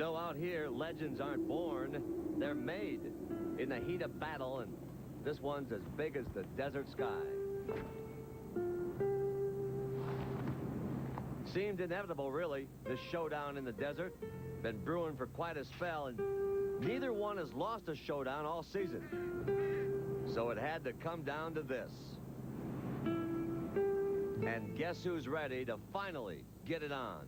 You know, out here, legends aren't born, they're made in the heat of battle, and this one's as big as the desert sky. Seemed inevitable, really, this showdown in the desert. Been brewing for quite a spell, and neither one has lost a showdown all season. So it had to come down to this. And guess who's ready to finally get it on?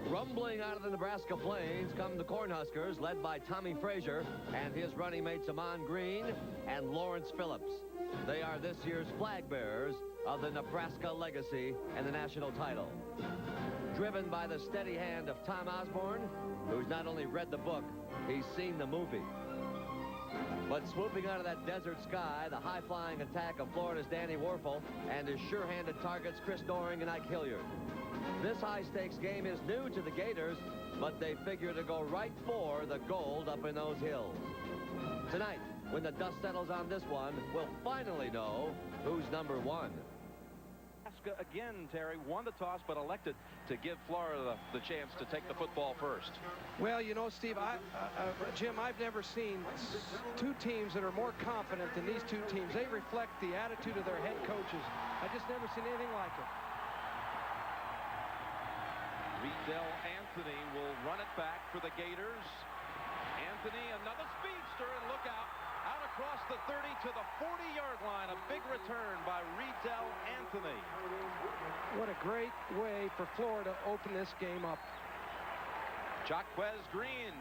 Rumbling out of the Nebraska plains come the Cornhuskers, led by Tommy Frazier and his running mates Amon Green and Lawrence Phillips. They are this year's flag bearers of the Nebraska legacy and the national title. Driven by the steady hand of Tom Osborne, who's not only read the book, he's seen the movie. But swooping out of that desert sky, the high-flying attack of Florida's Danny Werfel and his sure-handed targets Chris Doering and Ike Hilliard. This high-stakes game is new to the Gators, but they figure to go right for the gold up in those hills. Tonight, when the dust settles on this one, we'll finally know who's number one. Nebraska again, Terry, won the toss, but elected to give Florida the chance to take the football first. Well, you know, Steve, Jim, I've never seen two teams that are more confident than these two teams. They reflect the attitude of their head coaches. I just never seen anything like it. Riedel Anthony will run it back for the Gators. Anthony, another speedster, and look out across the 30 to the 40-yard line. A big return by Riedel Anthony. What a great way for Florida to open this game up. Jaquez Green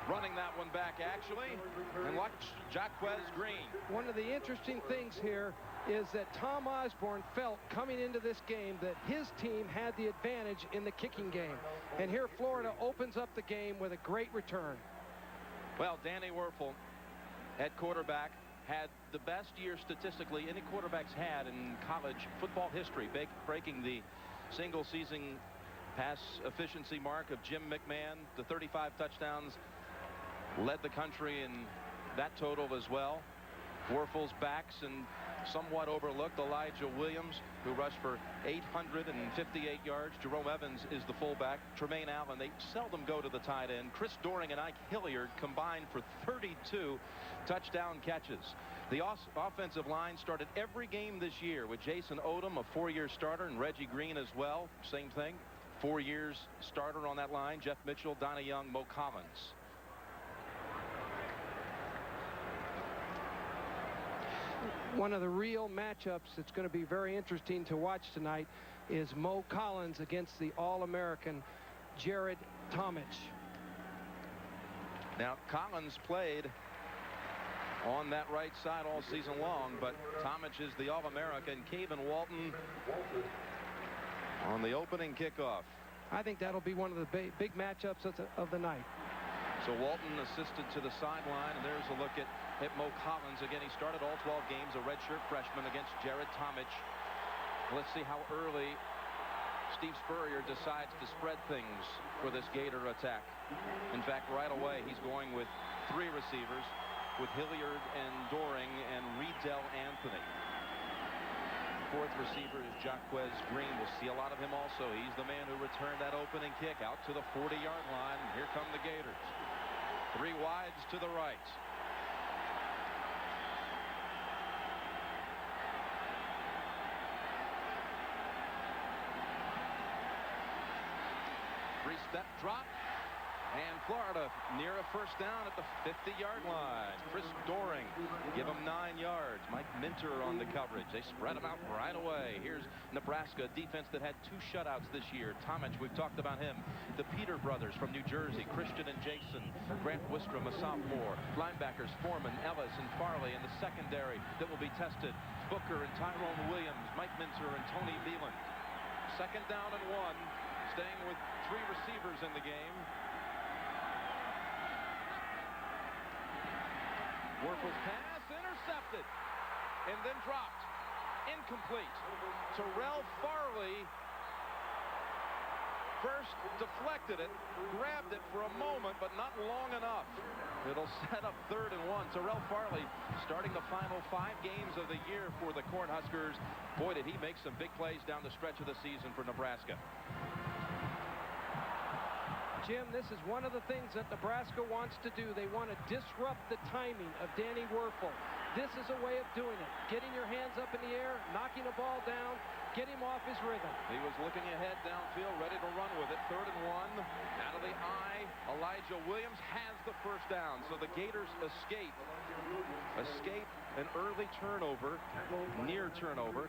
running that one back, actually. And watch Jaquez Green. One of the interesting things here is that Tom Osborne felt coming into this game that his team had the advantage in the kicking game. And here Florida opens up the game with a great return. Well, Danny Werfel at quarterback had the best year statistically any quarterbacks had in college football history, breaking the single season pass efficiency mark of Jim McMahon. The 35 touchdowns led the country in that total as well. Werfel's backs and somewhat overlooked Elijah Williams, who rushed for 858 yards. Jerome Evans is the fullback. Tremaine Allen, they seldom go to the tight end. Chris Doering and Ike Hilliard combined for 32 touchdown catches. The offensive line started every game this year with Jason Odom, a 4-year starter, and Reggie Green as well. Same thing. 4 years starter on that line. Jeff Mitchell, Donnie Young, Mo Collins. One of the real matchups that's going to be very interesting to watch tonight is Mo Collins against the All-American Jared Tomich. Now, Collins played on that right side all season long, but Tomich is the All-American. Caven Walton on the opening kickoff. I think that'll be one of the big matchups of the night. So Walton assisted to the sideline, and there's a look at Mo Collins. Again, he started all 12 games, a redshirt freshman against Jared Tomich. Let's see how early Steve Spurrier decides to spread things for this Gator attack. In fact, right away, he's going with 3 receivers, with Hilliard and Doering and Riedel Anthony. 4th receiver is Jaquez Green. We'll see a lot of him also. He's the man who returned that opening kick out to the 40-yard line. And here come the Gators. 3 wides to the right. 3-step drop, and Florida near a first down at the 50-yard line. Chris Doering give him 9 yards. Mike Minter on the coverage. They spread him out right away. Here's Nebraska, a defense that had 2 shutouts this year. Tomich, we've talked about him. The Peter brothers from New Jersey, Christian and Jason. Grant Wistrom, a sophomore. Linebackers Foreman, Ellis, and Farley. In the secondary that will be tested, Booker and Tyrone Williams, Mike Minter and Tony Veland. 2nd down and 1. Staying with 3 receivers in the game. Werfel's pass intercepted and then dropped. Incomplete. Terrell Farley first deflected it, grabbed it for a moment, but not long enough. It'll set up 3rd and 1. Terrell Farley starting the final 5 games of the year for the Cornhuskers. Boy, did he make some big plays down the stretch of the season for Nebraska. Jim, this is one of the things that Nebraska wants to do. They want to disrupt the timing of Danny Werfel. This is a way of doing it. Getting your hands up in the air, knocking a ball down, get him off his rhythm. He was looking ahead downfield, ready to run with it. 3rd and 1. Out of the eye, Elijah Williams has the first down. So the Gators escape an early turnover, near turnover,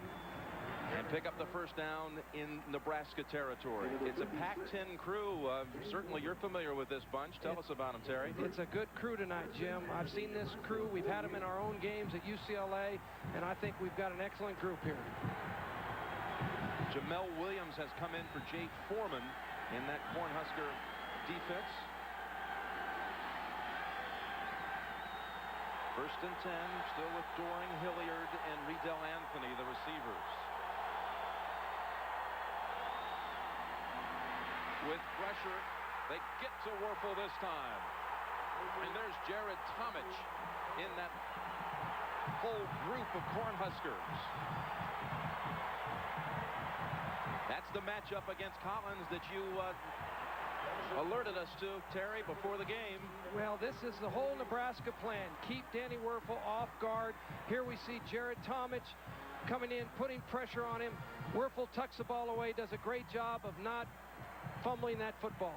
and pick up the first down in Nebraska territory. It's a Pac-10 crew. Certainly you're familiar with this bunch. Tell us about them, Terry. It's a good crew tonight, Jim. I've seen this crew. We've had them in our own games at UCLA, and I think we've got an excellent group here. Jamel Williams has come in for Jay Foreman in that Cornhusker defense. 1st and 10, still with Doring, Hilliard, and Riedel Anthony, the receivers. With pressure, they get to Werfel this time. And there's Jared Tomich in that whole group of Cornhuskers. That's the matchup against Collins that you alerted us to, Terry, before the game. Well, this is the whole Nebraska plan. Keep Danny Werfel off guard. Here we see Jared Tomich coming in, putting pressure on him. Werfel tucks the ball away, does a great job of not fumbling that football.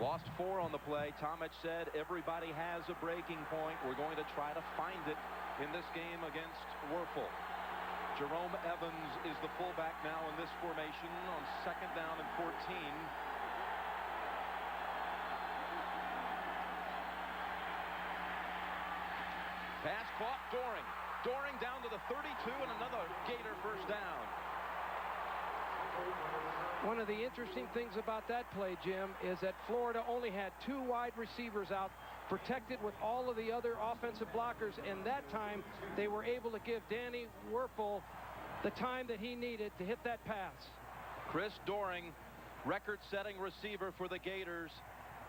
Lost 4 on the play. Tomich said everybody has a breaking point. We're going to try to find it in this game against Werfel. Jerome Evans is the fullback now in this formation on 2nd down and 14. Pass caught. Doring down to the 32 and another Gator first down. One of the interesting things about that play, Jim, is that Florida only had 2 wide receivers out, protected with all of the other offensive blockers, and that time they were able to give Danny Werfel the time that he needed to hit that pass. Chris Doring, record-setting receiver for the Gators.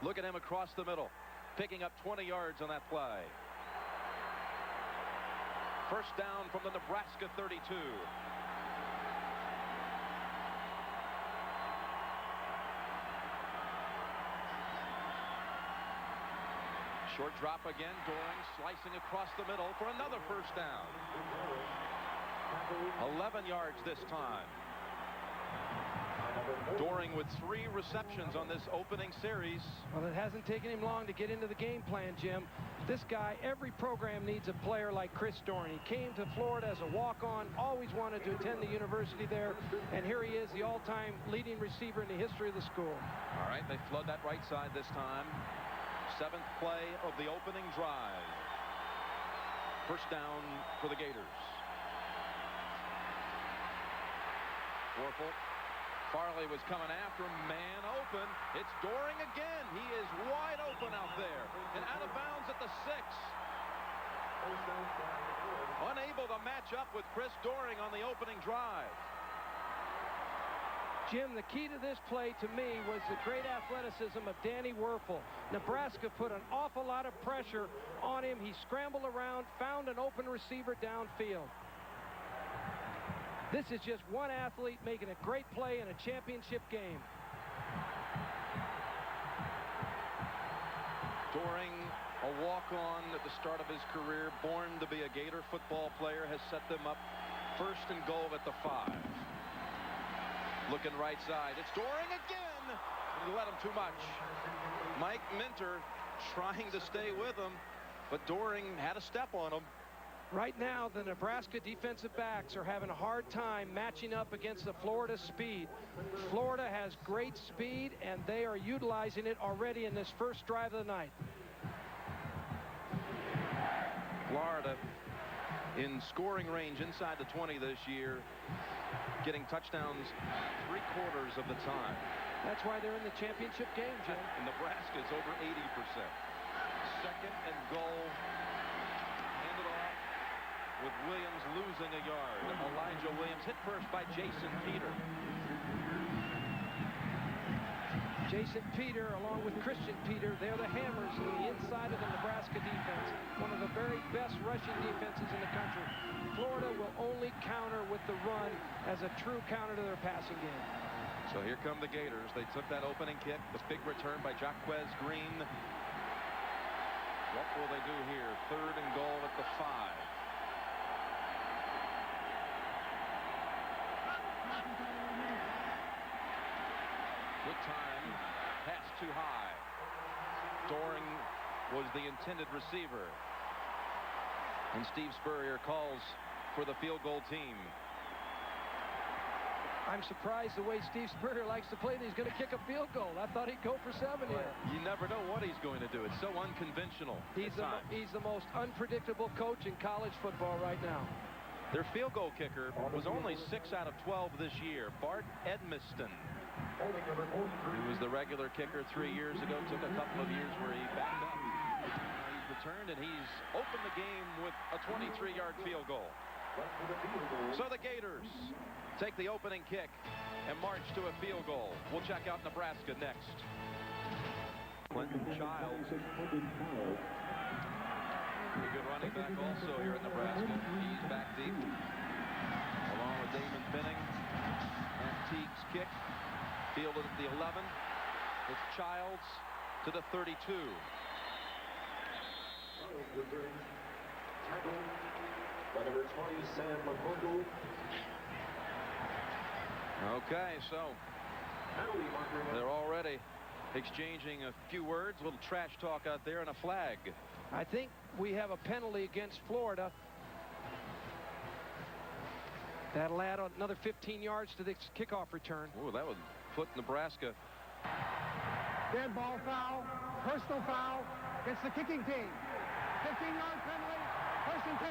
Look at him across the middle, picking up 20 yards on that play. First down from the Nebraska 32. Short drop again. Doring slicing across the middle for another first down. 11 yards this time. Doring with 3 receptions on this opening series. Well, it hasn't taken him long to get into the game plan, Jim. This guy, every program needs a player like Chris Doring. He came to Florida as a walk-on, always wanted to attend the university there, and here he is, the all-time leading receiver in the history of the school. All right, they flood that right side this time. 7th play of the opening drive. First down for the Gators. Werfel. Farley was coming after him, man open. It's Doring again. He is wide open out there and out of bounds at the 6. Unable to match up with Chris Doring on the opening drive. Jim, the key to this play to me was the great athleticism of Danny Werfel. Nebraska put an awful lot of pressure on him. He scrambled around, found an open receiver downfield. This is just one athlete making a great play in a championship game. Doring, a walk-on at the start of his career, born to be a Gator football player, has set them up 1st and goal at the 5. Looking right side. It's Doring again. He let him too much. Mike Minter trying to stay with him, but Doring had a step on him. Right now, the Nebraska defensive backs are having a hard time matching up against the Florida speed. Florida has great speed, and they are utilizing it already in this first drive of the night. Florida in scoring range inside the 20 this year, getting touchdowns 3/4 of the time. That's why they're in the championship game, Jim. And Nebraska's over 80%. 2nd and goal. Handed off with Williams losing a yard. Elijah Williams hit first by Jason Peter. Jason Peter, along with Christian Peter, they're the hammers in the inside of the Nebraska defense. One of the very best rushing defenses in the country. Florida will only counter with the run as a true counter to their passing game. So here come the Gators. They took that opening kick. The big return by Jaquez Green. What will they do here? 3rd and goal at the 5. Good time. Pass too high. Doring was the intended receiver. And Steve Spurrier calls for the field goal team. I'm surprised the way Steve Spurrier likes to play that he's going to kick a field goal. I thought he'd go for 7 here. You never know what he's going to do. It's so unconventional. He's the most unpredictable coach in college football right now. Their field goal kicker was only 6 out of 12 this year. Bart Edmiston. He was the regular kicker 3 years ago. Took a couple of years where he backed up. He's returned, and he's opened the game with a 23-yard field goal. So the Gators take the opening kick and march to a field goal. We'll check out Nebraska next. Quentin Childs. A good running back also here in Nebraska. He's back deep. Along with Damon Benning. And Teague's kick. Fielded at the 11. It's Childs to the 32. By number 20, Sam McCorkle. Okay, so they're already exchanging a few words, a little trash talk out there, and a flag. I think we have a penalty against Florida. That'll add another 15 yards to the kickoff return. Oh, that would put Nebraska. Dead ball foul, personal foul against the kicking team. 15-yard penalty, 1st and 10.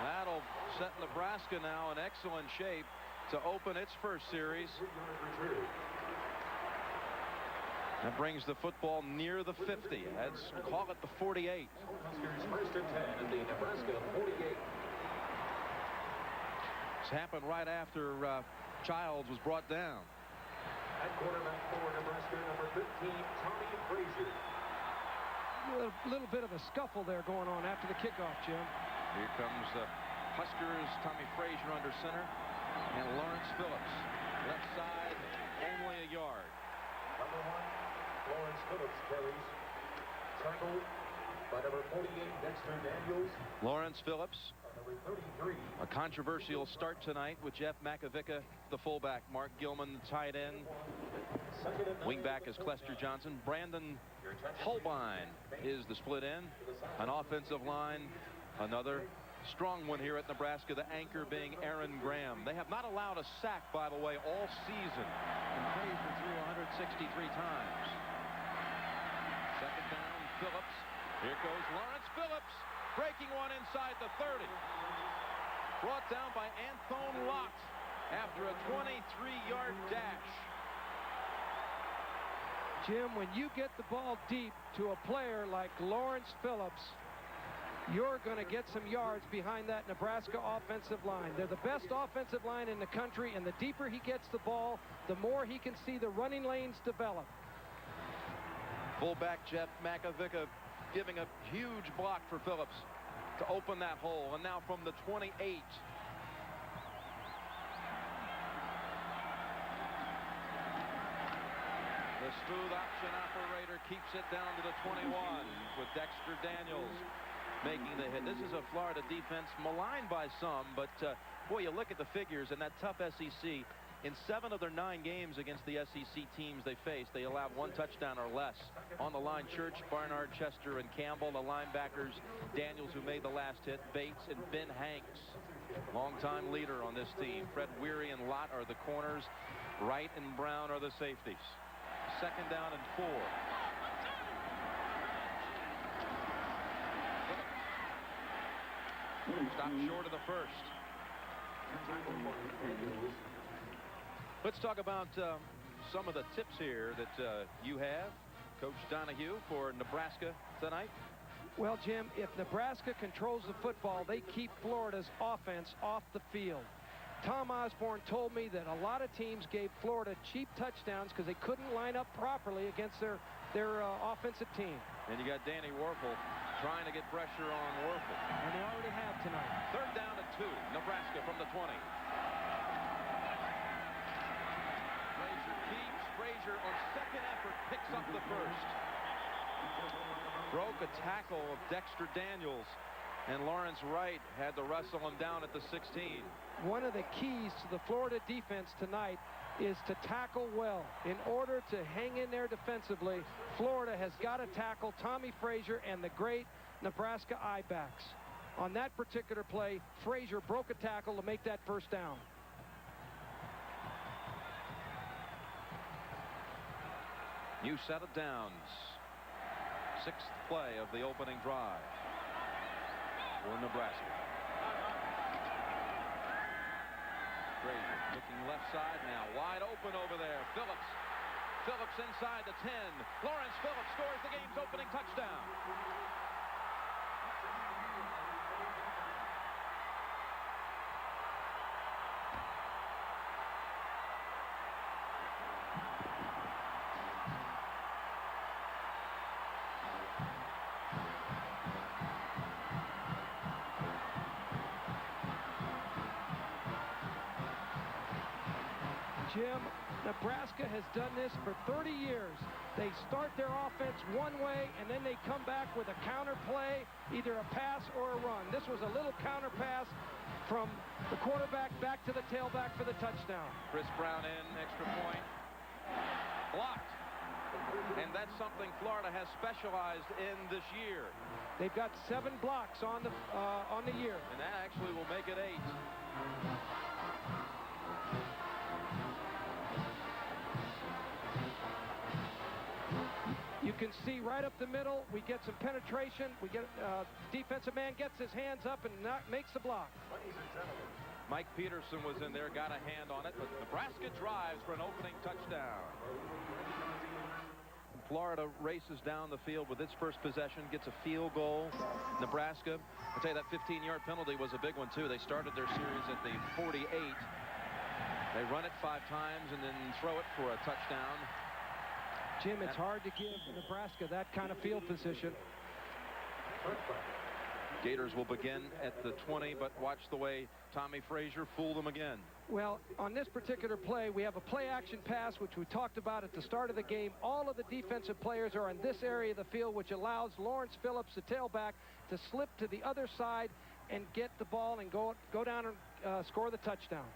That'll set Nebraska now in excellent shape to open its first series. That brings the football near the 50. Let's call it the 48. 1st and 10 at the Nebraska 48. This happened right after Childs was brought down. At quarterback for Nebraska, number 15, Tommy Frazier. A little bit of a scuffle there going on after the kickoff, Jim. Here comes Huskers, Tommy Frazier under center, and Lawrence Phillips. Left side, only a yard. Number 1, Lawrence Phillips carries. Tackled by number 48, Dexter Daniels. Lawrence Phillips. Number 33. A controversial start tonight with Jeff Makovica, the fullback, Mark Gilman, the tight end. Wingback is Clester Johnson. Brandon Holbein is the split end. An offensive line, another strong one here at Nebraska, the anchor being Aaron Graham. They have not allowed a sack, by the way, all season. And Frazier threw 163 times. 2nd down, Phillips. Here goes Lawrence Phillips, breaking one inside the 30. Brought down by Anthony Lott after a 23-yard dash. Jim, when you get the ball deep to a player like Lawrence Phillips, you're going to get some yards behind that Nebraska offensive line. They're the best offensive line in the country, and the deeper he gets the ball, the more he can see the running lanes develop. Fullback Jeff Makovica giving a huge block for Phillips to open that hole. And now from the 28. The smooth option operator keeps it down to the 21 with Dexter Daniels making the hit. This is a Florida defense maligned by some, but boy, you look at the figures and that tough SEC. In 7 of their 9 games against the SEC teams they faced, they allowed 1 touchdown or less. On the line, Church, Barnard, Chester, and Campbell. The linebackers, Daniels, who made the last hit, Bates, and Ben Hanks. Longtime leader on this team. Fred Weary and Lott are the corners. Wright and Brown are the safeties. 2nd down and 4. Stop short of the first. Let's talk about some of the tips here that you have, Coach Donahue, for Nebraska tonight. Well, Jim, if Nebraska controls the football, they keep Florida's offense off the field. Tom Osborne told me that a lot of teams gave Florida cheap touchdowns because they couldn't line up properly against their offensive team. And you got Danny Werfel trying to get pressure on Werfel. And they already have tonight. 3rd down and 2. Nebraska from the 20. Frazier keeps. Frazier on second effort picks up the first. Broke a tackle of Dexter Daniels, and Lawrence Wright had to wrestle him down at the 16. One of the keys to the Florida defense tonight is to tackle well. In order to hang in there defensively, Florida has got to tackle Tommy Frazier and the great Nebraska I-backs. On that particular play, Frazier broke a tackle to make that first down. New set of downs. 6th play of the opening drive for Nebraska. Frazier looking left side now, wide open over there. Phillips inside the 10. Lawrence Phillips scores the game's opening touchdown. Jim, Nebraska has done this for 30 years. They start their offense one way, and then they come back with a counter play, either a pass or a run. This was a little counter pass from the quarterback back to the tailback for the touchdown. Chris Brown in, extra point. Blocked. And that's something Florida has specialized in this year. They've got 7 blocks on the year. And that actually will make it 8. You can see right up the middle, we get some penetration. We get defensive man gets his hands up and makes the block. Mike Peterson was in there, got a hand on it, but Nebraska drives for an opening touchdown. Florida races down the field with its first possession, gets a field goal. Nebraska, I'll tell you, that 15-yard penalty was a big one, too. They started their series at the 48. They run it 5 times and then throw it for a touchdown. Jim, it's hard to give Nebraska that kind of field position. Gators will begin at the 20, but watch the way Tommy Frazier fooled them again. Well, on this particular play, we have a play-action pass, which we talked about at the start of the game. All of the defensive players are in this area of the field, which allows Lawrence Phillips, the tailback, to slip to the other side and get the ball and go down and score the touchdown.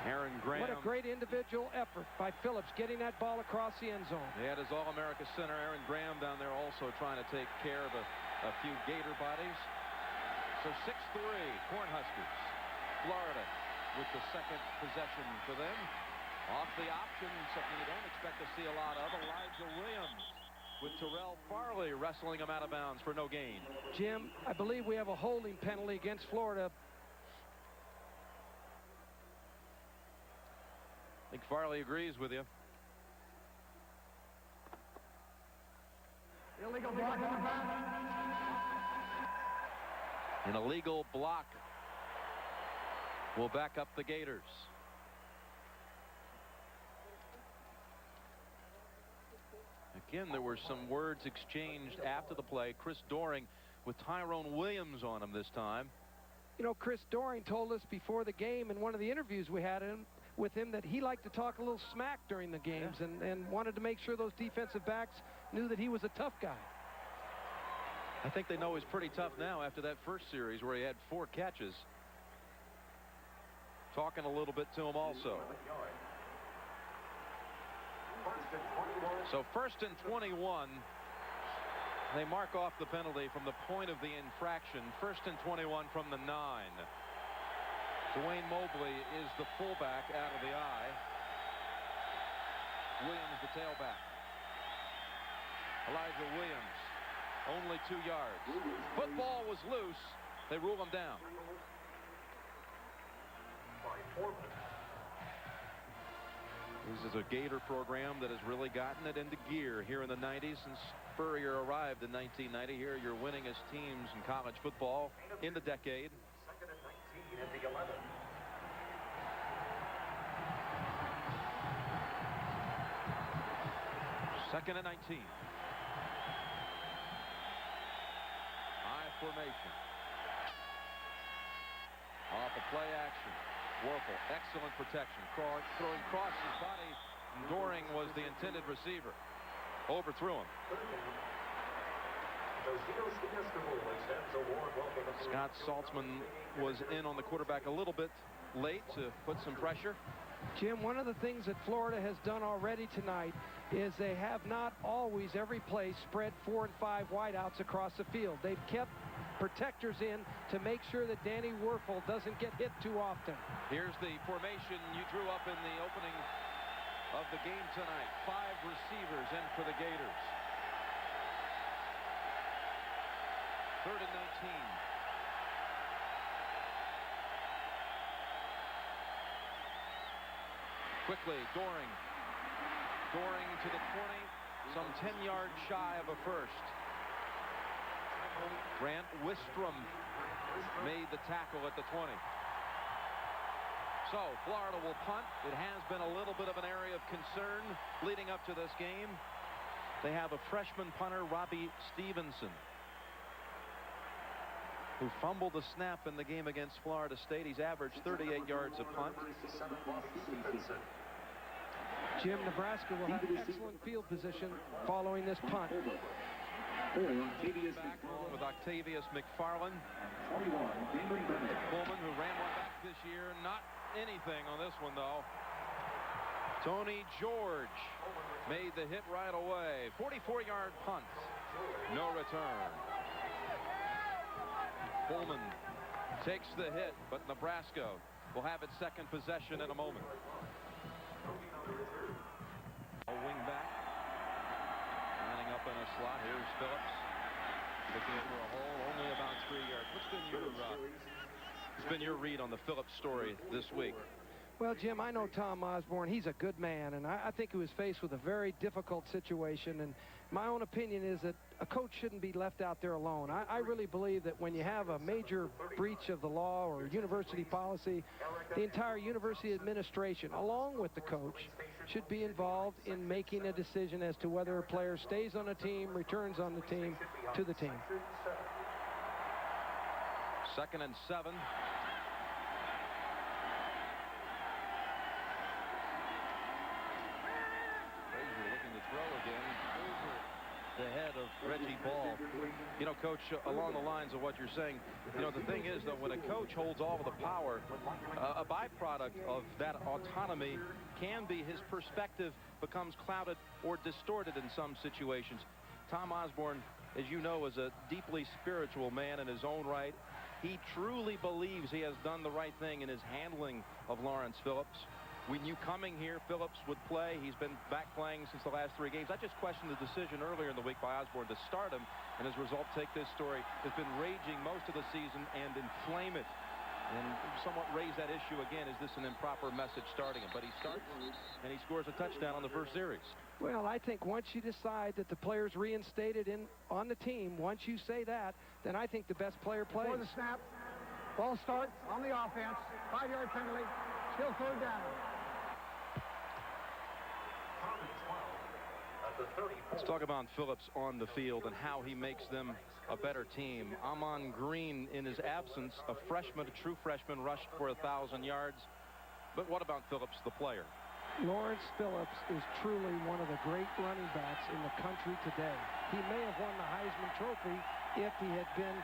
Aaron Graham. What a great individual effort by Phillips getting that ball across the end zone. He had his All-America center, Aaron Graham, down there also trying to take care of a few Gator bodies. So 6-3, Cornhuskers. Florida with the second possession for them. Off the option, something you don't expect to see a lot of, Elijah Williams with Terrell Farley wrestling him out of bounds for no gain. Jim, I believe we have a holding penalty against Florida. I think Farley agrees with you. Illegal block in the back. An illegal block will back up the Gators. Again, there were some words exchanged after the play. Chris Doering with Tyrone Williams on him this time. You know, Chris Doering told us before the game in one of the interviews we had with him that he liked to talk a little smack during the games, and wanted to make sure those defensive backs knew that he was a tough guy. I think they know he's pretty tough now after that first series where he had 4 catches. Talking a little bit to him also. So 1st and 21. They mark off the penalty from the point of the infraction. 1st and 21 from the 9. Dwayne Mobley is the fullback out of the eye. Williams the tailback. Elijah Williams, only 2 yards. Football was loose. They rule him down. This is a Gator program that has really gotten it into gear here in the 90s since Spurrier arrived in 1990. Here are your winningest teams in college football in the decade. Second and 19 at the 11. Second and 19. High formation. Off a play action. Werfel, excellent protection. Throwing across his body. Doring was the intended receiver. Overthrew him. Scott Saltzman was in on the quarterback a little bit late to put some pressure. Jim, one of the things that Florida has done already tonight is they have not always every play spread 4 and 5 wideouts across the field. They've kept protectors in to make sure that Danny Werfel doesn't get hit too often. Here's the formation you drew up in the opening of the game tonight. 5 receivers in for the Gators. Third and 19. Quickly, Doring. Doring to the 20, some 10 yards shy of a first. Grant Wistrom made the tackle at the 20. So Florida will punt. It has been a little bit of an area of concern leading up to this game. They have a freshman punter, Robbie Stevenson, who fumbled the snap in the game against Florida State. He's averaged 38 yards a punt. Jim, Nebraska will have excellent field position following this punt. Back on with Octavius McFarland. Pullman, who ran one back this year. Not anything on this one, though. Tony George made the hit right away. 44-yard punt. No return. Pullman takes the hit, but Nebraska will have its second possession in a moment. A wing back. Lining up in a slot. Here's Phillips. Looking for a hole. Only about 3 yards. What's been your read on the Phillips story this week? Well, Jim, I know Tom Osborne. He's a good man, and I think he was faced with a very difficult situation. And my own opinion is that a coach shouldn't be left out there alone. I really believe that when you have a major breach of the law or university policy, the entire university administration, along with the coach, should be involved in making a decision as to whether a player stays on a team, returns on the team, to the team. 2nd and 7. The head of Reggie Ball. You know, Coach, along the lines of what you're saying, you know, the thing is that when a coach holds all of the power, a byproduct of that autonomy can be his perspective becomes clouded or distorted in some situations. Tom Osborne, as you know, is a deeply spiritual man in his own right. He truly believes he has done the right thing in his handling of Lawrence Phillips. We knew coming here Phillips would play. He's been back playing since the last 3 games. I just questioned the decision earlier in the week by Osborne to start him, and as a result, take this story that's been raging most of the season and inflame it and somewhat raise that issue again. Is this an improper message starting him? But he starts, and he scores a touchdown on the first series. Well, I think once you decide that the player's reinstated on the team, once you say that, then I think the best player plays. Before the snap, ball starts on the offense, 5-yard penalty, still 3rd down. Let's talk about Phillips on the field and how he makes them a better team. Amon Green, in his absence, a true freshman, rushed for 1,000 yards. But what about Phillips, the player? Lawrence Phillips is truly one of the great running backs in the country today. He may have won the Heisman Trophy if he had been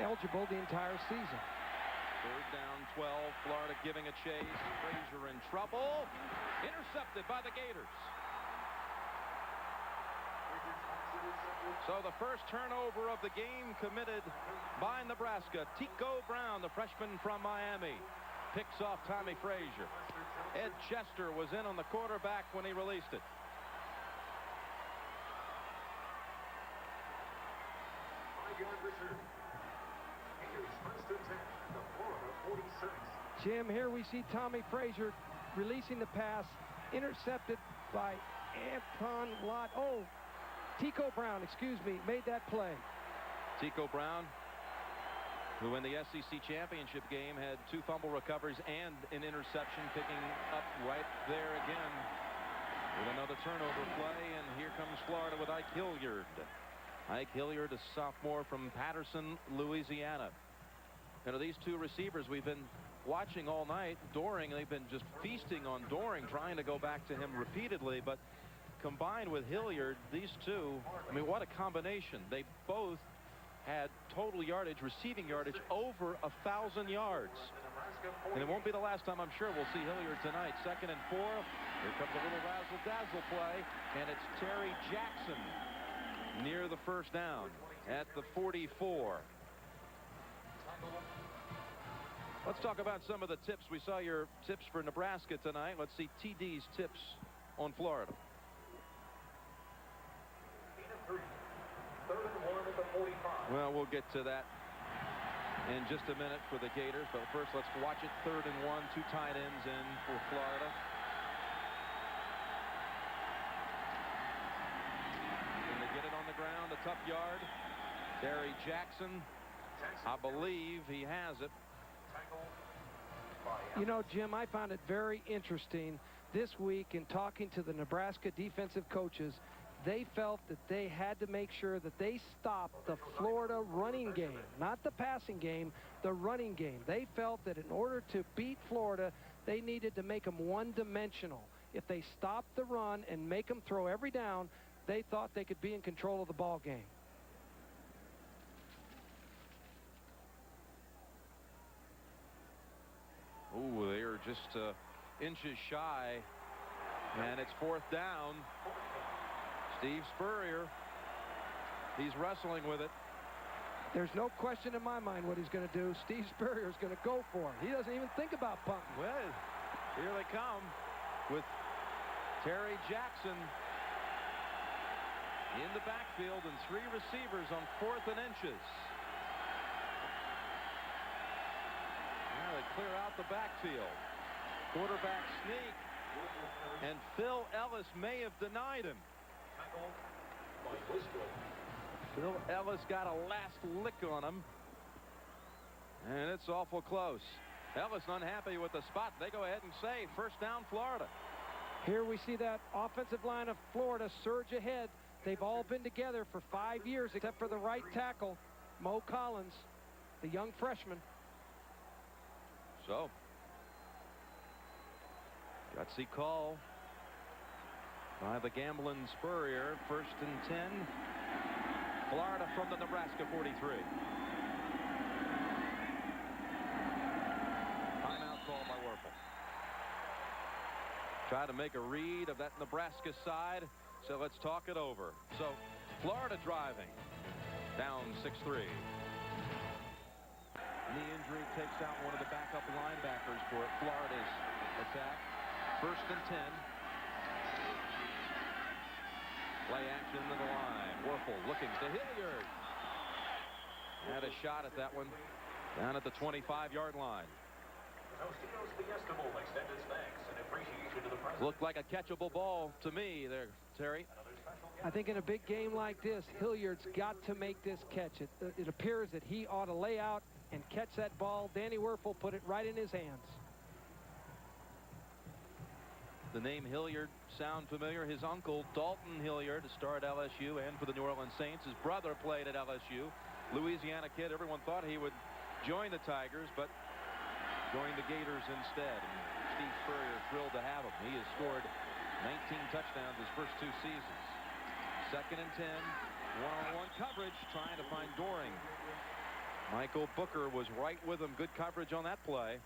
eligible the entire season. 3rd down, 12. Florida giving a chase. Frazier in trouble. Intercepted by the Gators. So the first turnover of the game committed by Nebraska. Tico Brown, the freshman from Miami, picks off Tommy Frazier. Ed Chester was in on the quarterback when he released it. Jim, here we see Tommy Frazier releasing the pass intercepted by Anton Lott. Oh, Tico Brown, excuse me, made that play. Tico Brown, who in the SEC championship game had 2 fumble recoveries and an interception, picking up right there again with another turnover play. And here comes Florida with Ike Hilliard. Ike Hilliard, a sophomore from Patterson, Louisiana. You know, these 2 receivers we've been watching all night. Doring, they've been just feasting on Doring, trying to go back to him repeatedly. But combined with Hilliard, these 2, I mean, what a combination. They both had total yardage, receiving yardage, over 1,000 yards. And it won't be the last time, I'm sure, we'll see Hilliard tonight. 2nd and 4. Here comes a little razzle-dazzle play, and it's Terry Jackson near the first down at the 44. Let's talk about some of the tips. We saw your tips for Nebraska tonight. Let's see TD's tips on Florida. 3rd and 1 at the 45. Well, we'll get to that in just a minute for the Gators, but first let's watch it. 3rd and 1, 2 tight ends in for Florida. When they get it on the ground, a tough yard. Terry Jackson, I believe he has it. You know, Jim, I found it very interesting this week in talking to the Nebraska defensive coaches. They felt that they had to make sure that they stopped the Florida running game, not the passing game, the running game. They felt that in order to beat Florida, they needed to make them one-dimensional. If they stopped the run and make them throw every down, they thought they could be in control of the ball game. Ooh, they are just inches shy, and it's 4th down. Steve Spurrier, he's wrestling with it. There's no question in my mind what he's going to do. Steve Spurrier is going to go for it. He doesn't even think about punting. Well, here they come with Terry Jackson in the backfield and 3 receivers on 4th and inches. Now they clear out the backfield. Quarterback sneak, and Phil Ellis may have denied him. Phil Ellis got a last lick on him, and it's awful close. Ellis unhappy with the spot. They go ahead and say 1st down Florida. Here we see that offensive line of Florida surge ahead. They've all been together for 5 years except for the right tackle, Mo Collins, the young freshman. So, gutsy call by the gambling Spurrier. 1st and 10. Florida from the Nebraska 43. Timeout call by Werfel. Try to make a read of that Nebraska side. So let's talk it over. So Florida driving. Down 6-3. Knee injury takes out one of the backup linebackers for Florida's attack. 1st and 10. Play action to the line. Werfel looking to Hilliard. Had a shot at that one down at the 25-yard line. Fiesta extend its thanks and appreciation to the president. Looked like a catchable ball to me there, Terry. I think in a big game like this, Hilliard's got to make this catch. It appears that he ought to lay out and catch that ball. Danny Werfel put it right in his hands. The name Hilliard sound familiar. His uncle, Dalton Hilliard, starred LSU and for the New Orleans Saints. His brother played at LSU. Louisiana kid. Everyone thought he would join the Tigers, but joined the Gators instead. And Steve Spurrier thrilled to have him. He has scored 19 touchdowns his first 2 seasons. 2nd and 10. One-on-one coverage, trying to find Doring. Michael Booker was right with him. Good coverage on that play.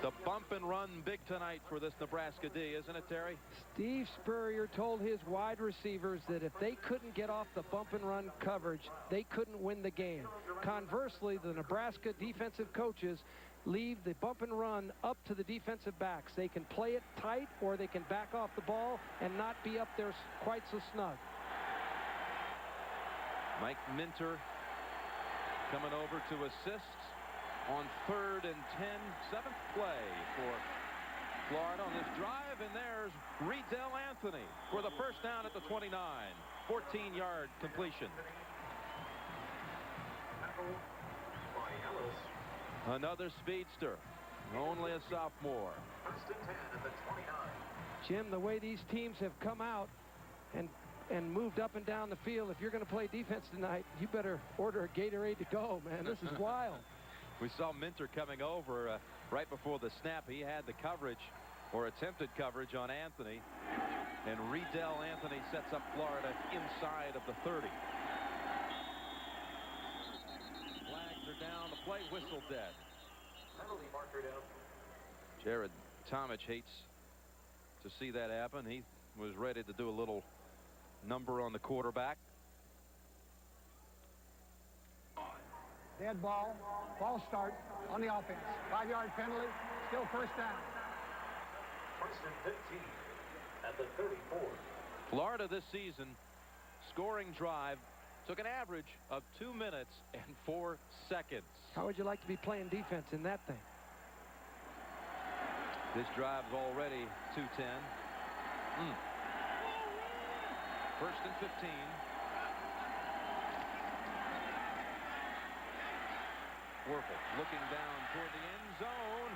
The bump and run big tonight for this Nebraska D, isn't it, Terry? Steve Spurrier told his wide receivers that if they couldn't get off the bump and run coverage, they couldn't win the game. Conversely, the Nebraska defensive coaches leave the bump and run up to the defensive backs. They can play it tight or they can back off the ball and not be up there quite so snug. Mike Minter coming over to assist on 3rd and 10. 7th play for Florida on this drive, and there's Riedel Anthony for the first down at the 29. 14-yard completion. Another speedster, only a sophomore. First and 10 at the 29. Jim, the way these teams have come out and moved up and down the field, if you're going to play defense tonight, you better order a Gatorade to go, man. This is wild. We saw Minter coming over right before the snap. He had the coverage, or attempted coverage, on Anthony. And Riedel Anthony sets up Florida inside of the 30. Flags are down. The play whistle dead. Penalty marker down. Jared Tomich hates to see that happen. He was ready to do a little number on the quarterback. Dead ball. Ball start on the offense. 5-yard penalty. Still first down. First and 15 at the 34. Florida this season, scoring drive, took an average of 2 minutes and 4 seconds. How would you like to be playing defense in that thing? This drive's already 2:10. First and 15. Werfel looking down toward the end zone.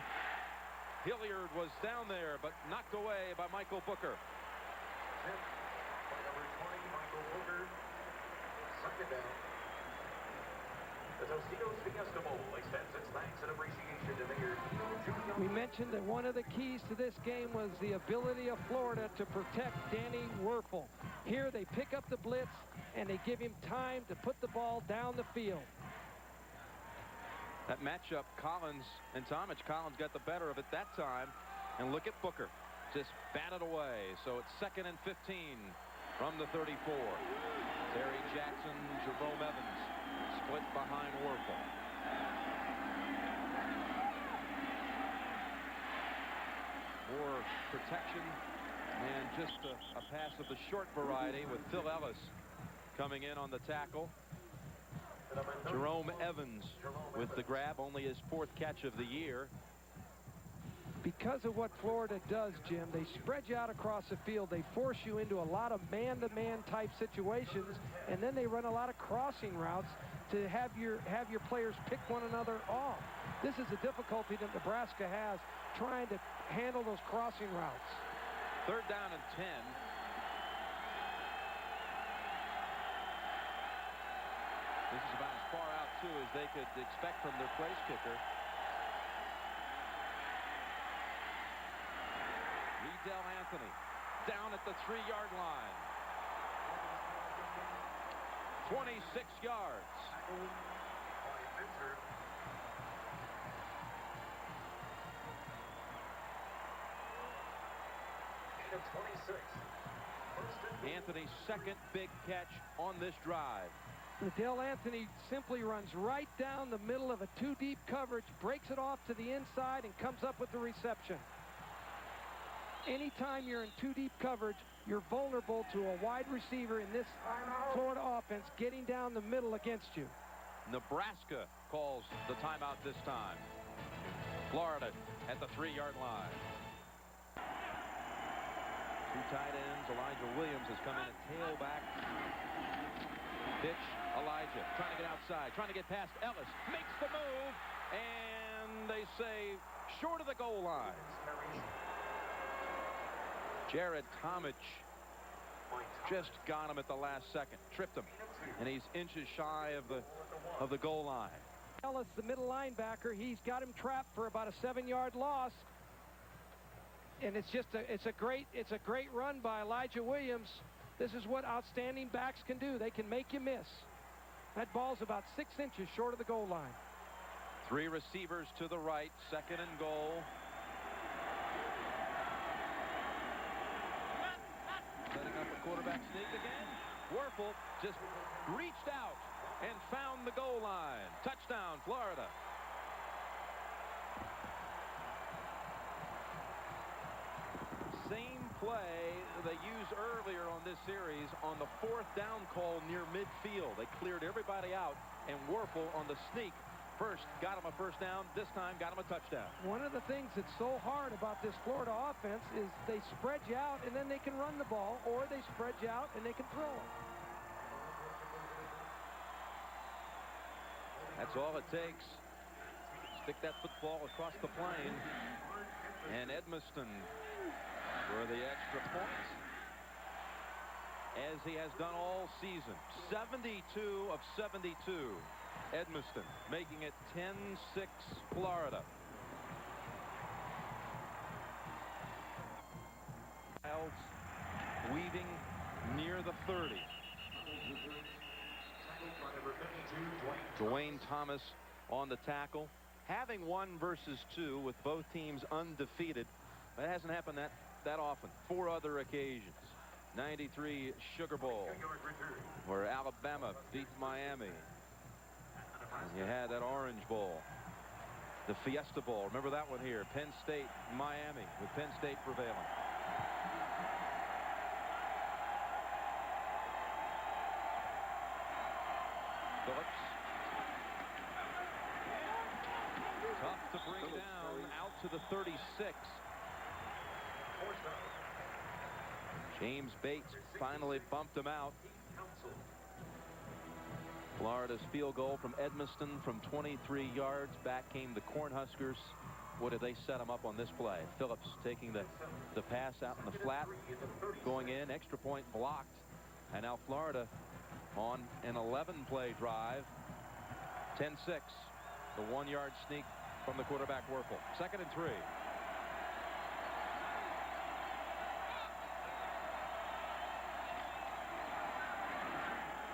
Hilliard was down there, but knocked away by Michael Booker. By number 20, Michael Booker. Second down. The Tostitos Fiesta Bowl extends its thanks and appreciation to Mayor Jr. We mentioned that one of the keys to this game was the ability of Florida to protect Danny Werfel. Here they pick up the blitz and they give him time to put the ball down the field. That matchup, Collins and Tomich. Collins got the better of it that time. And look at Booker. Just batted away. So it's 2nd and 15 from the 34. Terry Jackson, Jerome Evans split behind Werfel. More protection and just a pass of the short variety with Phil Ellis coming in on the tackle. Jerome Evans with the grab, only his 4th catch of the year. Because of what Florida does, Jim, they spread you out across the field. They force you into a lot of man-to-man type situations, and then they run a lot of crossing routes to have your players pick one another off. This is a difficulty that Nebraska has trying to handle those crossing routes. 3rd down and 10. This is about as far out, too, as they could expect from their place kicker. Riedel Anthony down at the 3-yard line. 26 yards. Anthony's 2nd big catch on this drive. Riedel Anthony simply runs right down the middle of a 2-deep coverage, breaks it off to the inside, and comes up with the reception. Anytime you're in 2-deep coverage, you're vulnerable to a wide receiver in this Florida offense getting down the middle against you. Nebraska calls the timeout this time. Florida at the 3-yard line. 2 tight ends. Elijah Williams has come in at tailback. Pitch, Elijah trying to get outside, trying to get past Ellis, makes the move, and they say short of the goal line. Jared Tomich just got him at the last second, tripped him, and he's inches shy of the goal line. Ellis, the middle linebacker, he's got him trapped for about a 7-yard loss, and it's a great run by Elijah Williams. This is what outstanding backs can do. They can make you miss. That ball's about 6 inches short of the goal line. 3 receivers to the right, 2nd and goal. Setting up a quarterback sneak again. Werfel just reached out and found the goal line. Touchdown, Florida. Same play they used earlier on this series on the 4th down call near midfield. They cleared everybody out, and Werfel on the sneak First, got him a first down. This time, got him a touchdown. One of the things that's so hard about this Florida offense is they spread you out and then they can run the ball, or they spread you out and they can throw it. That's all it takes. Stick that football across the plane. And Edmiston for the extra point, as he has done all season. 72 of 72. Edmiston making it 10-6 Florida. Childs weaving near the 30. Dwayne Thomas on the tackle. Having 1 versus 2 with both teams undefeated, that hasn't happened that often. 4 other occasions. 93 Sugar Bowl, where Alabama beat Miami. And you had that Orange Bowl, the Fiesta Bowl. Remember that one here? Penn State, Miami, with Penn State prevailing. Phillips. Tough to bring down, out to the 36. James Bates finally bumped him out. Florida's field goal from Edmiston from 23 yards. Back came the Cornhuskers. What did they set him up on this play? Phillips taking the pass out in the flat, going in, extra point blocked. And now Florida on an 11-play drive. 10-6. The 1-yard sneak from the quarterback Werfel. 2nd and 3.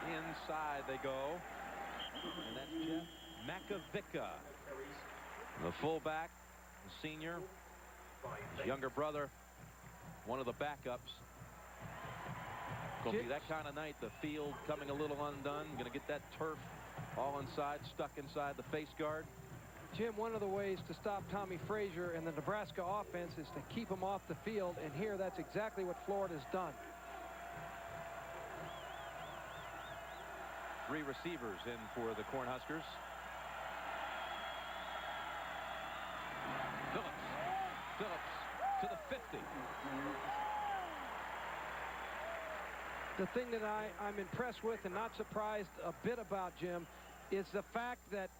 Inside they go. And that's Jeff Makovica, the fullback, the senior, his younger brother, one of the backups. Going to be that kind of night. The field coming a little undone. Going to get that turf all inside, stuck inside the face guard. Jim, one of the ways to stop Tommy Frazier and the Nebraska offense is to keep him off the field, and here that's exactly what Florida's done. 3 receivers in for the Cornhuskers. Phillips to the 50. The thing that I'm impressed with and not surprised a bit about, Jim, is the fact that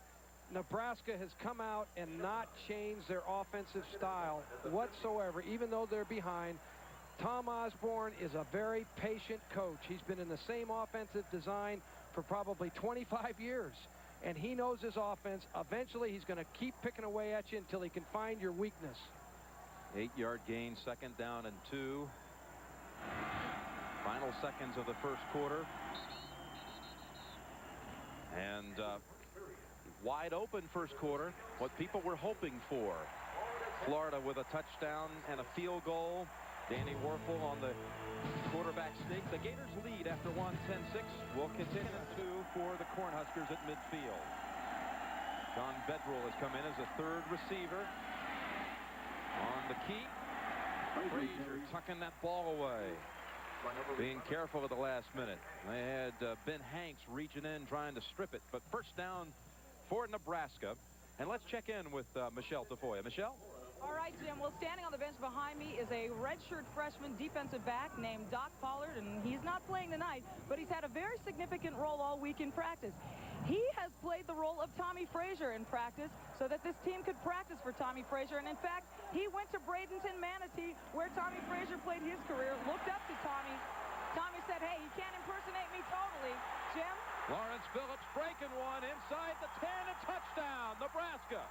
Nebraska has come out and not changed their offensive style whatsoever, even though they're behind. Tom Osborne is a very patient coach. He's been in the same offensive design for probably 25 years, and he knows his offense. Eventually, he's going to keep picking away at you until he can find your weakness. 8-yard gain, 2nd down and 2. Final seconds of the first quarter. And wide open first quarter, what people were hoping for. Florida with a touchdown and a field goal. Danny Werfel on the quarterback sneak. The Gators lead after 1, 10-6. Will continue to 2 for the Cornhuskers at midfield. John Bedrell has come in as a 3rd receiver. On the key, Frazier tucking that ball away. Being careful at the last minute. They had Ben Hanks reaching in, trying to strip it. But first down for Nebraska. And let's check in with Michelle Tafoya. Michelle? All right, Jim. Well, standing on the bench behind me is a redshirt freshman defensive back named Doc Pollard, and he's not playing tonight, but he's had a very significant role all week in practice. He has played the role of Tommy Frazier in practice so that this team could practice for Tommy Frazier, and in fact, he went to Bradenton, Manatee, where Tommy Frazier played his career, looked up to Tommy. Tommy said, hey, he can't impersonate me totally. Jim? Lawrence Phillips breaking one inside the 10, a touchdown, Nebraska.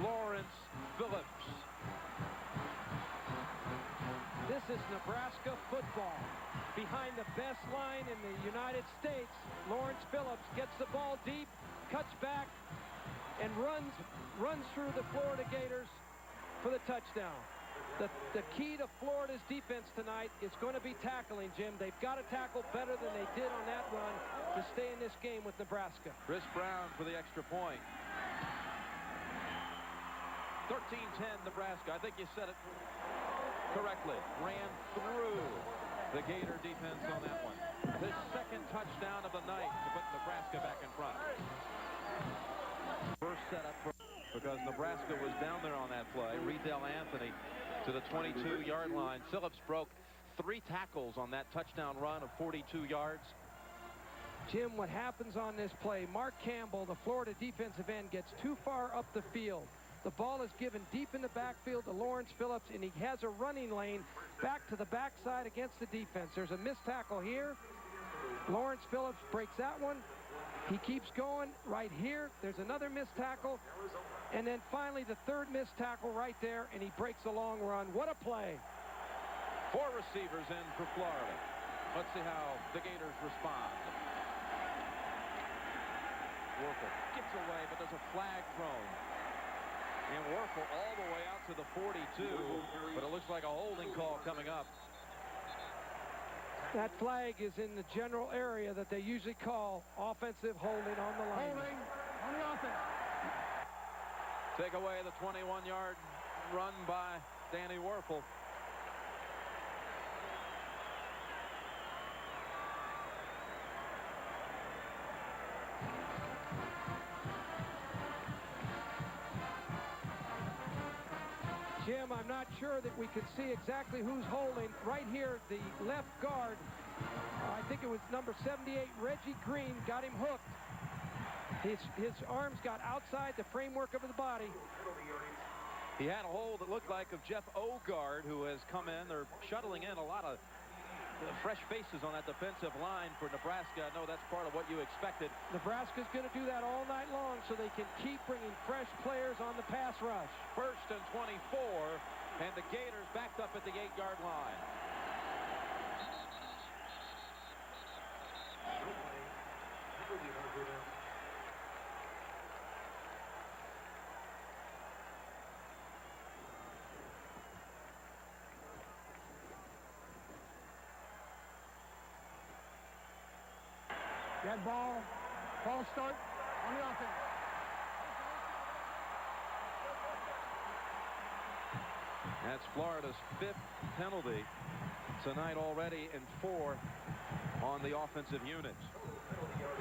Lawrence Phillips. This is Nebraska football. Behind the best line in the United States, Lawrence Phillips gets the ball deep, cuts back, and runs through the Florida Gators for the touchdown. The key to Florida's defense tonight is going to be tackling, Jim. They've got to tackle better than they did on that run to stay in this game with Nebraska. Chris Brown for the extra point. 13-10 Nebraska. I think you said it correctly. Ran through the Gator defense on that one. His second touchdown of the night to put Nebraska back in front. First setup because Nebraska was down there on that play. Riedel Anthony to the 22-yard line. Phillips broke 3 tackles on that touchdown run of 42 yards. Jim, what happens on this play, Mark Campbell, the Florida defensive end, gets too far up the field. The ball is given deep in the backfield to Lawrence Phillips, and he has a running lane back to the backside against the defense. There's a missed tackle here. Lawrence Phillips breaks that one. He keeps going right here. There's another missed tackle. And then finally the third missed tackle right there, and he breaks a long run. What a play. 4 receivers in for Florida. Let's see how the Gators respond. Werfel gets away, but there's a flag thrown. And Werfel all the way out to the 42, but it looks like a holding call coming up. That flag is in the general area that they usually call offensive holding on the line. Holding on the offense. Take away the 21-yard run by Danny Werfel. Jim, I'm not sure that we can see exactly who's holding. Right here, the left guard, I think it was number 78, Reggie Green, got him hooked. His arms got outside the framework of the body. He had a hold that looked like of Jeff Ogard, who has come in. They're shuttling in a lot of fresh faces on that defensive line for Nebraska. I know that's part of what you expected. Nebraska's going to do that all night long so they can keep bringing fresh players on the pass rush. 1st and 24, and the Gators backed up at the 8-yard line. Dead ball. Ball start on the offense. That's Florida's 5th penalty tonight already, and 4 on the offensive units.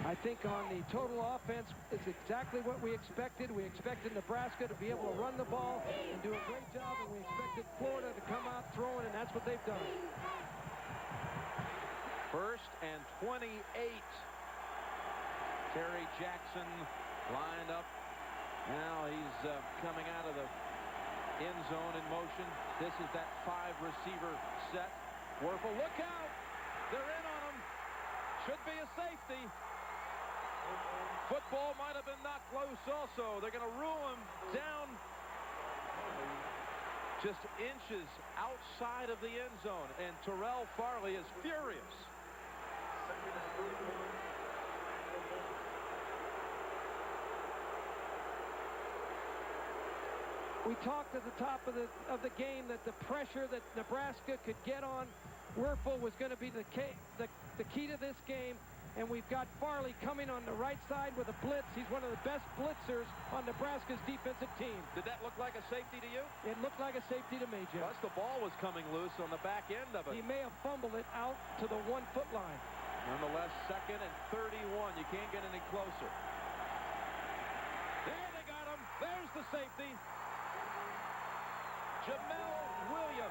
I think on the total offense, it's exactly what we expected. We expected Nebraska to be able to run the ball and do a great job, and we expected Florida to come out throwing, and that's what they've done. 1st and 28. Terry Jackson lined up. Now he's coming out of the end zone in motion. This is that 5-receiver set. Werfel, look out! They're in on him. Should be a safety. Football might have been knocked loose also. They're going to rule him down just inches outside of the end zone. And Terrell Farley is furious. We talked at the top of the game that the pressure that Nebraska could get on Werfel was going to be the key to this game, and we've got Farley coming on the right side with a blitz. He's one of the best blitzers on Nebraska's defensive team. Did that look like a safety to you? It looked like a safety to me, Jim. Plus the ball was coming loose on the back end of it. He may have fumbled it out to the 1-foot line. Nonetheless, 2nd and 31. You can't get any closer. There they got him. There's the safety. Jamel Williams.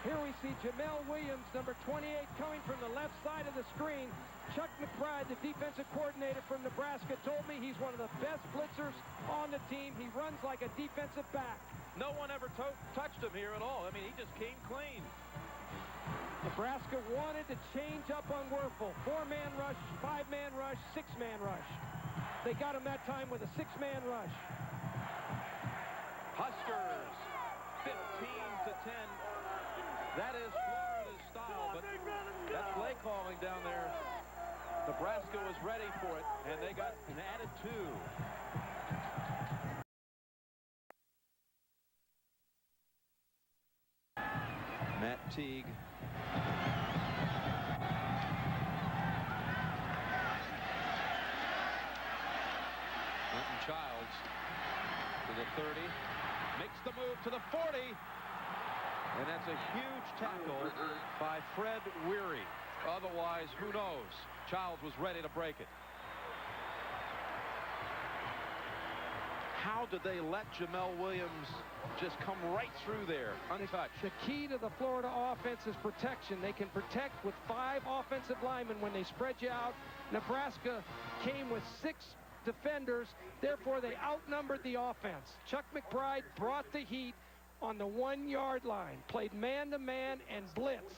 Here we see Jamel Williams, number 28, coming from the left side of the screen. Chuck McBride, the defensive coordinator from Nebraska, told me he's one of the best blitzers on the team. He runs like a defensive back. No one ever touched him here at all. I mean, he just came clean. Nebraska wanted to change up on Werfel. 4-man rush, 5-man rush, 6-man rush. They got him that time with a 6-man rush. Huskers 15-10. That is Florida's style, but that play calling down there, Nebraska was ready for it, and they got an added 2. Matt Teague. Quentin Childs to the 30. Makes the move to the 40. And that's a huge tackle by Fred Weary. Otherwise, who knows? Childs was ready to break it. How did they let Jamel Williams just come right through there, untouched? The key to the Florida offense is protection. They can protect with 5 offensive linemen when they spread you out. Nebraska came with 6 defenders. Therefore, they outnumbered the offense. Chuck McBride brought the heat on the 1-yard line, played man-to-man and blitzed.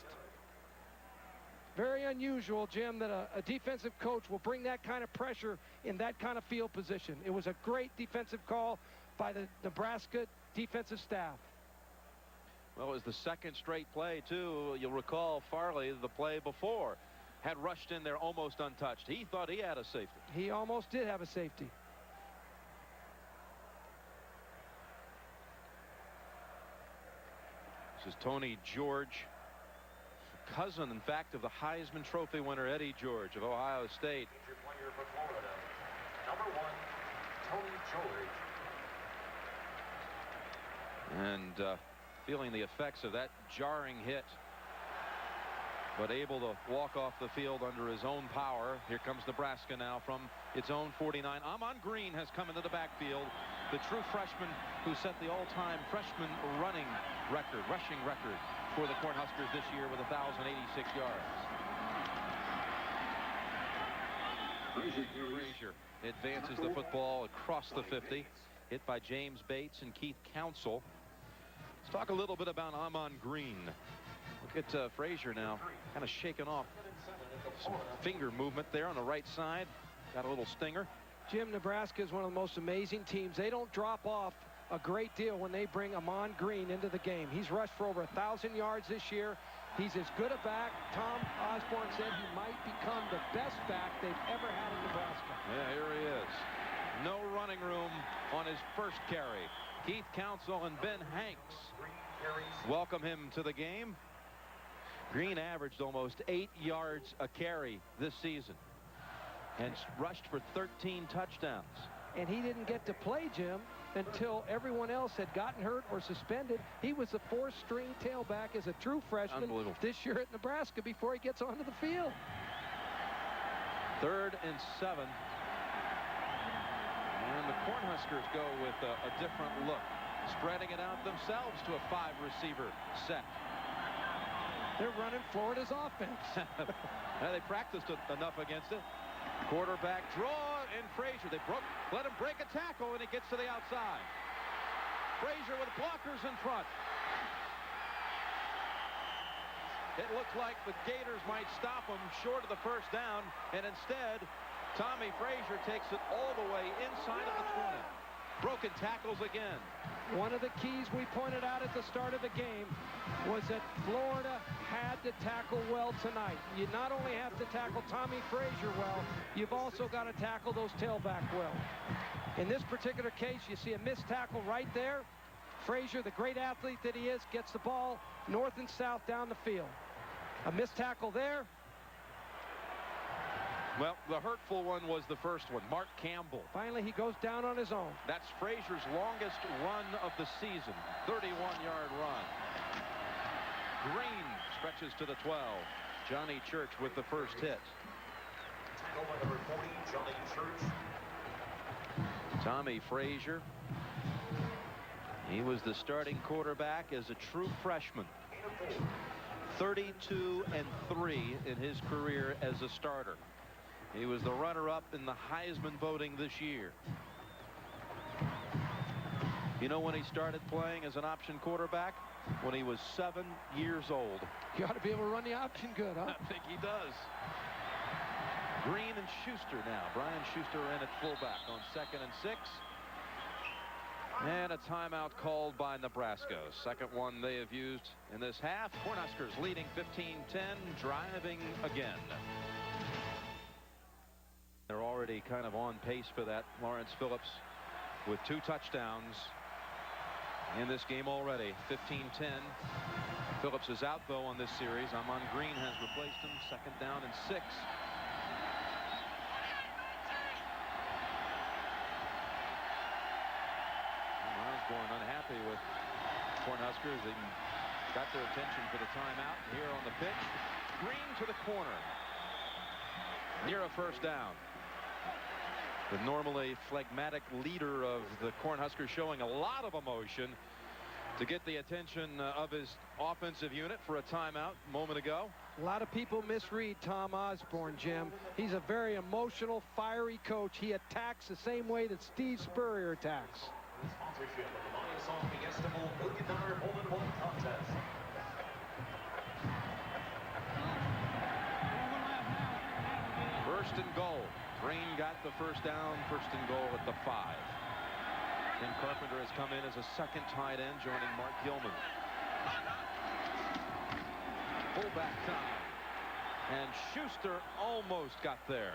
Very unusual, Jim, that a defensive coach will bring that kind of pressure in that kind of field position. It was a great defensive call by the Nebraska defensive staff. Well, it was the second straight play, too. You'll recall Farley, the play before, had rushed in there almost untouched. He thought he had a safety. He almost did have a safety. This is Tony George, cousin, in fact, of the Heisman Trophy winner Eddie George of Ohio State. Player for Florida, number 1, Tony George. And feeling the effects of that jarring hit, but able to walk off the field under his own power. Here comes Nebraska now from its own 49. Amon Green has come into the backfield, the true freshman who set the all-time freshman rushing record for the Cornhuskers this year with 1,086 yards. Frazier advances the football across the 50, hit by James Bates and Keith Council. Let's talk a little bit about Amon Green. Look at Frazier now, kind of shaking off some finger movement there on the right side. Got a little stinger. Jim, Nebraska is one of the most amazing teams. They don't drop off a great deal when they bring Amon Green into the game. He's rushed for over 1,000 yards this year. He's as good a back. Tom Osborne said he might become the best back they've ever had in Nebraska. Yeah, here he is. No running room on his first carry. Keith Council and Ben Hanks welcome him to the game. Green averaged almost 8 yards a carry this season and rushed for 13 touchdowns. And he didn't get to play, Jim, until everyone else had gotten hurt or suspended. He was the 4th-string tailback as a true freshman this year at Nebraska before he gets onto the field. 3rd and 7. And the Cornhuskers go with a different look, spreading it out themselves to a 5-receiver set. They're running Florida's offense. They practiced enough against it. Quarterback draw, and Frazier. Let him break a tackle, and it gets to the outside. Frazier with blockers in front. It looked like the Gators might stop him short of the first down, and instead, Tommy Frazier takes it all the way inside of the 20. Broken tackles again. One of the keys we pointed out at the start of the game was that Florida had to tackle well tonight. You not only have to tackle Tommy Frazier well, you've also got to tackle those tailback well. In this particular case, you see a missed tackle right there. Frazier, the great athlete that he is, gets the ball north and south down the field. A missed tackle there. Well, the hurtful one was the first one, Mark Campbell. Finally, he goes down on his own. That's Frazier's longest run of the season, 31-yard run. Green stretches to the 12. Johnny Church with the first hit. Tackle by number 40, Johnny Church. Tommy Frazier. He was the starting quarterback as a true freshman. 32-3 in his career as a starter. He was the runner-up in the Heisman voting this year. You know when he started playing as an option quarterback? When he was 7 years old. You ought to be able to run the option good, huh? I think he does. Green and Schuster now. Brian Schuster in at fullback on 2nd and 6. And a timeout called by Nebraska. Second one they have used in this half. Cornhuskers leading 15-10, driving again. They're already kind of on pace for that. Lawrence Phillips with 2 touchdowns in this game already. 15-10. Phillips is out though on this series. Amon Green has replaced him. 2nd down and 6. Osborne unhappy with Cornhuskers. They got their attention for the timeout. Here on the pitch, Green to the corner near a 1st down. The normally phlegmatic leader of the Cornhuskers showing a lot of emotion to get the attention of his offensive unit for a timeout a moment ago. A lot of people misread Tom Osborne, Jim. He's a very emotional, fiery coach. He attacks the same way that Steve Spurrier attacks. Sponsorship of the Fiesta $1 million hole-in-one contest. First and goal. Green got the 1st down. 1st and goal at the 5. Tim Carpenter has come in as a 2nd tight end, joining Mark Gilman. Fullback time. And Schuster almost got there.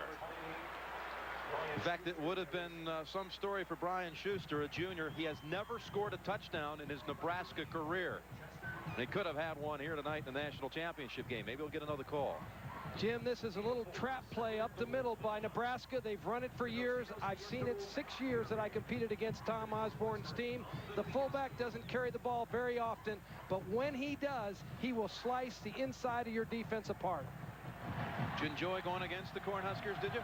In fact, it would have been some story for Brian Schuster, a junior. He has never scored a touchdown in his Nebraska career. And he could have had one here tonight in the national championship game. Maybe he'll get another call. Jim, this is a little trap play up the middle by Nebraska. They've run it for years. I've seen it 6 years that I competed against Tom Osborne's team. The fullback doesn't carry the ball very often, but when he does, he will slice the inside of your defense apart. Did you enjoy going against the Cornhuskers, did you?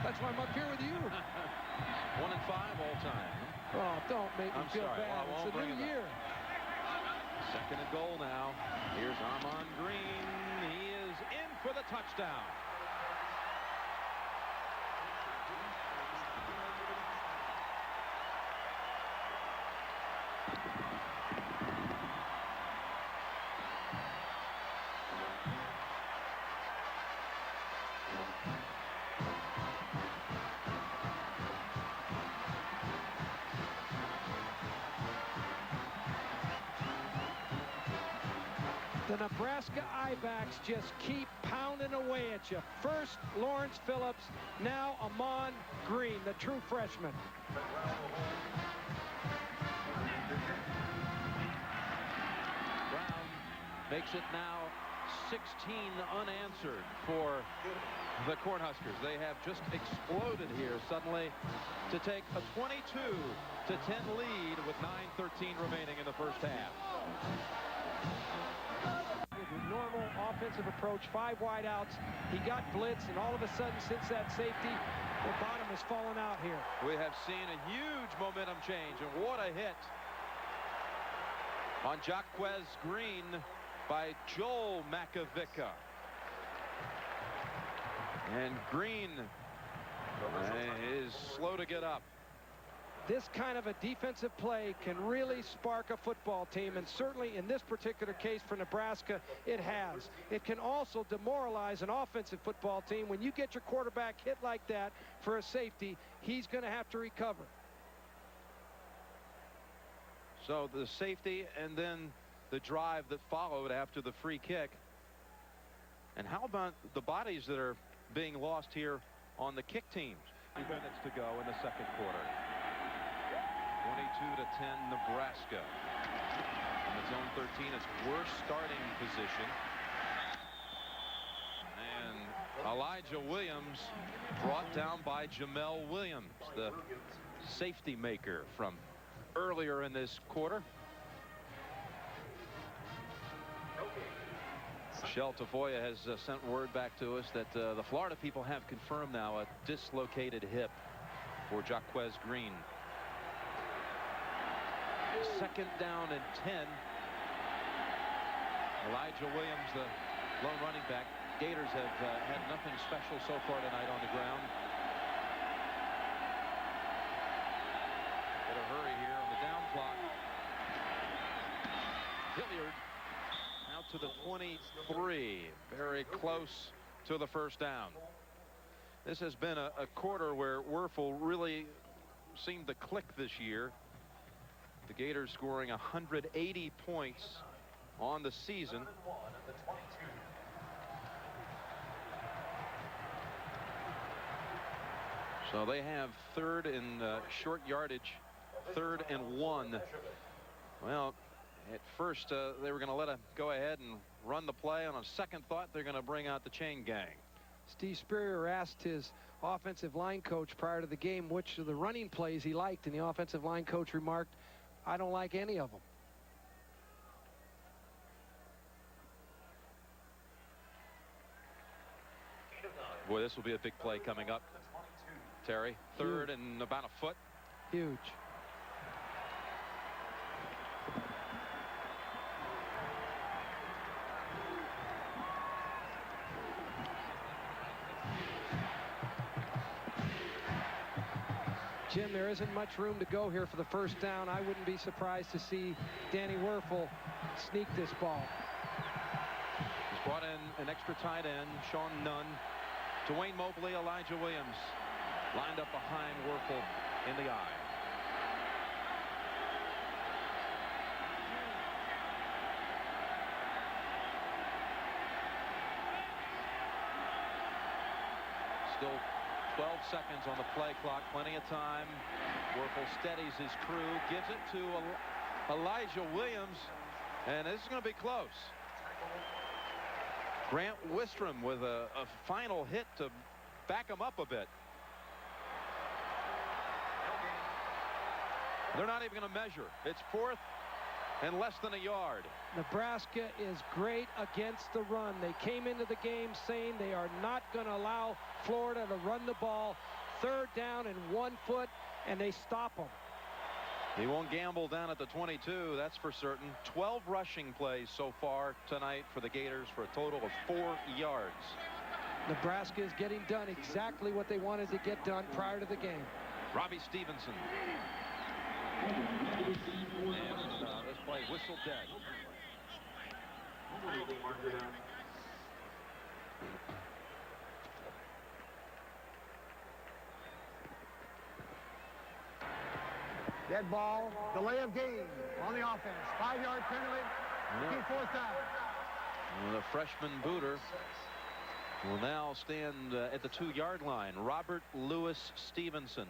That's why I'm up here with you. 1 and 5 all time. Oh, don't make me feel sorry. bad. Well, It's a new year. 2nd and goal now. Here's Amon Green. He is in for the touchdown. The Nebraska I-backs just keep pounding away at you. First, Lawrence Phillips. Now, Amon Green, the true freshman. Brown makes it now 16 unanswered for the Cornhuskers. They have just exploded here suddenly to take a 22-10 lead with 9:13 remaining in the 1st half. Normal offensive approach, 5 wideouts. He got blitz, and all of a sudden, since that safety, the bottom has fallen out here. We have seen a huge momentum change, and what a hit on Jaquez Green by Joel Makovica. And Green is slow to get up. This kind of a defensive play can really spark a football team, and certainly in this particular case for Nebraska, it has. It can also demoralize an offensive football team. When you get your quarterback hit like that for a safety, he's going to have to recover. So the safety and then the drive that followed after the free kick. And how about the bodies that are being lost here on the kick teams? 2 minutes to go in the 2nd quarter. 22-10 Nebraska. From its own 13, its worst starting position. And Elijah Williams brought down by Jamel Williams, the safety maker from earlier in this quarter. Michelle Tafoya has sent word back to us that the Florida people have confirmed now a dislocated hip for Jaquez Green. 2nd down and 10. Elijah Williams, the lone running back. Gators have had nothing special so far tonight on the ground. Better hurry here on the down play. Hilliard out to the 23. Very close to the first down. This has been a quarter where Werfel really seemed to click this year. The Gators scoring 180 points on the season. So they have third in short yardage, 3rd and 1. Well, at first they were going to let him go ahead and run the play. On a second thought, they're going to bring out the chain gang. Steve Spurrier asked his offensive line coach prior to the game which of the running plays he liked, and the offensive line coach remarked, "I don't like any of them." Boy, this will be a big play coming up. Terry, 3rd and about a foot. Huge. Jim, there isn't much room to go here for the first down. I wouldn't be surprised to see Danny Werfel sneak this ball. He's brought in an extra tight end, Sean Nunn. Dwayne Mobley, Elijah Williams lined up behind Werfel in the eye. Still 12 seconds on the play clock, plenty of time. Werfel steadies his crew, gives it to Elijah Williams, and this is going to be close. Grant Wistrom with a final hit to back him up a bit. They're not even going to measure. It's 4th and less than a yard. Nebraska is great against the run. They came into the game saying they are not going to allow Florida to run the ball. 3rd down and 1 foot, and they stop them. He won't gamble down at the 22, that's for certain. 12 rushing plays so far tonight for the Gators for a total of 4 yards. Nebraska is getting done exactly what they wanted to get done prior to the game. Robbie Stevenson. And this play whistled dead. Dead ball, delay of game on the offense. 5-yard penalty, 4th down. Well, the freshman booter will now stand at the 2-yard line. Robert Louis Stevenson,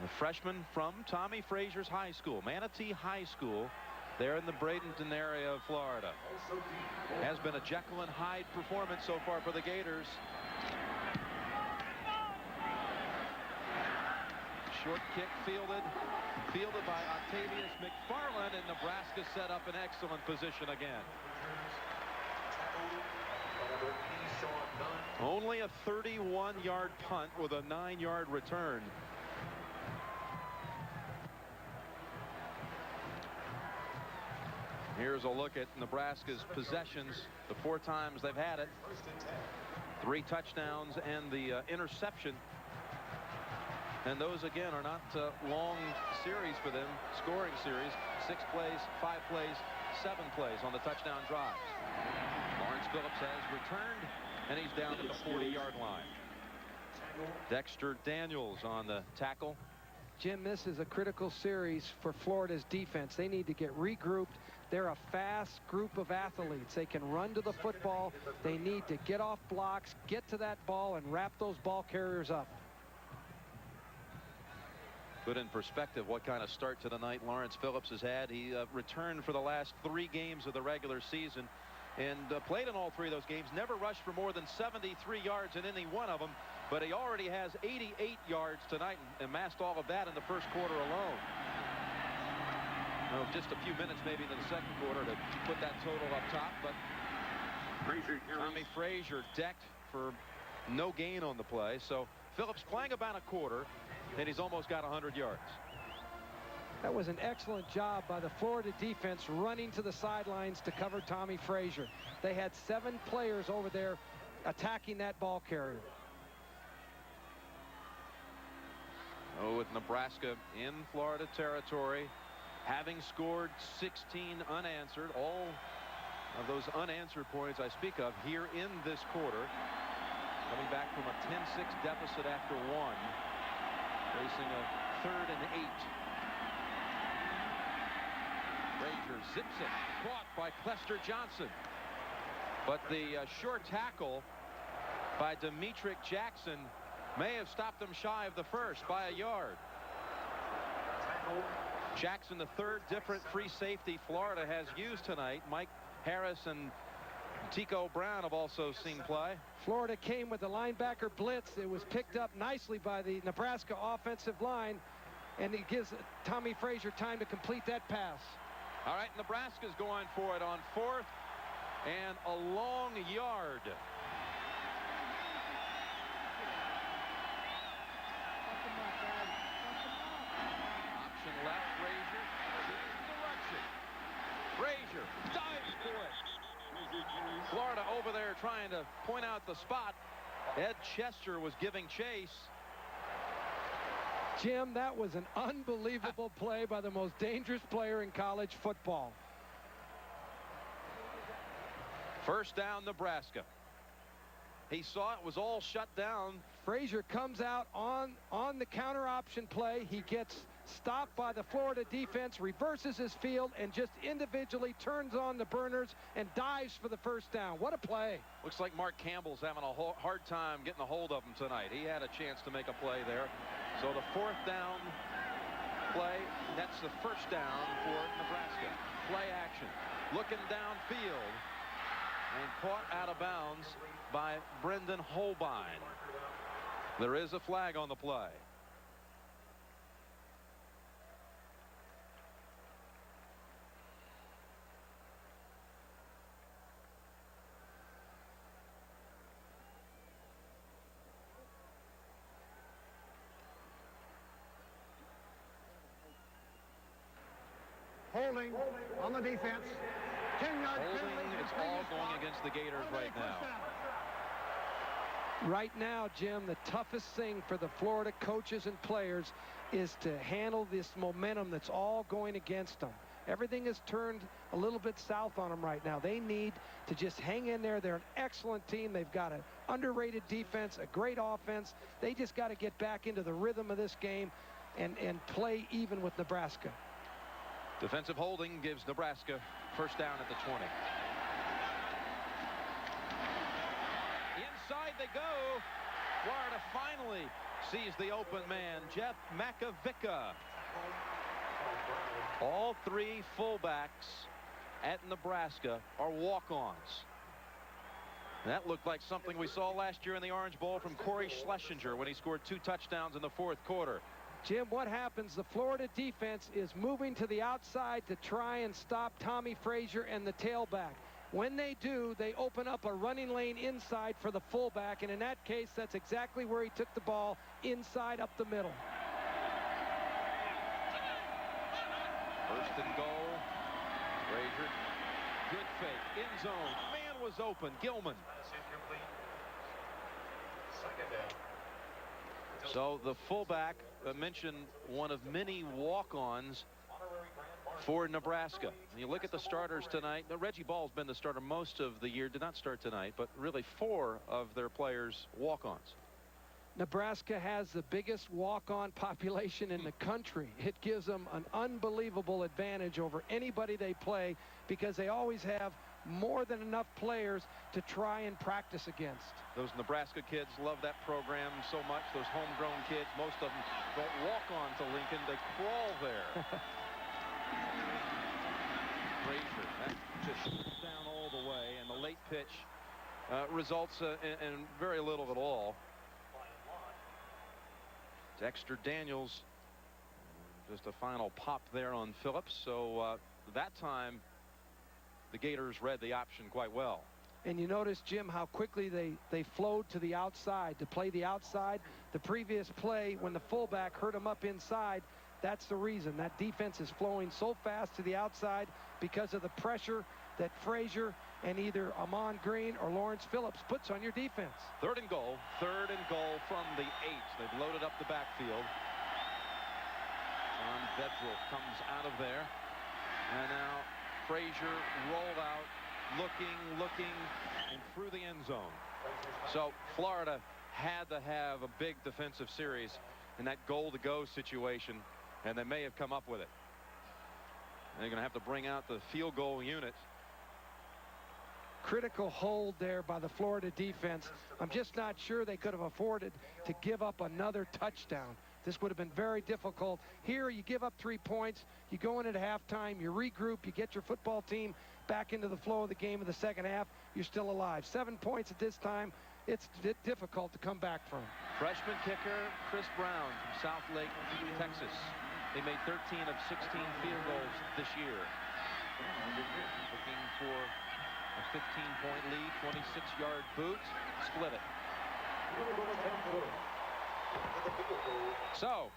the freshman from Tommy Frazier's high school, Manatee High School, there in the Bradenton area of Florida. Has been a Jekyll and Hyde performance so far for the Gators. Short kick fielded by Octavius McFarland, and Nebraska set up an excellent position again. Only a 31-yard punt with a 9-yard return. Here's a look at Nebraska's possessions, the 4 times they've had it. 3 touchdowns and the interception. And those, again, are not long series for them, scoring series. 6 plays, 5 plays, 7 plays on the touchdown drives. Lawrence Phillips has returned, and he's down at the 40-yard line. Dexter Daniels on the tackle. Jim, this is a critical series for Florida's defense. They need to get regrouped. They're a fast group of athletes. They can run to the football. They need to get off blocks, get to that ball, and wrap those ball carriers up. Put in perspective what kind of start to the night Lawrence Phillips has had. He returned for the last 3 games of the regular season and played in all 3 of those games. Never rushed for more than 73 yards in any one of them, but he already has 88 yards tonight and amassed all of that in the first quarter alone. Well, just a few minutes maybe in the second quarter to put that total up top, but Tommy Frazier decked for no gain on the play. So Phillips playing about a quarter, and he's almost got 100 yards. That was an excellent job by the Florida defense running to the sidelines to cover Tommy Frazier. They had 7 players over there attacking that ball carrier. Oh, with Nebraska in Florida territory, having scored 16 unanswered. All of those unanswered points I speak of here in this quarter. Coming back from a 10-6 deficit after one. Facing a 3rd and 8. Frazier zips it. Caught by Clester Johnson. But the short tackle by Demetric Jackson may have stopped him shy of the first by a yard. Jackson, the 3rd different free safety Florida has used tonight. Mike Harris and Tico Brown have also seen play. Florida came with the linebacker blitz. It was picked up nicely by the Nebraska offensive line, and it gives Tommy Frazier time to complete that pass. All right, Nebraska's going for it on 4th and a long yard. Option left, Frazier. Change direction. Frazier dives for it. Florida over there trying to point out the spot. Ed Chester was giving chase. Jim, that was an unbelievable play by the most dangerous player in college football. First down, Nebraska. He saw it was all shut down. Frazier comes out on the counter option play. He gets stopped by the Florida defense, reverses his field, and just individually turns on the burners and dives for the first down. What a play. Looks like Mark Campbell's having a hard time getting a hold of him tonight. He had a chance to make a play there. So the 4th down play, that's the first down for Nebraska. Play action. Looking downfield. And caught out of bounds by Brendan Holbein. There is a flag on the play. Holding on the defense. 10-yard Holding, it's all going against the Gators right now. Right now, Jim, the toughest thing for the Florida coaches and players is to handle this momentum that's all going against them. Everything is turned a little bit south on them right now. They need to just hang in there. They're an excellent team. They've got an underrated defense, a great offense. They just got to get back into the rhythm of this game and play even with Nebraska. Defensive holding gives Nebraska first down at the 20. Inside they go. Florida finally sees the open man, Jeff Makovica. All 3 fullbacks at Nebraska are walk-ons. That looked like something we saw last year in the Orange Bowl from Corey Schlesinger when he scored 2 touchdowns in the 4th quarter. Jim, what happens? The Florida defense is moving to the outside to try and stop Tommy Frazier and the tailback. When they do, they open up a running lane inside for the fullback, and in that case, that's exactly where he took the ball, inside up the middle. First and goal. Frazier, good fake, end zone. Man was open, Gilman. So the fullback mentioned one of many walk-ons for Nebraska. And you look at the starters tonight. Now, Reggie Ball's been the starter most of the year. Did not start tonight, but really 4 of their players walk-ons. Nebraska has the biggest walk-on population in the country. It gives them an unbelievable advantage over anybody they play because they always have more than enough players to try and practice against. Those Nebraska kids love that program so much. Those homegrown kids, most of them don't walk on to Lincoln. They crawl there. Frazier, that just down all the way, and the late pitch results in very little at all. Dexter Daniels, just a final pop there on Phillips. So that time, the Gators read the option quite well. And you notice, Jim, how quickly they flowed to the outside to play the outside. The previous play, when the fullback hurt him up inside, that's the reason. That defense is flowing so fast to the outside because of the pressure that Frazier and either Amon Green or Lawrence Phillips puts on your defense. Third and goal from the 8. They've loaded up the backfield. on Vedral comes out of there. And now Frazier rolled out, looking, and through the end zone. So Florida had to have a big defensive series in that goal-to-go situation, and they may have come up with it. They're going to have to bring out the field goal unit. Critical hold there by the Florida defense. I'm just not sure they could have afforded to give up another touchdown. This would have been very difficult. Here you give up 3 points, you go in at halftime, you regroup, you get your football team back into the flow of the game in the second half, you're still alive. 7 points at this time. It's difficult to come back from. Freshman kicker Chris Brown from South Lake, Texas. They made 13 of 16 field goals this year. Looking for a 15-point lead, 26-yard boot, split it. So,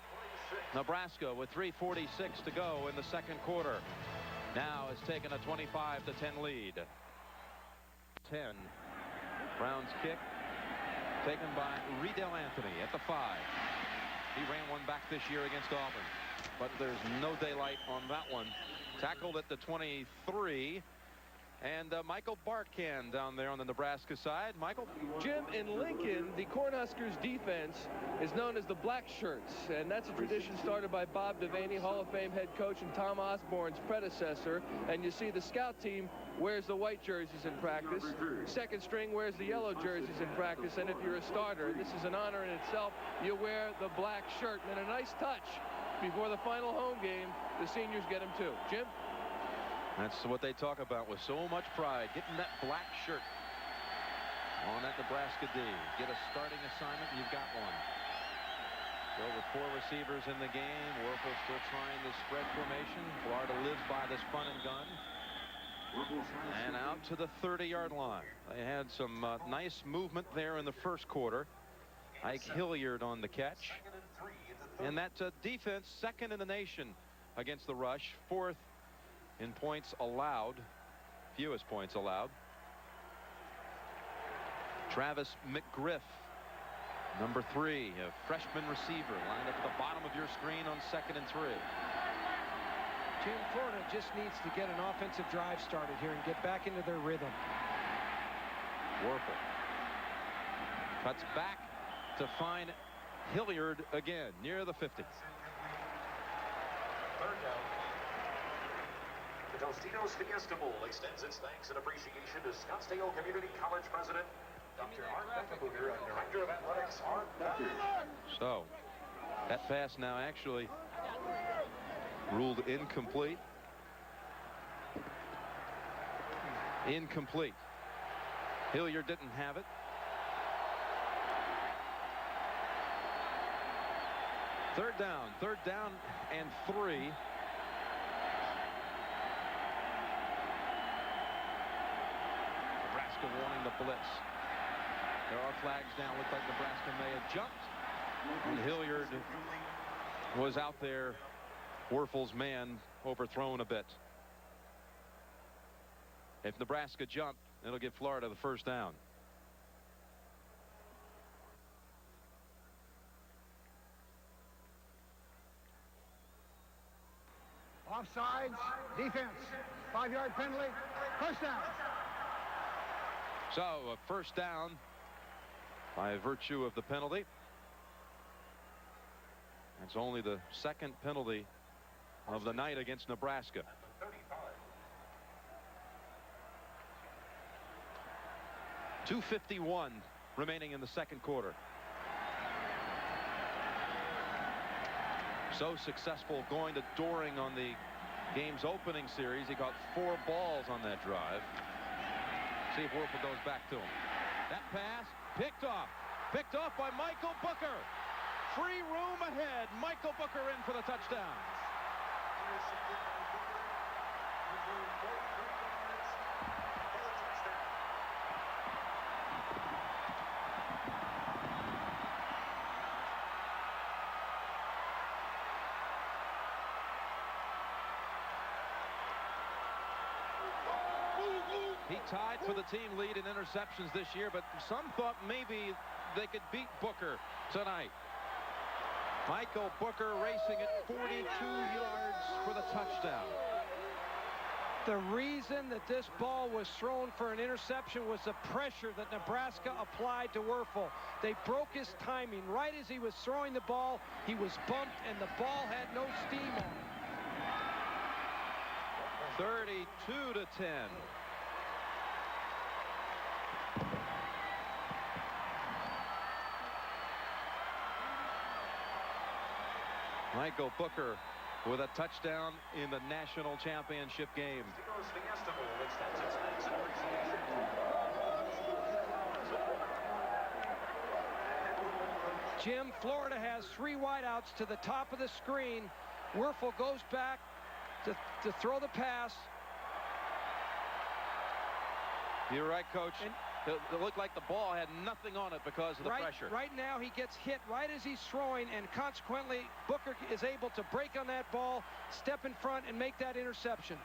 Nebraska with 3:46 to go in the second quarter. Now has taken a 25-10 lead. 10. Brown's kick taken by Riedel Anthony at the 5. He ran one back this year against Auburn, but there's no daylight on that one. Tackled at the 23. And Michael Barkan down there on the Nebraska side. Michael? Jim, in Lincoln, the Cornhuskers defense is known as the Black Shirts, and that's a tradition started by Bob Devaney, Hall of Fame head coach, and Tom Osborne's predecessor. And you see the scout team wears the white jerseys in practice. Second string wears the yellow jerseys in practice. And if you're a starter, this is an honor in itself, you wear the black shirt. And a nice touch before the final home game, the seniors get him too. Jim? That's what they talk about with so much pride, getting that black shirt on that Nebraska D. Get a starting assignment, you've got one. So with 4 receivers in the game, Werfel still trying the spread formation. Florida lives by this fun and gun. And out to the 30-yard line. They had some nice movement there in the first quarter. Ike Hilliard on the catch. And that defense, second in the nation against the rush, 4th in points allowed, fewest points allowed. Travis McGriff, number 3, a freshman receiver, lined up at the bottom of your screen on 2nd and 3. Jim, Florida just needs to get an offensive drive started here and get back into their rhythm. Werfel cuts back to find Hilliard again near the 50. Third down. The Tostitos Fiesta Bowl extends its thanks and appreciation to Scottsdale Community College President Dr. Art Beckenbooger and Director of Athletics Art Becker. So that pass now actually ruled incomplete. Incomplete. Hilliard didn't have it. Third down and 3. Nebraska wanting the blitz. There are flags down. Looked like Nebraska may have jumped. And Hilliard was out there. Werfel's man overthrown a bit. If Nebraska jumped, it'll give Florida the first down. Offsides, defense, 5-yard penalty, first down. So a first down by virtue of the penalty. It's only the second penalty of the night against Nebraska. 2:51 remaining in the second quarter. So successful going to Doring on the game's opening series. He got 4 balls on that drive. See if Werfel goes back to him. That pass picked off by Michael Booker. Free room ahead. Michael Booker in for the touchdown. He tied for the team lead in interceptions this year, but some thought maybe they could beat Booker tonight. Michael Booker racing at 42 yards for the touchdown. The reason that this ball was thrown for an interception was the pressure that Nebraska applied to Wuerffel. They broke his timing. Right as he was throwing the ball, he was bumped, and the ball had no steam on it. 32-10. Michael Booker with a touchdown in the national championship game. Fiesta Bowl extends its thanks and appreciation to Jim, Florida has 3 wideouts to the top of the screen. Wuerffel goes back to throw the pass. You're right, Coach. It looked like the ball had nothing on it because of the pressure. Right now, he gets hit right as he's throwing, and consequently, Booker is able to break on that ball, step in front, and make that interception.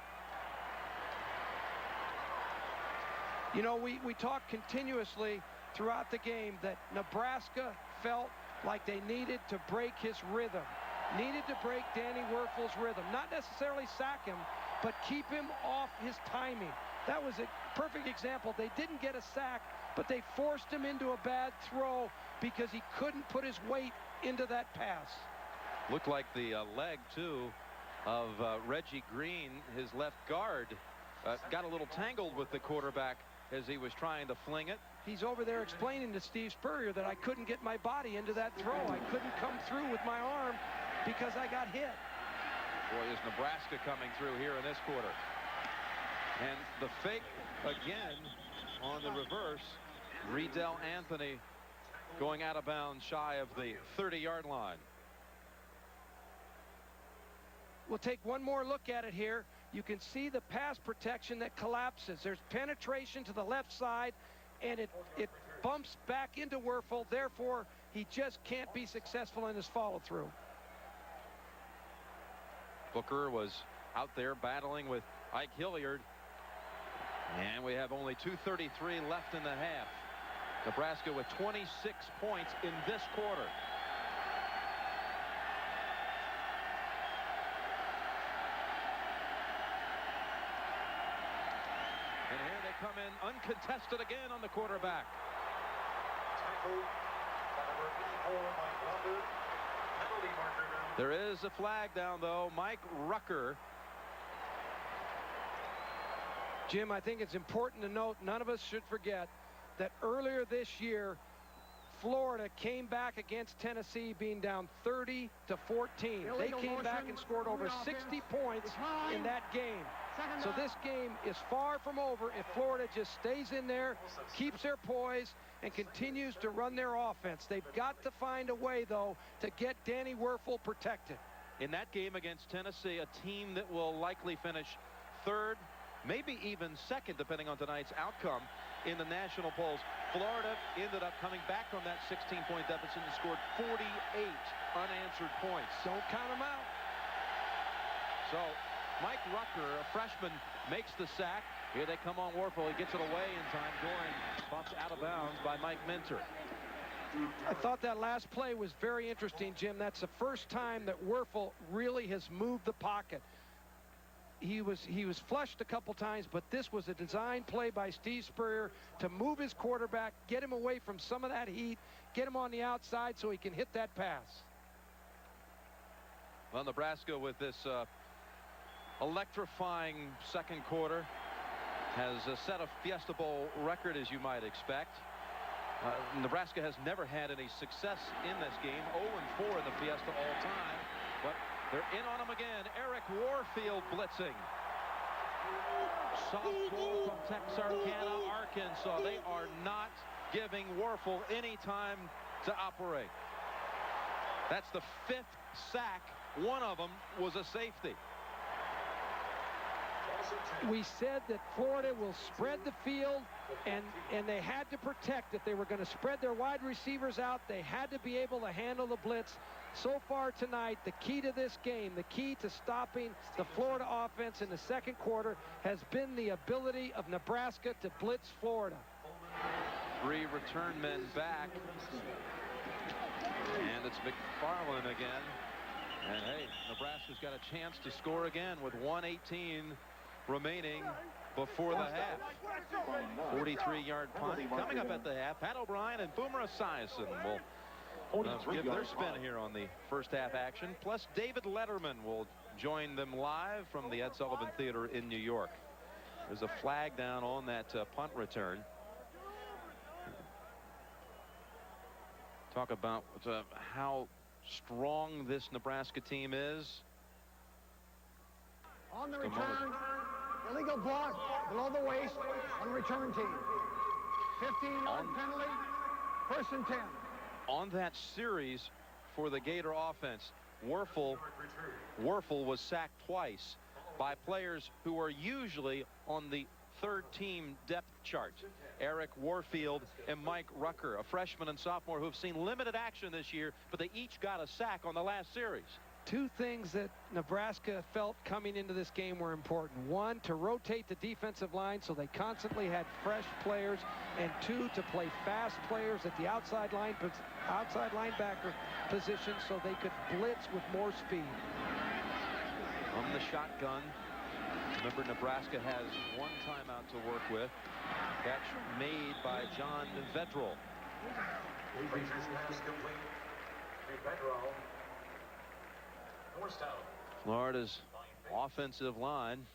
You know, we talked continuously throughout the game that Nebraska felt like they needed to break his rhythm, needed to break Danny Wuerffel's rhythm, not necessarily sack him, but keep him off his timing. That was a perfect example. They didn't get a sack, but they forced him into a bad throw because he couldn't put his weight into that pass. Looked like the leg, too, of Reggie Green, his left guard, got a little tangled with the quarterback as he was trying to fling it. He's over there explaining to Steve Spurrier that I couldn't get my body into that throw. I couldn't come through with my arm because I got hit. Boy, is Nebraska coming through here in this quarter. And the fake again on the reverse. Riedel Anthony going out of bounds shy of the 30-yard line. We'll take one more look at it here. You can see the pass protection that collapses. There's penetration to the left side, and it bumps back into Wuerffel. Therefore, he just can't be successful in his follow-through. Booker was out there battling with Ike Hilliard. And we have only 2:33 left in the half. Nebraska with 26 points in this quarter. And here they come in uncontested again on the quarterback. tackle by number 84, Mike Rucker. Penalty marker down. There is a flag down, though. Mike Rucker. Jim, I think it's important to note, none of us should forget that earlier this year, Florida came back against Tennessee being down 30-14. They came back and scored over 60 points in that game. So this game is far from over if Florida just stays in there, keeps their poise, and continues to run their offense. They've got to find a way, though, to get Danny Wuerffel protected. In that game against Tennessee, a team that will likely finish third, maybe even second, depending on tonight's outcome in the national polls. Florida ended up coming back from that 16-point deficit and scored 48 unanswered points. Don't count them out. So Mike Rucker, a freshman, makes the sack. Here they come on Wuerffel. He gets it away in time. Doring bumped out of bounds by Mike Minter. I thought that last play was very interesting, Jim. That's the first time that Wuerffel really has moved the pocket. He was flushed a couple times, but this was a design play by Steve Spurrier to move his quarterback, get him away from some of that heat, get him on the outside so he can hit that pass. Well, Nebraska with this electrifying second quarter has set a Fiesta Bowl record, as you might expect. Nebraska has never had any success in this game, 0-4 in the Fiesta all time, but they're in on him again. Eric Warfield blitzing. Softball from Texarkana, Arkansas. They are not giving Wuerffel any time to operate. That's the 5th sack. One of them was a safety. We said that Florida will spread the field, and they had to protect. If they were going to spread their wide receivers out, they had to be able to handle the blitz. So far tonight, the key to this game, the key to stopping the Florida offense in the second quarter has been the ability of Nebraska to blitz Florida. 3 return men back. And it's McFarland again. And hey, Nebraska's got a chance to score again with 1:18 remaining before the half. 43-yard punt coming up at the half. Pat O'Brien and Boomer Esiason will give their spin here on the first half action. Plus David Letterman will join them live from the Ed Sullivan Theater in New York. There's a flag down on that punt return. Talk about how strong this Nebraska team is. On the return, illegal block below the waist on the return team. 15-yard penalty, 1st and 10. On that series for the Gator offense, Werfel was sacked twice by players who are usually on the third team depth chart. Eric Warfield and Mike Rucker, a freshman and sophomore who have seen limited action this year, but they each got a sack on the last series. Two things that Nebraska felt coming into this game were important. One, to rotate the defensive line so they constantly had fresh players, and two, to play fast players at the outside linebacker position so they could blitz with more speed. From the shotgun, remember Nebraska has one timeout to work with. Catch made by John Vedral. Fraser's pass complete to Vedral. Forced out. Florida's offensive line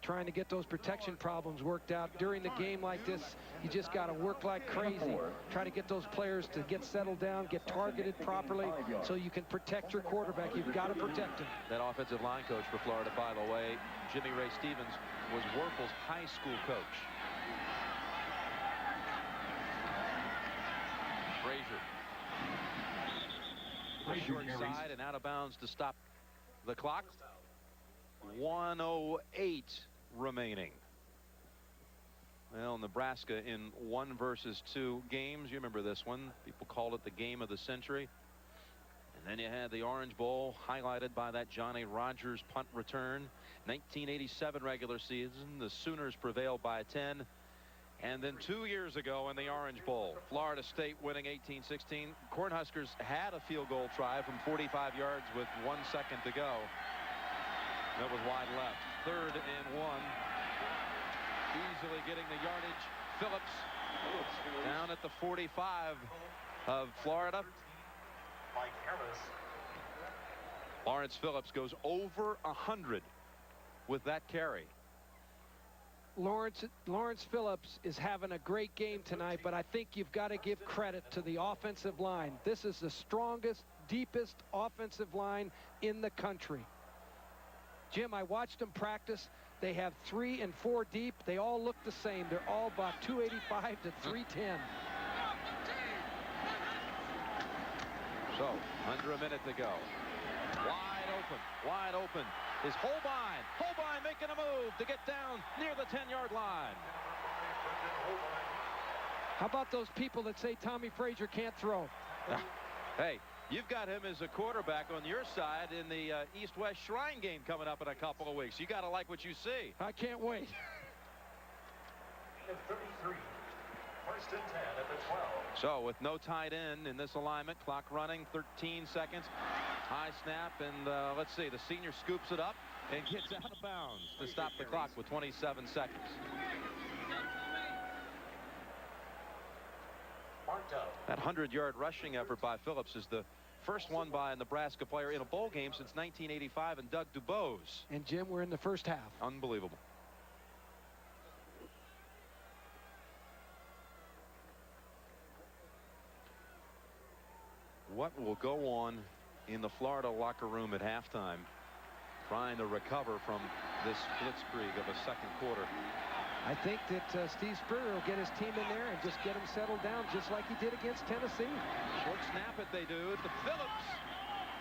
trying to get those protection problems worked out during the game like this. You just got to work like crazy. Try to get those players to get settled down, get targeted properly so you can protect your quarterback. You've got to protect him. That offensive line coach for Florida, by the way, Jimmy Ray Stevens, was Werfel's high school coach. Frazier. Short side and out of bounds to stop the clock. 1:08 remaining. Well, Nebraska in 1 versus 2 games. You remember this one. People called it the game of the century. And then you had the Orange Bowl, highlighted by that Johnny Rodgers punt return. 1987 regular season, the Sooners prevailed by 10. And then 2 years ago in the Orange Bowl, Florida State winning 18-16. Cornhuskers had a field goal try from 45 yards with 1 second to go. That was wide left. 3rd and 1. Easily getting the yardage. Phillips down at the 45 of Florida. Lawrence Phillips goes over 100 with that carry. Lawrence Phillips is having a great game tonight, but I think you've got to give credit to the offensive line. This is the strongest, deepest offensive line in the country. Jim, I watched them practice. They have 3 and 4 deep. They all look the same. They're all about 285 to 310. So, under a minute to go. Wide open is Holbein. Holbein making a move to get down near the 10-yard line. How about those people that say Tommy Frazier can't throw? Hey, you've got him as a quarterback on your side in the East-West Shrine game coming up in a couple of weeks. You got to like what you see. I can't wait. 33. 1st and 10 at the 12. So with no tight end in this alignment, clock running, 13 seconds. High snap, and let's see, the senior scoops it up and gets out of bounds to stop the clock with 27 seconds. That 100-yard rushing effort by Phillips is the first one by a Nebraska player in a bowl game since 1985, and Doug Dubose. And Jim, we're in the first half. Unbelievable. What will go on in the Florida locker room at halftime, trying to recover from this blitzkrieg of a second quarter? I think that Steve Spurrier will get his team in there and just get them settled down just like he did against Tennessee. Short snap it they do to Phillips,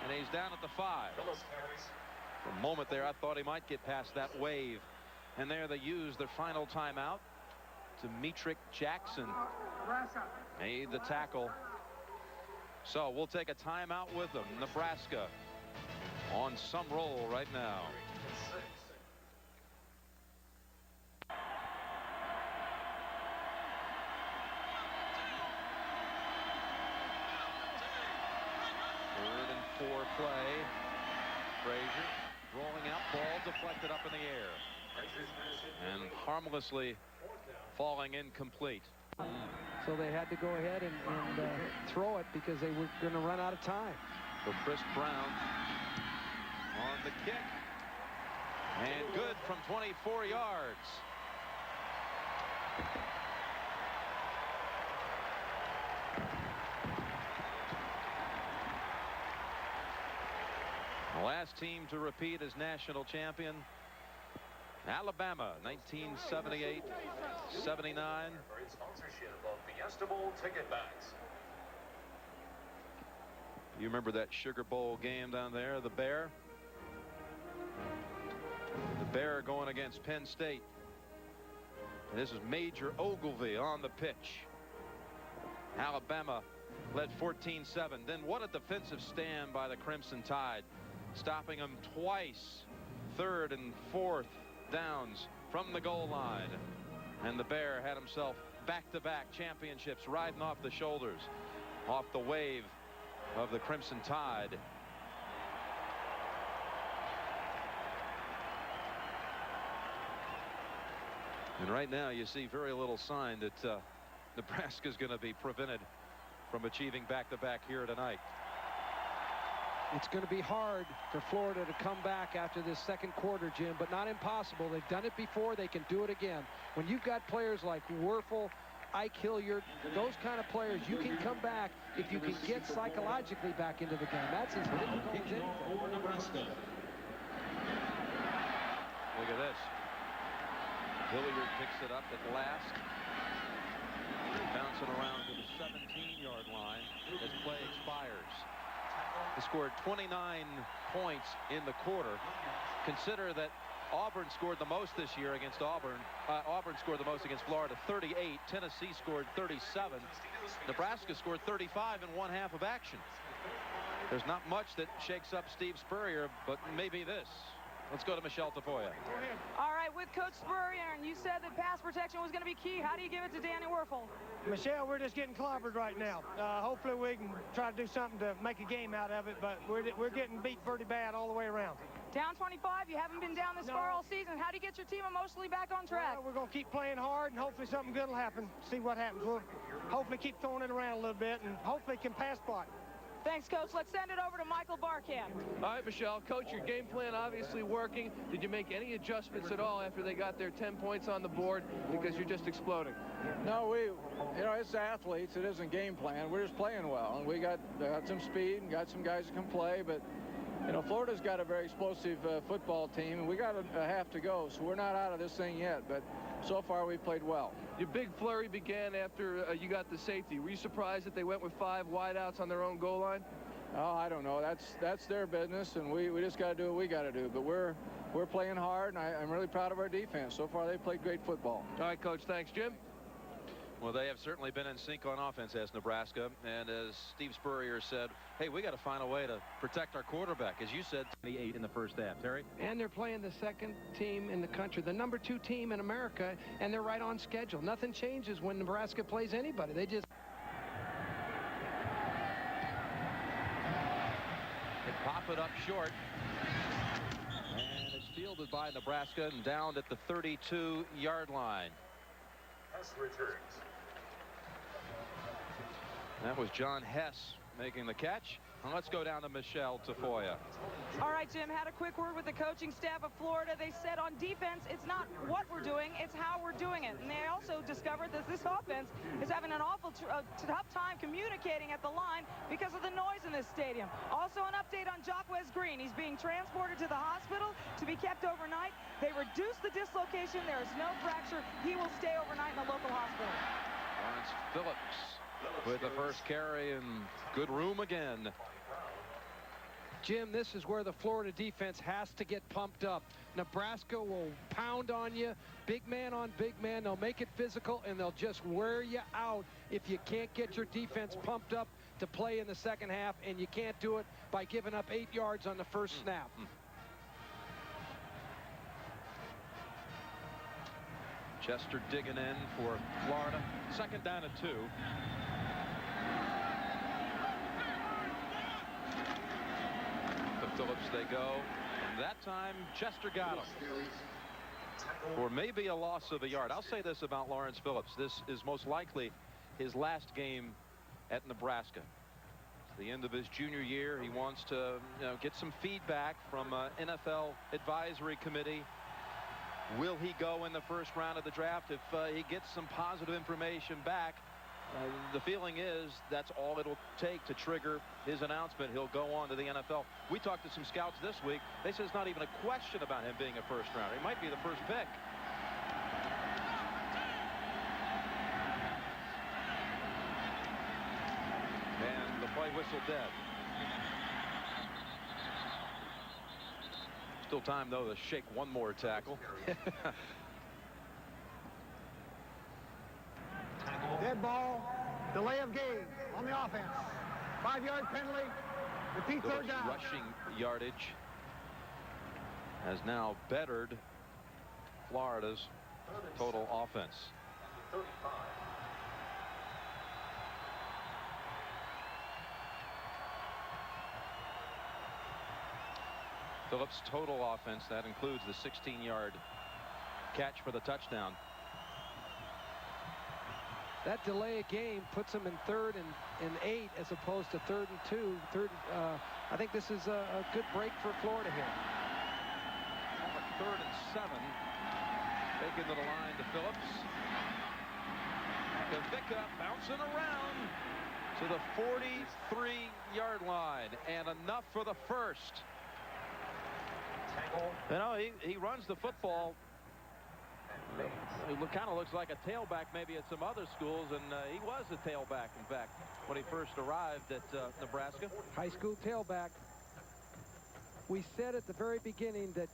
and he's down at the 5. For a moment there, I thought he might get past that wave. And there they use their final timeout. Demetric Jackson made the tackle. So we'll take a timeout with them. Nebraska on some roll right now. Frazier rolling out, ball deflected up in the air and harmlessly falling incomplete. So they had to go ahead and throw it because they were going to run out of time. So Chris Brown on the kick, and good from 24 yards. The last team to repeat as national champion, Alabama, 1978-79. Sponsorship of Fiesta Bowl ticket backs. You remember that Sugar Bowl game down there, the Bear? The Bear going against Penn State. And this is Major Ogilvie on the pitch. Alabama led 14-7. Then what a defensive stand by the Crimson Tide, stopping them twice, 3rd and 4th downs from the goal line. And the Bear had himself back-to-back championships riding off the shoulders, off the wave of the Crimson Tide. And right now you see very little sign that Nebraska is going to be prevented from achieving back-to-back here tonight. It's going to be hard for Florida to come back after this second quarter, Jim, but not impossible. They've done it before. They can do it again. When you've got players like Werfel, Ike Hilliard, those kind of players, you can come back if you can get psychologically back into the game. That's as difficult as anything. Look at this. Hilliard picks it up at last. Bouncing around to the 17-yard line as play expires. He scored 29 points in the quarter. Consider that Auburn scored the most this year against Auburn. Auburn scored the most against Florida, 38. Tennessee scored 37. Nebraska scored 35 in one half of action. There's not much that shakes up Steve Spurrier, but maybe this. Let's go to Michelle Tafoya. All right, with Coach Spurrier, and you said that pass protection was going to be key. How do you give it to Danny Werfel? Michelle, we're just getting clobbered right now. Hopefully we can try to do something to make a game out of it, but we're getting beat pretty bad all the way around. Down 25, you haven't been down this far all season. How do you get your team emotionally back on track? Well, we're going to keep playing hard, and hopefully something good will happen. See what happens. We'll hopefully keep throwing it around a little bit, and hopefully can pass block. Thanks, Coach. Let's send it over to Michael Barkan. All right, Michelle. Coach, your game plan obviously working. Did you make any adjustments at all after they got their 10 points on the board? Because you're just exploding. No, it's athletes. It isn't game plan. We're just playing well, and we got some speed and got some guys that can play. But Florida's got a very explosive football team, and we got a half to go, so we're not out of this thing yet. But so far, we've played well. Your big flurry began after you got the safety. Were you surprised that they went with 5 wideouts on their own goal line? Oh, I don't know. That's their business, and we just got to do what we got to do. But we're playing hard, and I'm really proud of our defense. So far, they've played great football. All right, Coach. Thanks, Jim. Well, they have certainly been in sync on offense as Nebraska. And as Steve Spurrier said, hey, we got to find a way to protect our quarterback. As you said, 28 in the first half. Terry? And they're playing the second team in the country, the number 2 team in America, and they're right on schedule. Nothing changes when Nebraska plays anybody. They just... They pop it up short. And it's fielded by Nebraska and down at the 32-yard line. Hess returns. That was John Hess making the catch. Now let's go down to Michelle Tafoya. All right, Jim, had a quick word with the coaching staff of Florida. They said on defense, it's not what we're doing, it's how we're doing it. And they also discovered that this offense is having an awful tough time communicating at the line because of the noise in this stadium. Also an update on Jacquez Green. He's being transported to the hospital to be kept overnight. They reduced the dislocation. There is no fracture. He will stay overnight in a local hospital. Lawrence Phillips with the first carry and good room again. Jim, this is where the Florida defense has to get pumped up. Nebraska will pound on you, big man on big man. They'll make it physical, and they'll just wear you out if you can't get your defense pumped up to play in the second half, and you can't do it by giving up 8 yards on the first snap. Chester digging in for Florida. Second down and 2. Phillips they go. And that time, Chester got him. Or maybe a loss of a yard. I'll say this about Lawrence Phillips. This is most likely his last game at Nebraska. It's the end of his junior year. He wants to get some feedback from NFL advisory committee. Will he go in the first round of the draft? If he gets some positive information back, the feeling is that's all it'll take to trigger his announcement. He'll go on to the NFL. We talked to some scouts this week. They said it's not even a question about him being a first rounder. He might be the first pick. And the play whistle dead. Still time, though, to shake one more tackle. Dead ball, delay of game on the offense. 5-yard penalty, repeat third down. Rushing yardage has now bettered Florida's total offense. 35. Phillips' total offense, that includes the 16-yard catch for the touchdown. That delay of game puts them in 3rd and 8 as opposed to 3rd and 2. I think this is a good break for Florida here. 3rd and 7. Taken to the line to Phillips. Kavicka bouncing around to the 43-yard line, and enough for the first. You know, he runs the football. He kind of looks like a tailback maybe at some other schools, and he was a tailback, in fact, when he first arrived at Nebraska. High school tailback. We said at the very beginning that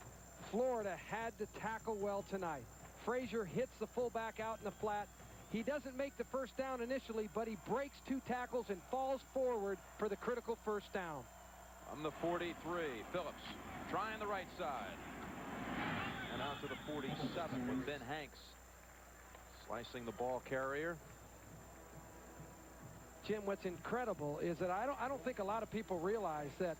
Florida had to tackle well tonight. Frazier hits the fullback out in the flat. He doesn't make the first down initially, but he breaks 2 tackles and falls forward for the critical first down. On the 43, Phillips trying the right side. And out to the 47 with Ben Hanks slicing the ball carrier. Jim, what's incredible is that I don't think a lot of people realize that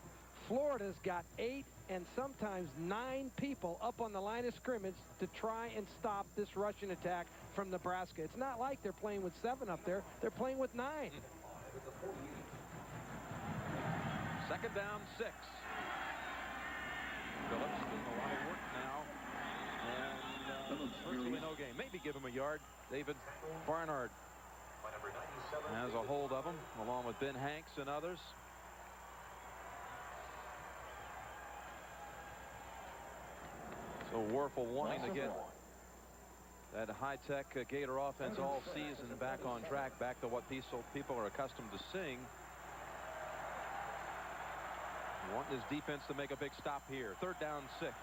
Florida's got 8 and sometimes 9 people up on the line of scrimmage to try and stop this rushing attack from Nebraska. It's not like they're playing with 7 up there. They're playing with 9. 2nd down, 6. Phillips doing a lot of work now. And virtually no gain. Maybe give him a yard. David Barnard has a hold of him, along with Ben Hanks and others. So Werfel wanting to get that high-tech Gator offense all season back on track, back to what people are accustomed to seeing. Wanting his defense to make a big stop here. 3rd down, 6.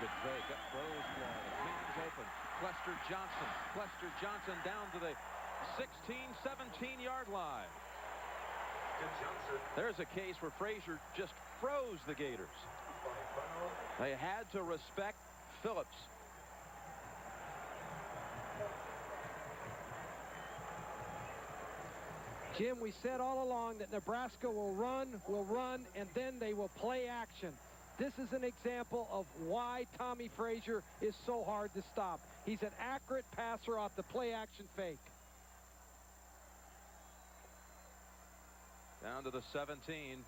Good fake up throws Florida. King's open. Clester Johnson down to the 16-17 yard line. There's a case where Frazier just froze the Gators. They had to respect Phillips. Jim, we said all along that Nebraska will run, and then they will play action. This is an example of why Tommy Frazier is so hard to stop. He's an accurate passer off the play-action fake. Down to the 17.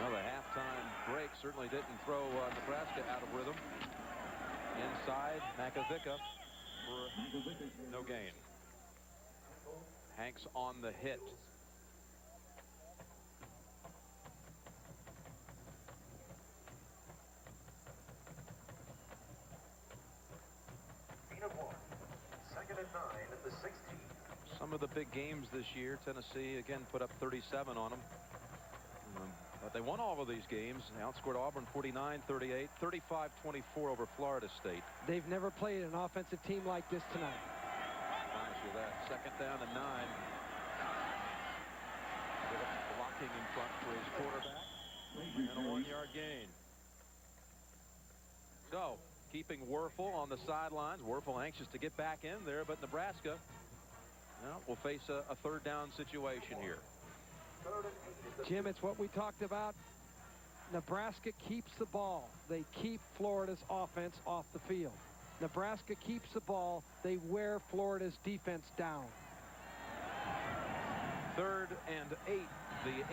Well, the halftime break certainly didn't throw Nebraska out of rhythm. Inside, Makavicka for no gain. Hanks on the hit. Second and 9 at the 16. Some of the big games this year, Tennessee again put up 37 on them. But they won all of these games. They outscored Auburn 49-38, 35-24 over Florida State. They've never played an offensive team like this tonight. Promise you that. 2nd down and 9. Blocking in front for his quarterback. And a 1-yard gain. So, keeping Werfel on the sidelines. Werfel anxious to get back in there, but Nebraska will face a third down situation here. Jim, it's what we talked about. Nebraska keeps the ball. They keep Florida's offense off the field. Nebraska keeps the ball. They wear Florida's defense down. 3rd and 8. The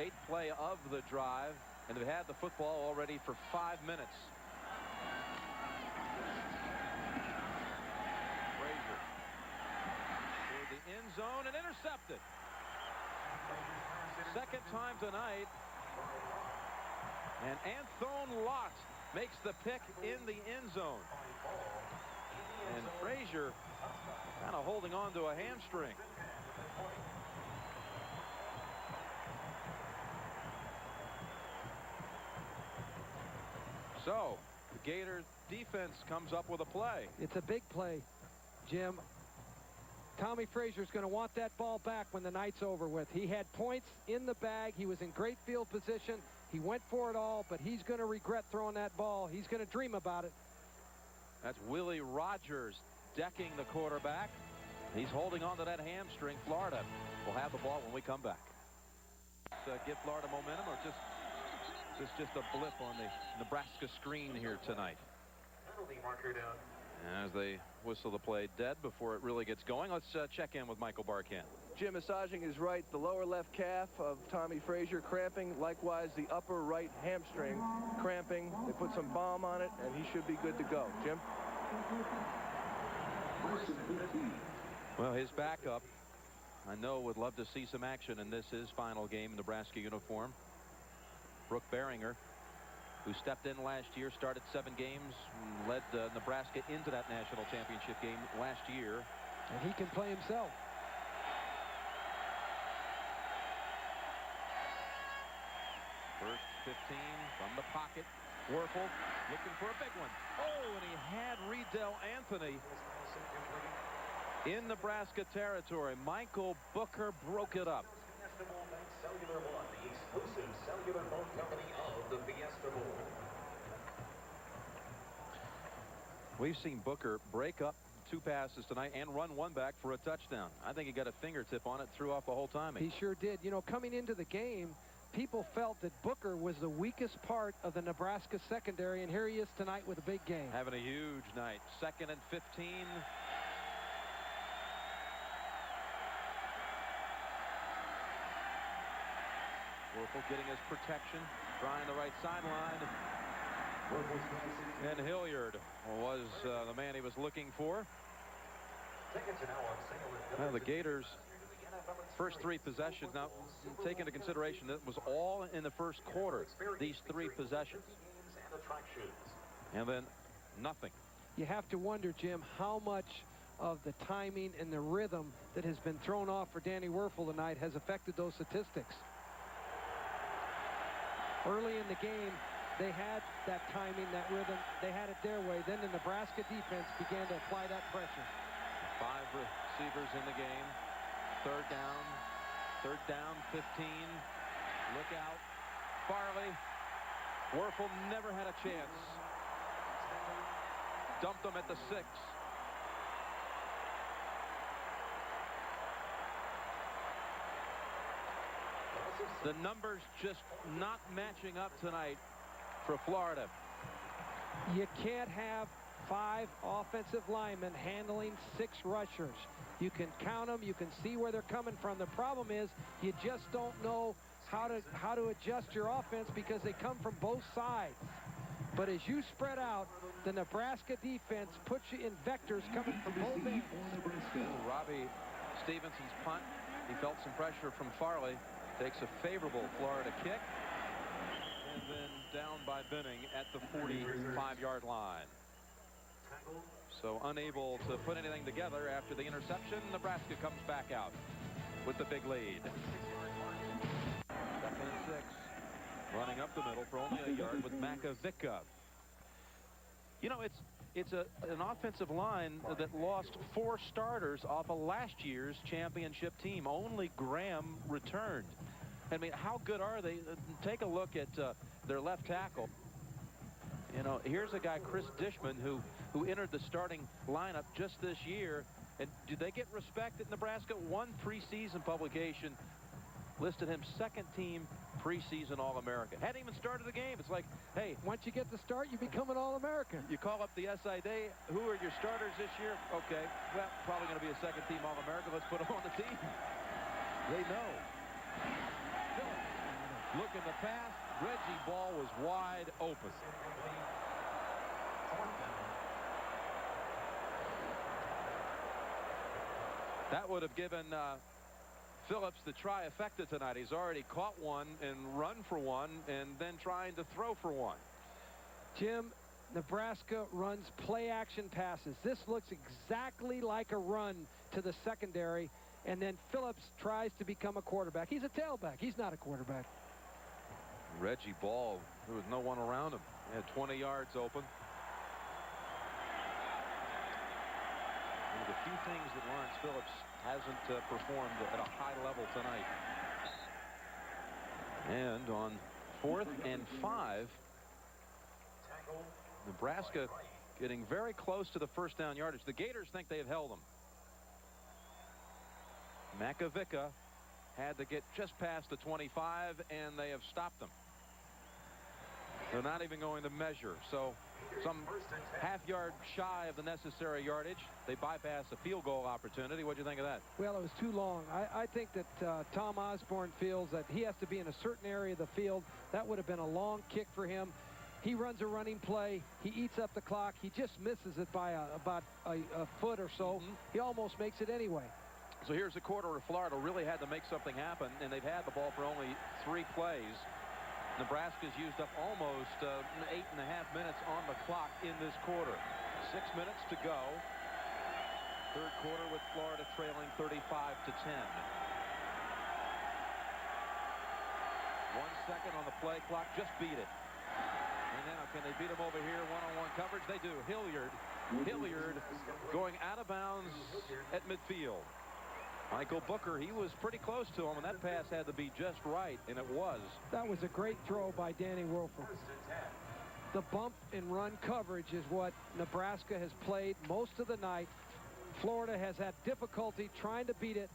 8th play of the drive, and they've had the football already for 5 minutes. Frazier toward the end zone and intercepted. Second time tonight, and Anthony Lott makes the pick in the end zone. And Frazier kind of holding on to a hamstring. So, the Gators defense comes up with a play. It's a big play, Jim. Tommy Frazier's going to want that ball back when the night's over with. He had points in the bag. He was in great field position. He went for it all, but he's going to regret throwing that ball. He's going to dream about it. That's Willie Rogers decking the quarterback. He's holding on to that hamstring. Florida will have the ball when we come back. Give Florida momentum, or just a blip on the Nebraska screen here tonight. Penalty marker down. As they whistle the play dead before it really gets going, let's check in with Michael Barkan. Jim, massaging his right, the lower left calf of Tommy Frazier cramping. Likewise, the upper right hamstring cramping. They put some balm on it, and he should be good to go. Jim? Well, his backup, I know, would love to see some action in this his final game in Nebraska uniform. Brooke Behringer, who stepped in last year, started 7 games, led Nebraska into that national championship game last year. And he can play himself. First 15 from the pocket. Werfel looking for a big one. Oh, and he had Riedel Anthony in Nebraska territory. Michael Booker broke it up. Cellular One, the exclusive cellular phone company of the Fiesta Bowl. We've seen Booker break up 2 passes tonight and run 1 back for a touchdown. I think he got a fingertip on it, threw off the whole timing. He sure did. You know, coming into the game, people felt that Booker was the weakest part of the Nebraska secondary, and here he is tonight with a big game. Having a huge night. 2nd and 15. Werfel getting his protection, trying the right sideline. And Hilliard was the man he was looking for. Well, the Gators' first 3 possessions. Now, take into consideration that was all in the first quarter, these 3 possessions. And then nothing. You have to wonder, Jim, how much of the timing and the rhythm that has been thrown off for Danny Werfel tonight has affected those statistics. Early in the game, they had that timing, that rhythm. They had it their way. Then the Nebraska defense began to apply that pressure. 5 receivers in the game. 3rd down, 15. Look out. Farley. Werfel never had a chance. Dumped them at the 6. The numbers just not matching up tonight for Florida. You can't have 5 offensive linemen handling 6 rushers. You can count them. You can see where they're coming from. The problem is you just don't know how to adjust your offense because they come from both sides. But as you spread out, the Nebraska defense puts you in vectors coming from both ends. Robbie Stevenson's punt. He felt some pressure from Farley. Takes a favorable Florida kick. And then down by Benning at the 45-yard line. So unable to put anything together after the interception. Nebraska comes back out with the big lead. 2nd and 6. Running up the middle for only a yard with Makovica. You know, it's an offensive line that lost 4 starters off of last year's championship team. Only Graham returned. I mean, how good are they? Take a look at their left tackle. You know, here's a guy, Chris Dishman, who entered the starting lineup just this year. And did they get respect at Nebraska? One preseason publication listed him second-team preseason All-American. Hadn't even started a game. It's like, hey, Once you get the start, you become an All-American. you call up the SI Day. Who are your starters this year? Okay, well, probably going to be a second-team All-American. Let's put him on the team. They know. Phillips looking to pass. Reggie Ball was wide open. That would have given Phillips the trifecta tonight. He's already caught one and run for one and then trying to throw for one. Jim, Nebraska runs play-action passes. This looks exactly like a run to the secondary, and then Phillips tries to become a quarterback. He's a tailback. He's not a quarterback. Reggie Ball, there was no one around him. He had 20 yards open. One of the few things that Lawrence Phillips hasn't performed at a high level tonight. And on 4th and 5, Nebraska getting very close to the first down yardage. The Gators think they have held them. Makovica had to get just past the 25, and they have stopped them. They're not even going to measure. So some half-yard shy of the necessary yardage. They bypass a field goal opportunity. What do you think of that? Well, it was too long. I think that Tom Osborne feels that he has to be in a certain area of the field. That would have been a long kick for him. He runs a running play. He eats up the clock. He just misses it by about a foot or so. He almost makes it anyway. So here's a quarter of Florida really had to make something happen, and they've had the ball for only 3 plays. Nebraska's used up almost 8.5 minutes on the clock in this quarter. 6 minutes to go. Third quarter with Florida trailing 35-10. 1 second on the play clock. Just beat it. And now can they beat him over here? One-on-one coverage. They do. Hilliard going out of bounds at midfield. Michael Booker, he was pretty close to him, and that pass had to be just right, and it was. That was a great throw by Danny Werfel. The bump and run coverage is what Nebraska has played most of the night. Florida has had difficulty trying to beat it,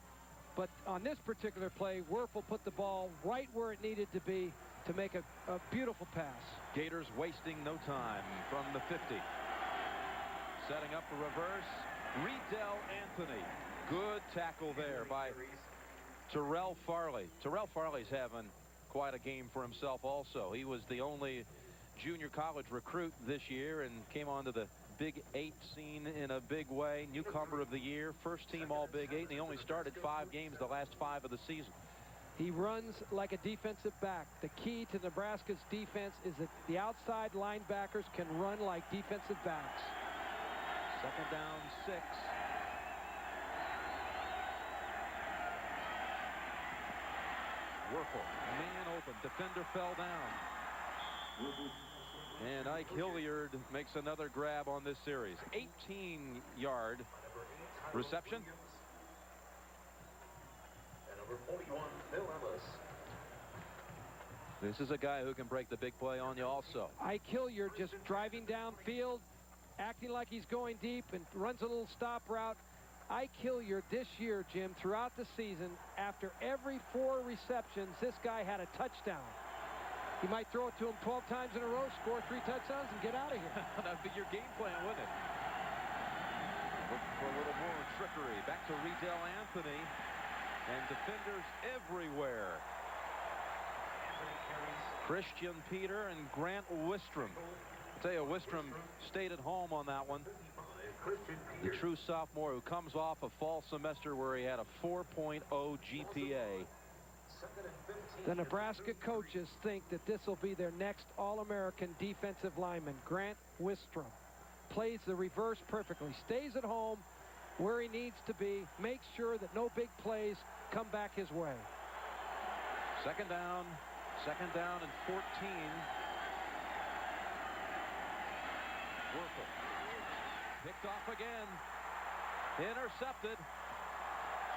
but on this particular play, Werfel put the ball right where it needed to be to make a beautiful pass. Gators wasting no time from the 50. Setting up the reverse. Riedel Anthony. Good tackle there by Terrell Farley. Terrell Farley's having quite a game for himself also. He was the only junior college recruit this year and came onto the Big 8 scene in a big way. Newcomer of the year, first team all Big 8, and he only started 5 games the last 5 of the season. He runs like a defensive back. The key to Nebraska's defense is that the outside linebackers can run like defensive backs. Second down, 6. Werfel, man open, defender fell down. And Ike Hilliard makes another grab on this series. 18-yard reception. And number 41, Phil Ellis. This is a guy who can break the big play on you also. Ike Hilliard just driving downfield, acting like he's going deep, and runs a little stop route. Ike Hilliard this year, Jim, throughout the season, after every 4 receptions, this guy had a touchdown. You might throw it to him 12 times in a row, score 3 touchdowns, and get out of here. That'd be your game plan, wouldn't it? Looking for a little more trickery. Back to Riedel Anthony, and defenders everywhere. Christian Peter and Grant Wistrom. I'll tell you, Wistrom stayed at home on that one. The true sophomore who comes off a fall semester where he had a 4.0 GPA. The Nebraska coaches think that this will be their next All-American defensive lineman. Grant Wistrom plays the reverse perfectly. Stays at home where he needs to be. Makes sure that no big plays come back his way. Second down and 14. Werfel. Picked off again. Intercepted.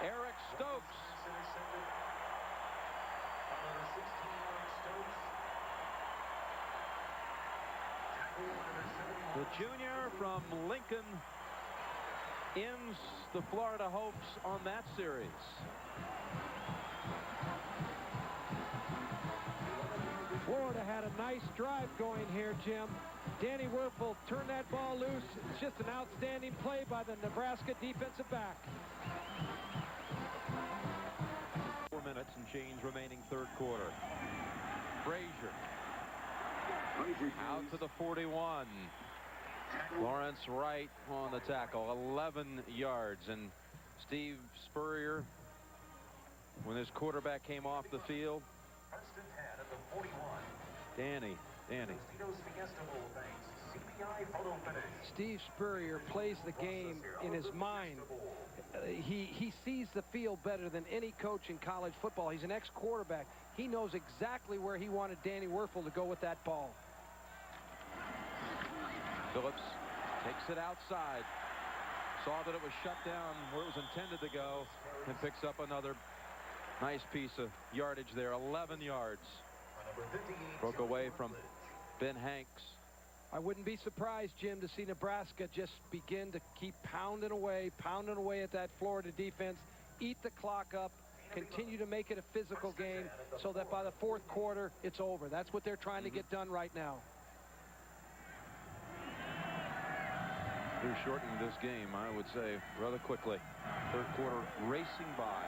Eric Stokes. The junior from Lincoln ends the Florida hopes on that series. Florida had a nice drive going here, Jim. Danny Werfel turned that ball loose. It's just an outstanding play by the Nebraska defensive back. 4 minutes and change remaining third quarter. Frazier out to the 41. Lawrence Wright on the tackle, 11 yards. And Steve Spurrier, when his quarterback came off the field, Danny. Steve Spurrier plays the game in his mind. He sees the field better than any coach in college football. He's an ex-quarterback. He knows exactly where he wanted Danny Werfel to go with that ball. Phillips takes it outside. Saw that it was shut down where it was intended to go and picks up another nice piece of yardage there. 11 yards. Broke away from Ben Hanks. I wouldn't be surprised, Jim, to see Nebraska just begin to keep pounding away at that Florida defense, eat the clock up, continue to make it a physical game so that by the fourth quarter, it's over. That's what they're trying to get done right now. They're shortening this game, I would say, rather quickly. Third quarter racing by.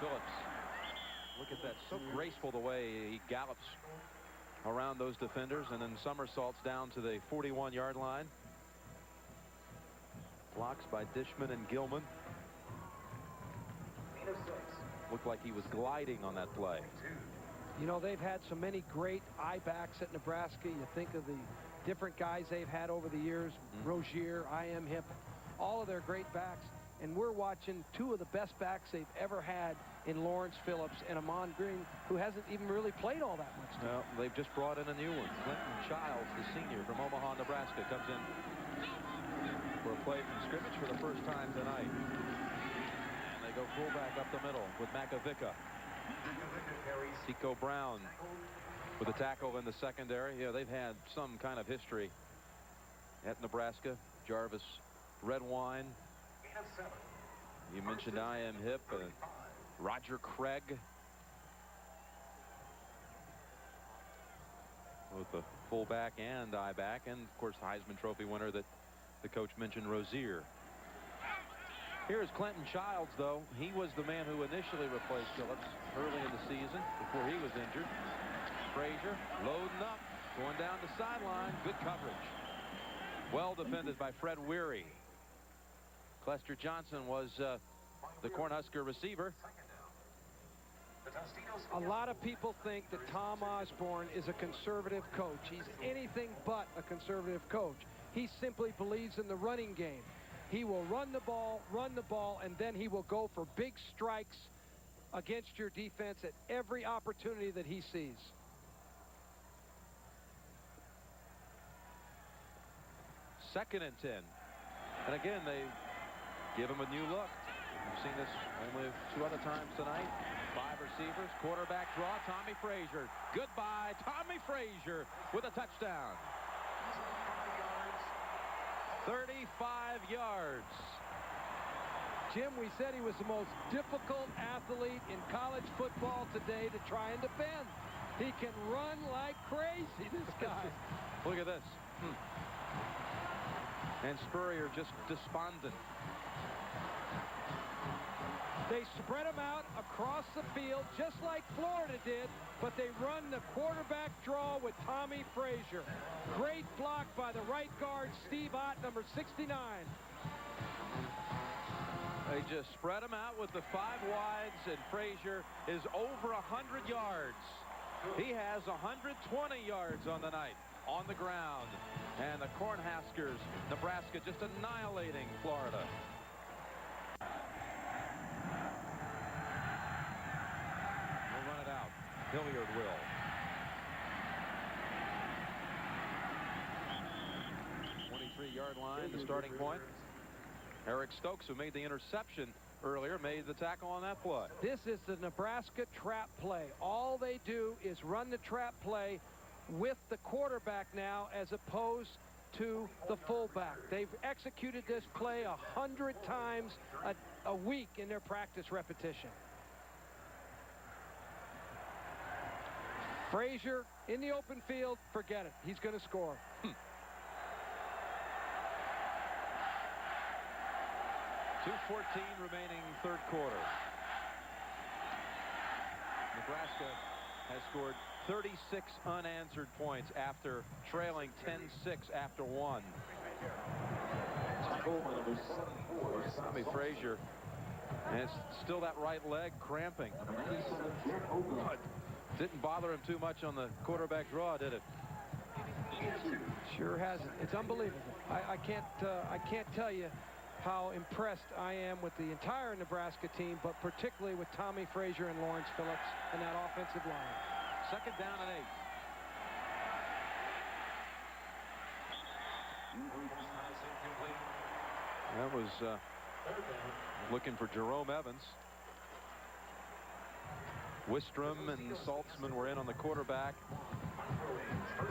Phillips, look at that, so graceful the way he gallops around those defenders and then somersaults down to the 41-yard line. Blocks by Dishman and Gilman. Looked like he was gliding on that play. You know, they've had so many great I-backs at Nebraska. You think of the different guys they've had over the years, Rozier, I.M. Hip, all of their great backs. And we're watching two of the best backs they've ever had in Lawrence Phillips and Amon Green, who hasn't even really played all that much. No, they've just brought in a new one. Clinton Childs, the senior from Omaha, Nebraska, comes in for a play from scrimmage for the first time tonight. And they go fullback up the middle with Makovica. Tico Brown with a tackle in the secondary. Yeah, they've had some kind of history at Nebraska. Jarvis Redwine. You mentioned I.M. Hip, Roger Craig with the fullback and I-back, and of course Heisman Trophy winner that the coach mentioned, Rozier. Here's Clinton Childs, though. He was the man who initially replaced Phillips early in the season before he was injured. Frazier loading up, going down the sideline. Good coverage. Well defended by Fred Weary. Clester Johnson was the Cornhusker receiver. A lot of people think that Tom Osborne is a conservative coach. He's anything but a conservative coach. He simply believes in the running game. He will run the ball, and then he will go for big strikes against your defense at every opportunity that he sees. Second and 10. And again, they give him a new look. We've seen this only 2 other times tonight. 5 receivers, quarterback draw, Tommy Frazier. Goodbye, Tommy Frazier with a touchdown. 35 yards. Jim, we said he was the most difficult athlete in college football today to try and defend. He can run like crazy, this guy. Look at this. And Spurrier just despondent. They spread him out across the field just like Florida did, but they run the quarterback draw with Tommy Frazier. Great block by the right guard, Steve Ott, number 69. They just spread him out with the 5 wides, and Frazier is over 100 yards. He has 120 yards on the night on the ground. And the Cornhuskers, Nebraska, just annihilating Florida. We'll run it out. Hilliard will. 23-yard line, the starting point. Eric Stokes, who made the interception earlier, made the tackle on that play. This is the Nebraska trap play. All they do is run the trap play with the quarterback now as opposed to the fullback. They've executed this play 100 times a week in their practice repetition. Frazier in the open field, forget it. He's going to score. 2:14 remaining third quarter. Nebraska has scored 36 unanswered points after trailing 10-6 after one. Tommy Frazier, and it's still that right leg cramping. But didn't bother him too much on the quarterback draw, did it? Sure hasn't. It's unbelievable. I can't tell you how impressed I am with the entire Nebraska team, but particularly with Tommy Frazier and Lawrence Phillips and that offensive line. Second down and 8. That was looking for Jerome Evans. Wistrom and Saltzman were in on the quarterback.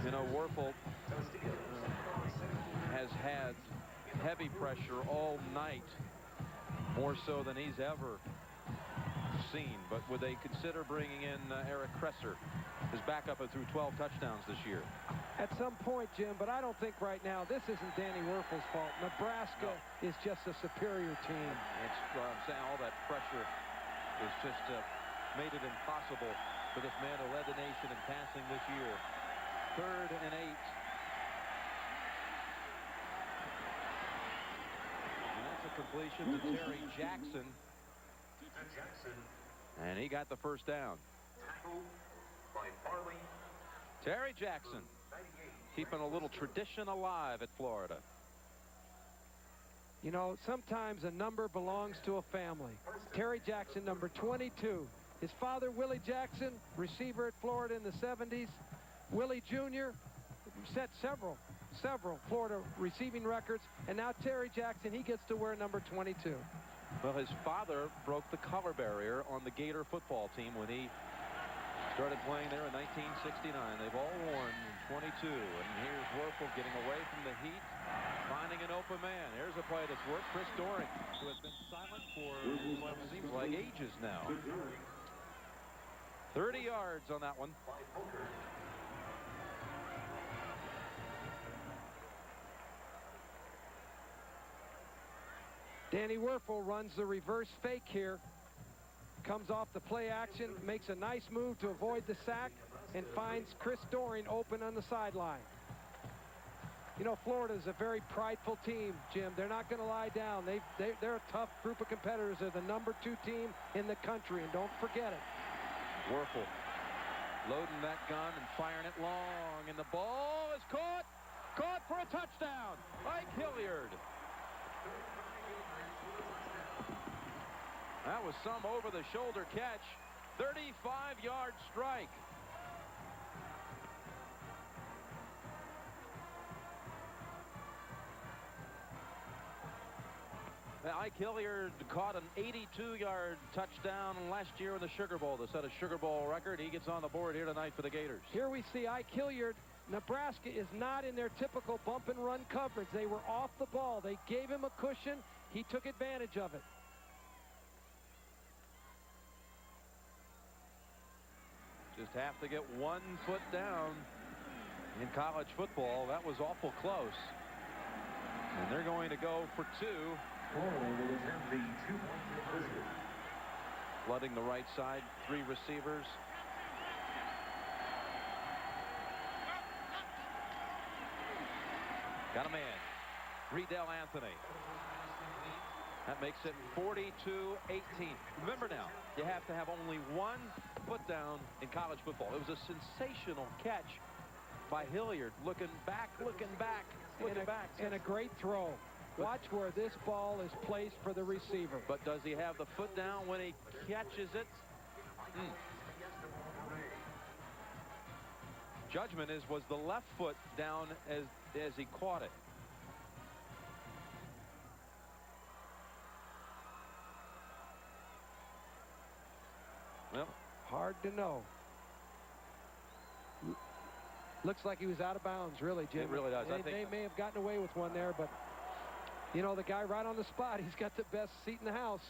You know, Werfel has had heavy pressure all night, more so than he's ever seen. But would they consider bringing in Eric Kresser, his backup, through 12 touchdowns this year? At some point, Jim, but I don't think right now this isn't Danny Werfel's fault. Nebraska is just a superior team. It's what I'm saying. All that pressure is just made it impossible for this man who led the nation in passing this year. Third and 8. And that's a completion to Terry Jackson. And he got the first down. Terry Jackson keeping a little tradition alive at Florida. You know, sometimes a number belongs to a family. Terry Jackson, number 22. His father, Willie Jackson, receiver at Florida in the 70s. Willie Jr. set several Florida receiving records. And now Terry Jackson, he gets to wear number 22. Well, his father broke the color barrier on the Gator football team when he started playing there in 1969. They've all worn 22. And here's Werfel getting away from the heat, finding an open man. Here's a play that's worked. Chris Doring, who has been silent for what seems like ages now. 30 yards on that one. Danny Werfel runs the reverse fake here. Comes off the play action, makes a nice move to avoid the sack, and finds Chris Doring open on the sideline. You know, Florida is a very prideful team, Jim. They're not going to lie down. They're a tough group of competitors. They're the number 2 team in the country, and don't forget it. Werfel loading that gun and firing it long, and the ball is caught for a touchdown. Ike Hilliard. That was some over-the-shoulder catch. 35-yard strike. Ike Hilliard caught an 82-yard touchdown last year in the Sugar Bowl to set a Sugar Bowl record. He gets on the board here tonight for the Gators. Here we see Ike Hilliard. Nebraska is not in their typical bump-and-run coverage. They were off the ball. They gave him a cushion. He took advantage of it. Just have to get 1 foot down in college football. That was awful close. And they're going to go for 2. Flooding the right side, 3 receivers. Got a man. Riedel Anthony. That makes it 42-18. Remember now, you have to have only 1 foot down in college football. It was a sensational catch by Hilliard. Looking back. And a great throw. Watch where this ball is placed for the receiver. But does he have the foot down when he catches it? Judgment was the left foot down as he caught it. Well, hard to know. Looks like he was out of bounds, really, Jim. It really does. They may have gotten away with one there, but, you know, the guy right on the spot, he's got the best seat in the house.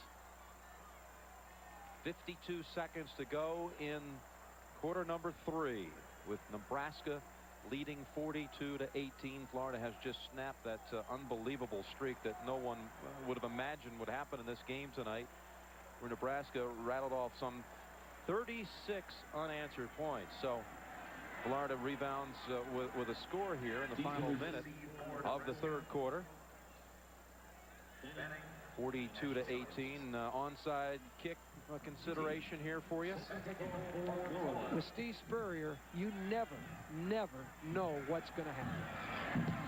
52 seconds to go in quarter number 3, with Nebraska leading 42-18. Florida has just snapped that unbelievable streak that no one would have imagined would happen in this game tonight, where Nebraska rattled off some 36 unanswered points. So Florida rebounds with a score here in the final minute of the third quarter. 42-18. Onside kick consideration here for you. With Steve Spurrier, you never know what's going to happen.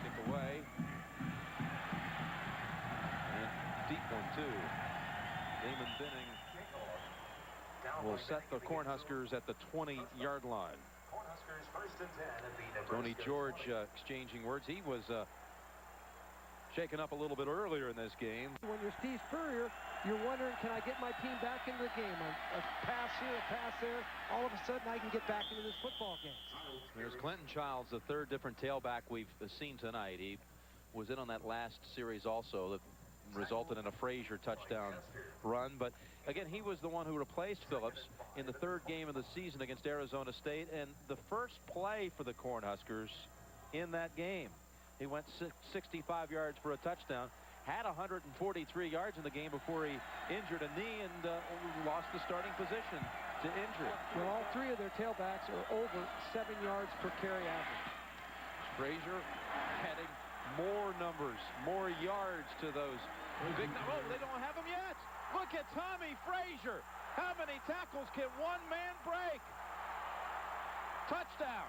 Kick away. And deep one, too. Damon Binning will set the Cornhuskers at the 20-yard line. Tony George exchanging words. He was shaken up a little bit earlier in this game. When you're Steve Spurrier, you're wondering, can I get my team back into the game? A pass here, a pass there. All of a sudden, I can get back into this football game. There's Clinton Childs, the third different tailback we've seen tonight. He was in on that last series also that resulted in a Frazier touchdown run. But again, he was the one who replaced Phillips in the third game of the season against Arizona State, and the first play for the Cornhuskers in that game. He went 65 yards for a touchdown, had 143 yards in the game before he injured a knee and lost the starting position to injury. Well, all three of their tailbacks are over 7 yards per carry average. Frazier adding more numbers, more yards to those big. Oh, they don't have him yet. Look at Tommy Frazier. How many tackles can one man break? Touchdown.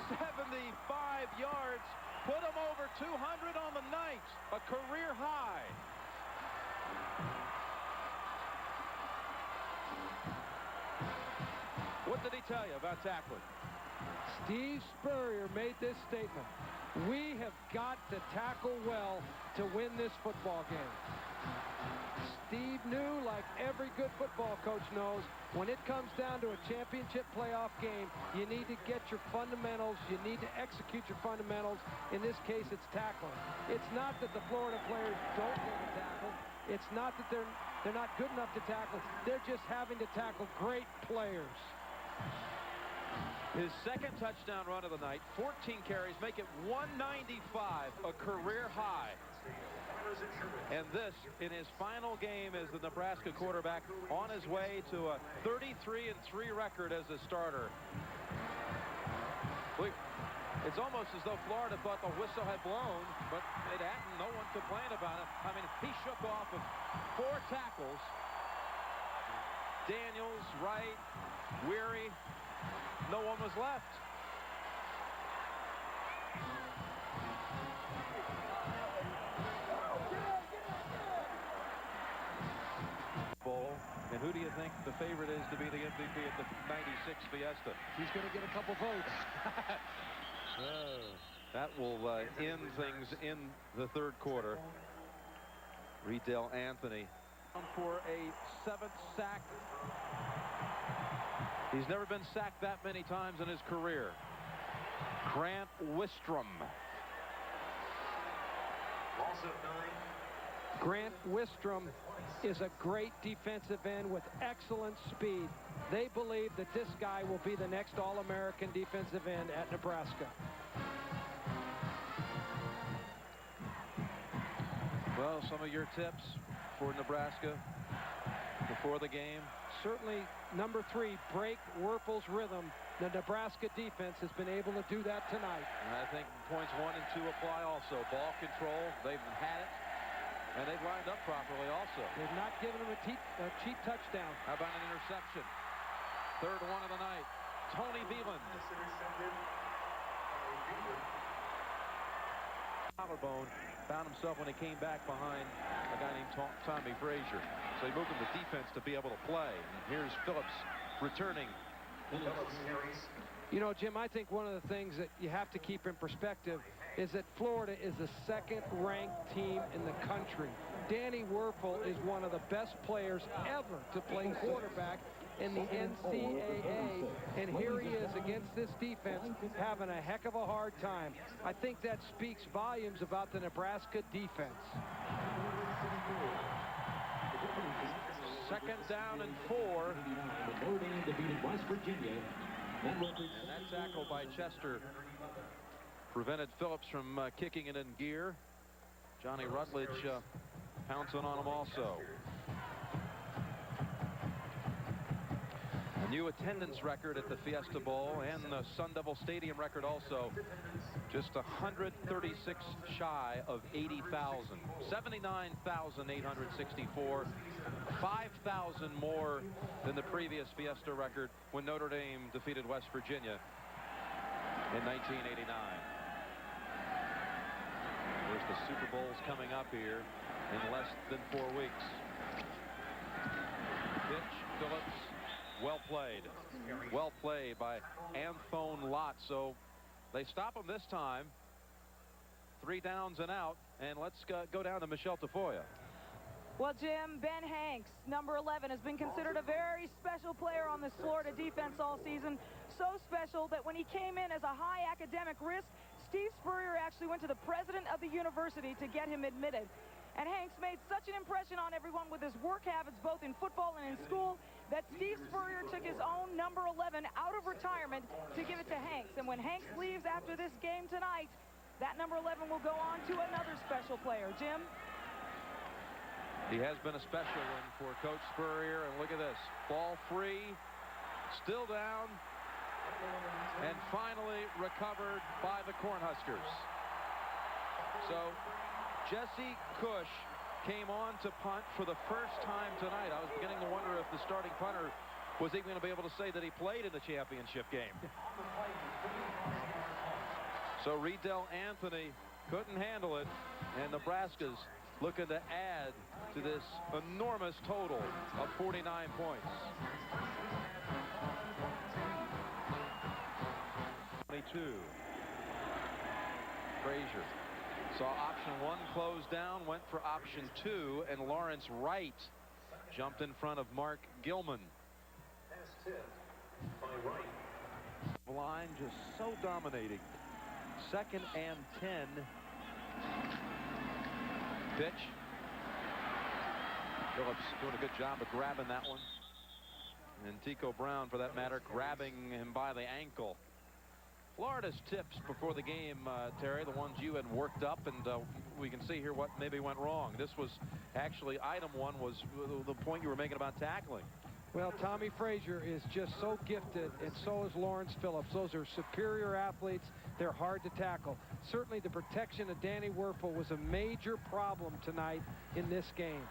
75 yards, put him over 200 on the night, a career high. What did he tell you about tackling? Steve Spurrier made this statement: we have got to tackle well to win this football game. Steve knew, like every good football coach knows, when it comes down to a championship playoff game, you need to get your fundamentals. You need to execute your fundamentals. In this case, it's tackling. It's not that the Florida players don't want to tackle. It's not that they're not good enough to tackle. They're just having to tackle great players. His second touchdown run of the night, 14 carries, make it 195, a career high. And this in his final game as the Nebraska quarterback, on his way to a 33-3 record as a starter. It's almost as though Florida thought the whistle had blown, but it hadn't. No one complained about it. I mean, he shook off of 4 tackles. Daniels, Wright, Weary. No one was left. Bowl. And who do you think the favorite is to be the MVP at the '96 Fiesta? He's going to get a couple votes. That will end things in the third quarter. Riedel Anthony for a 7th sack. He's never been sacked that many times in his career. Grant Wistrom. Loss of 9. Grant Wistrom is a great defensive end with excellent speed. They believe that this guy will be the next All-American defensive end at Nebraska. Well, some of your tips for Nebraska before the game? Certainly, number 3, break Werfel's rhythm. The Nebraska defense has been able to do that tonight. And I think points 1 and 2 apply also. Ball control, they've had it. And they've lined up properly also. They've not given him a cheap touchdown. How about an interception? Third one of the night. Tony Veland. Collarbone found himself when he came back behind a guy named Tommy Frazier. So he moved in the defense to be able to play. And here's Phillips returning. Phillips carries You know, Jim, I think one of the things that you have to keep in perspective is that Florida is the second-ranked team in the country. Danny Werfel is one of the best players ever to play quarterback in the NCAA, and here he is against this defense having a heck of a hard time. I think that speaks volumes about the Nebraska defense. Second down and 4. And that tackle by Chester prevented Phillips from kicking it in gear. Johnny Rutledge pouncing on him also. A new attendance record at the Fiesta Bowl and the Sun Devil Stadium record also. Just 136 shy of 80,000. 79,864. 5,000 more than the previous Fiesta record when Notre Dame defeated West Virginia in 1989. Of course, the Super Bowl's coming up here in less than 4 weeks. Pitch, Phillips. Well played. Well played by Anthony Lott. So they stop him this time. 3 downs and out. And let's go down to Michelle Tafoya. Well, Jim, Ben Hanks, number 11, has been considered a very special player on this Florida defense all season. So special that when he came in as a high academic risk, Steve Spurrier actually went to the president of the university to get him admitted. And Hanks made such an impression on everyone with his work habits both in football and in school that Steve Spurrier took his own number 11 out of retirement to give it to Hanks. And when Hanks leaves after this game tonight, that number 11 will go on to another special player. Jim? He has been a special one for Coach Spurrier. And look at this. Ball free. Still down. And finally recovered by the Cornhuskers. So Jesse Cush came on to punt for the first time tonight. I was beginning to wonder if the starting punter was even going to be able to say that he played in the championship game. So Riedel Anthony couldn't handle it, and Nebraska's looking to add to this enormous total of 49 points. 22. Frazier saw option 1 close down, went for option 2, and Lawrence Wright jumped in front of Mark Gilman. Line just so dominating. 2nd and 10. Pitch. Phillips doing a good job of grabbing that one. And Tico Brown, for that matter, grabbing him by the ankle. Florida's tips before the game, Terry, the ones you had worked up, and we can see here what maybe went wrong. This was actually item 1 was the point you were making about tackling. Well, Tommy Frazier is just so gifted, and so is Lawrence Phillips. Those are superior athletes. They're hard to tackle. Certainly the protection of Danny Werfel was a major problem tonight in this game.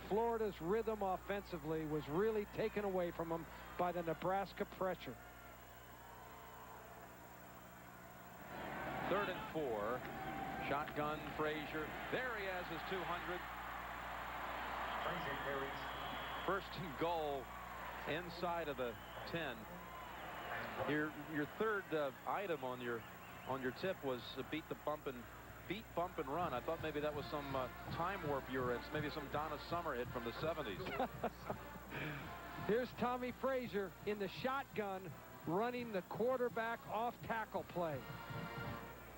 Florida's rhythm offensively was really taken away from them by the Nebraska pressure. 3rd and 4. Shotgun Frazier. There he has his 200. First and goal inside of the 10. Your third item on your tip was beat, bump, and run. I thought maybe that was some time warp urine, maybe some Donna Summer hit from the 70s. Here's Tommy Frazier in the shotgun running the quarterback off tackle play.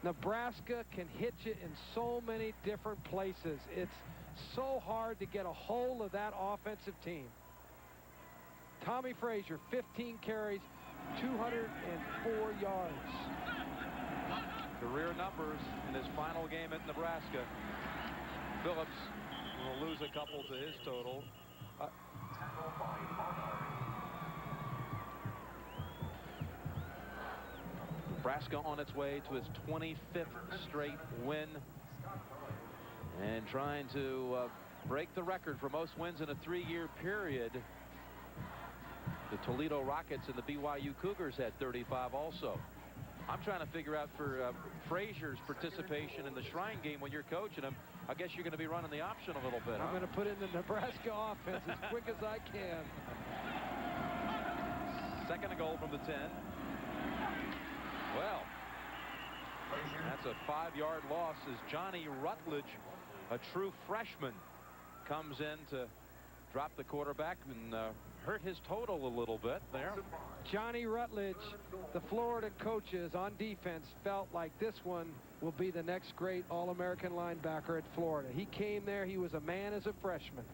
Nebraska can hit you in so many different places. It's so hard to get a hold of that offensive team. Tommy Frazier, 15 carries, 204 yards. Career numbers in his final game at Nebraska. Phillips will lose a couple to his total. Nebraska on its way to its 25th straight win and trying to break the record for most wins in a 3-year period. The Toledo Rockets and the BYU Cougars had 35 also. I'm trying to figure out for Frazier's participation in the Shrine game when you're coaching him. I guess you're going to be running the option a little bit. I'm going to put in the Nebraska offense as quick as I can. 2nd and goal from the 10. That's a 5-yard loss as Johnny Rutledge, a true freshman, comes in to drop the quarterback and hurt his total a little bit there. Johnny Rutledge, the Florida coaches on defense felt like this one will be the next great All-American linebacker at Florida. He came there, he was a man as a freshman.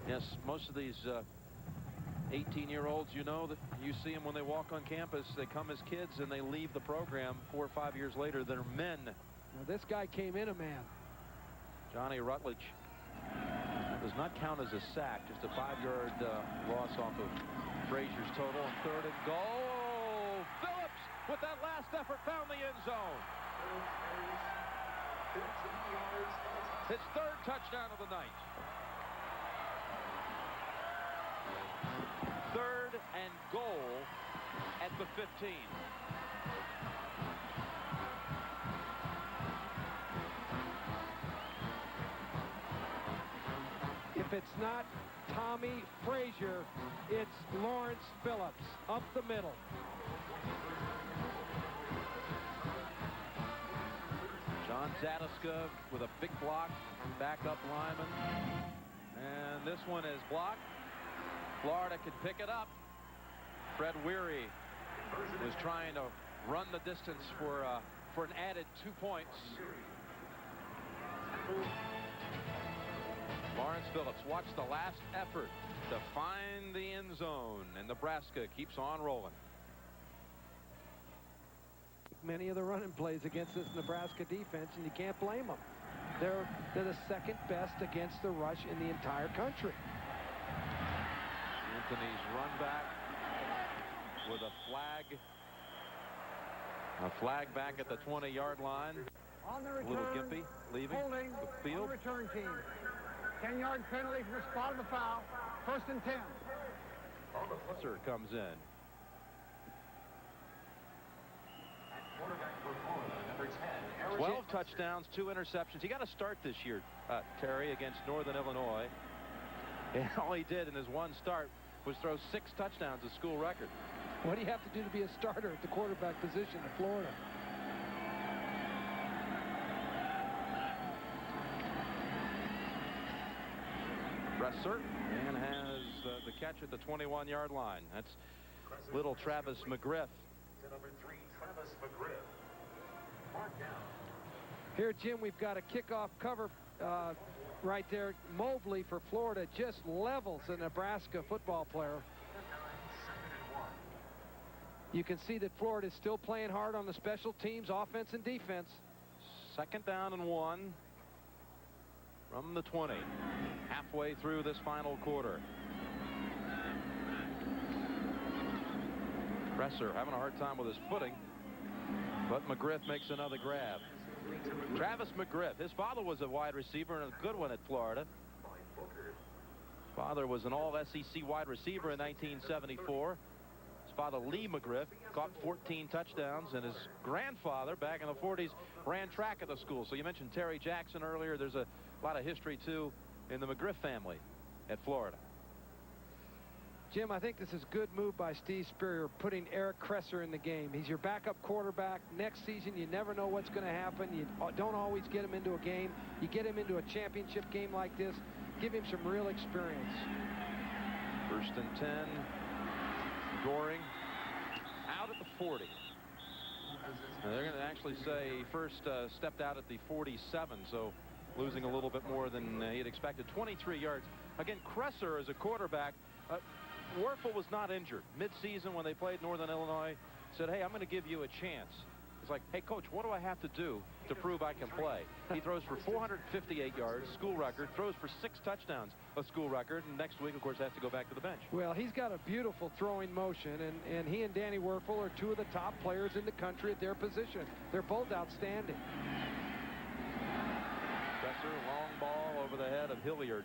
Yes, most of these 18-year-olds, you know, that you see them when they walk on campus, they come as kids and they leave the program 4 or 5 years later. They're men. Well, this guy came in a man. Johnny Rutledge does not count as a sack, just a 5-yard loss off of Frazier's total. And 3rd and goal. Phillips, with that last effort, found the end zone. His 3rd touchdown of the night. 3rd and goal at the 15. If it's not Tommy Frazier, it's Lawrence Phillips up the middle. John Zadiska with a big block, backup lineman. And this one is blocked. Florida could pick it up. Fred Weary was trying to run the distance for an added 2 points. Lawrence Phillips, watch the last effort to find the end zone, and Nebraska keeps on rolling. Many of the running plays against this Nebraska defense, and you can't blame them. They're the 2nd best against the rush in the entire country. Anthony's run back with a flag. A flag back at the 20-yard line. On the return, Little Gimpy leaving holding the field. on the return team. 10-yard penalty for the spot of the foul. 1st and 10. Sir comes in. Quarterback for Florida, number 10. 12 touchdowns, 2 interceptions. He got a start this year, Terry, against Northern Illinois. And all he did in his one start was throw 6 touchdowns, a school record. What do you have to do to be a starter at the quarterback position in Florida? Presser and has the catch at the 21-yard line. That's little Travis McGriff. To number 3, Travis McGriff. Mark down. Here, Jim, we've got a kickoff cover right there. Mobley for Florida just levels a Nebraska football player. You can see that Florida is still playing hard on the special teams, offense and defense. 2nd down and 1 from the 20. Halfway through this final quarter. Presser having a hard time with his footing, but McGriff makes another grab. Travis McGriff, his father was a wide receiver and a good one at Florida. His father was an all-SEC wide receiver in 1974. His father, Lee McGriff, caught 14 touchdowns, and his grandfather, back in the 40s, ran track at the school. So you mentioned Terry Jackson earlier. There's a lot of history, too, in the McGriff family at Florida. Jim, I think this is a good move by Steve Spurrier, putting Eric Kresser in the game. He's your backup quarterback. Next season, you never know what's going to happen. You don't always get him into a game. You get him into a championship game like this, give him some real experience. 1st and 10. Goring out at the 40. And they're going to actually say first stepped out at the 47, so losing a little bit more than he had expected. 23 yards. Again, Kresser as a quarterback. Werfel was not injured. Mid-season when they played Northern Illinois, said, hey, I'm going to give you a chance. It's like, hey, coach, what do I have to do to prove I can play? He throws for 458 yards, school record, throws for 6 touchdowns, a school record, and next week, of course, has to go back to the bench. Well, he's got a beautiful throwing motion, and he and Danny Werfel are 2 of the top players in the country at their position. They're both outstanding. Presser, long ball over the head of Hilliard.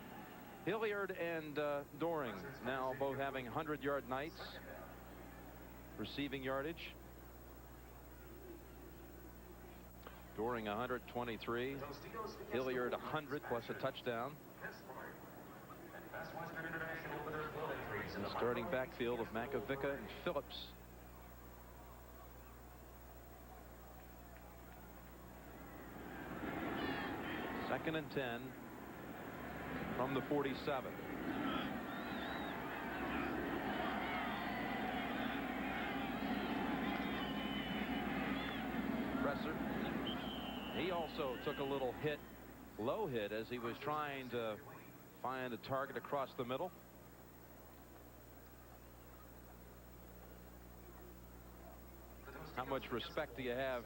Hilliard and Doring now both having 100-yard nights. Receiving yardage. Doring 123. Hilliard 100 plus a touchdown. The starting backfield of Makovica and Phillips. 2nd and 10 from the 47. Presser. He also took a little hit, low hit, as he was trying to find a target across the middle. How much respect do you have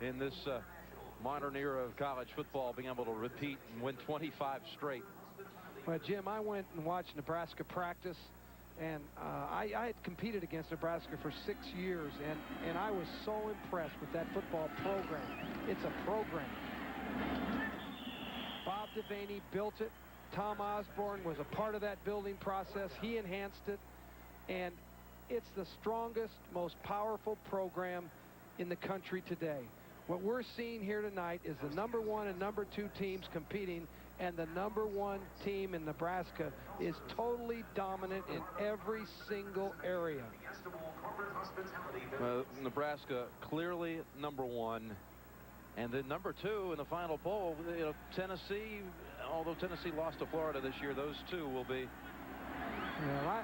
in this modern era of college football, being able to repeat and win 25 straight? Well, Jim, I went and watched Nebraska practice, and I had competed against Nebraska for 6 years, and I was so impressed with that football program. It's a program. Bob Devaney built it. Tom Osborne was a part of that building process. He enhanced it, and it's the strongest, most powerful program in the country today. What we're seeing here tonight is the #1 and #2 teams competing, and the #1 team in Nebraska is totally dominant in every single area. Nebraska clearly #1, and then #2 in the final poll. You know, Tennessee, although Tennessee lost to Florida this year, those two will be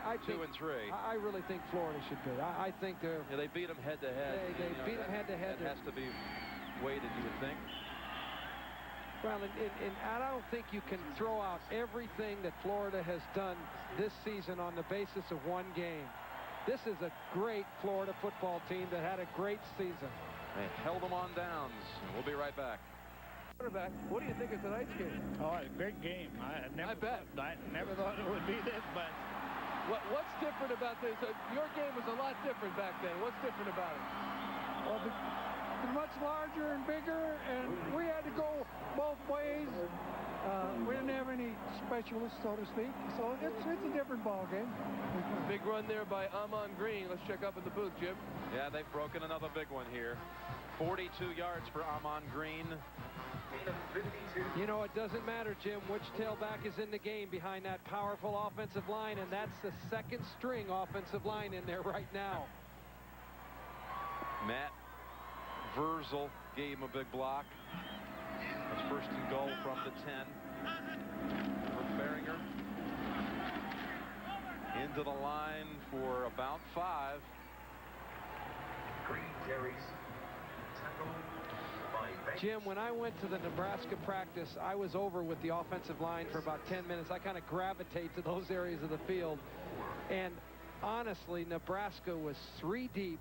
I 2 and 3. I really think Florida should be. I think they're. Yeah, they beat them head to head. They beat them head to head. That has to be weighted, you would think. Well, and I don't think you can throw out everything that Florida has done this season on the basis of one game. This is a great Florida football team that had a great season. They held them on downs. We'll be right back. Quarterback, what do you think of tonight's game? Oh, a great game. I bet. I never thought it would be this, but What's different about this? Your game was a lot different back then. What's different about it? Well, it's much larger and bigger, and we had to go both ways. We didn't have any specialists, so to speak, so it's a different ball game. Big run there by Amon Green. Let's check up at the booth, Jim. Yeah, they've broken another big one here. 42 yards for Amon Green. You know, it doesn't matter, Jim, which tailback is in the game behind that powerful offensive line, and that's the second string offensive line in there right now. Matt Verzel gave him a big block. That's 1st and goal from the 10. For Beringer. Into the line for about 5. Green carries. Jim, when I went to the Nebraska practice, I was over with the offensive line for about 10 minutes. I kind of gravitate to those areas of the field. And honestly, Nebraska was 3 deep.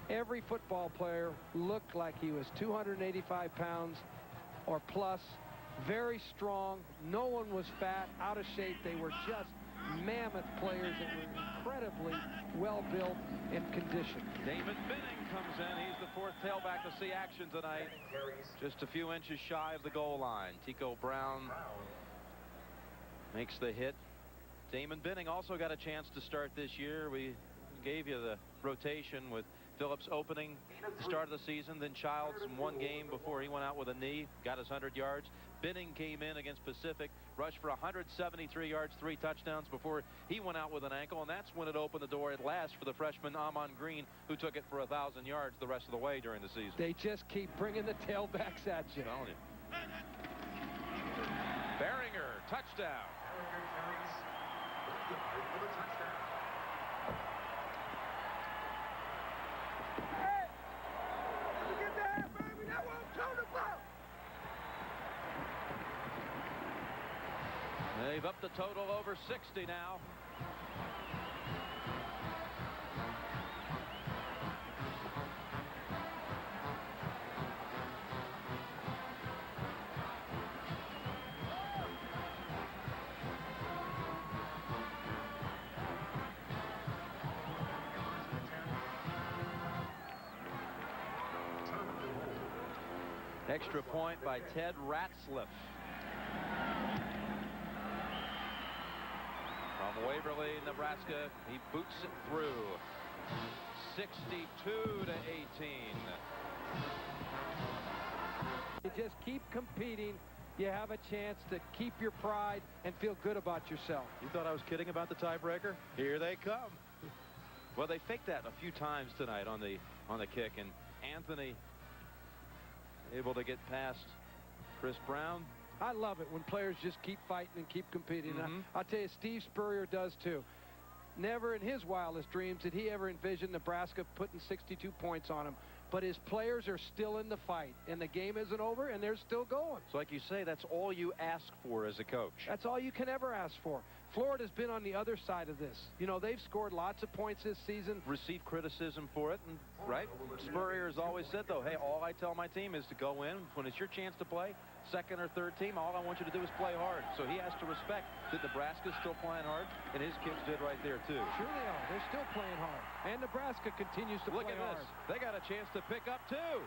Every football player looked like he was 285 pounds or plus, very strong. No one was fat, out of shape. They were just mammoth players that were incredibly well built and conditioned. Damon Binning comes in. He's the 4th tailback to see action tonight. Just a few inches shy of the goal line. Tico Brown makes the hit. Damon Binning also got a chance to start this year. We gave you the rotation with Phillips opening the start of the season, then Childs in 1 game before he went out with a knee, got his 100 yards. Binning came in against Pacific, rushed for 173 yards, 3 touchdowns before he went out with an ankle, and that's when it opened the door at last for the freshman Amon Green, who took it for 1,000 yards the rest of the way during the season. They just keep bringing the tailbacks at you. I'm telling you. Beringer, touchdown. They've upped the total over 60 now. Extra point by Ted Ratzliff. From Waverly, Nebraska, he boots it through. 62-18. You just keep competing. You have a chance to keep your pride and feel good about yourself. You thought I was kidding about the tiebreaker? Here they come. Well, they faked that a few times tonight on the kick, and Anthony able to get past Chris Brown. I love it when players just keep fighting and keep competing. I'll tell you, Steve Spurrier does too. Never in his wildest dreams did he ever envision Nebraska putting 62 points on him. But his players are still in the fight, and the game isn't over, and they're still going. So like you say, that's all you ask for as a coach. That's all you can ever ask for. Florida's been on the other side of this. You know, they've scored lots of points this season. Received criticism for it, and, right? Spurrier has always said, though, hey, all I tell my team is to go in. When it's your chance to play, second or third team, all I want you to do is play hard. So he has to respect that Nebraska's still playing hard, and his kids did right there, too. Sure they are. They're still playing hard. And Nebraska continues to play hard. Look at this. They got a chance to pick up, too.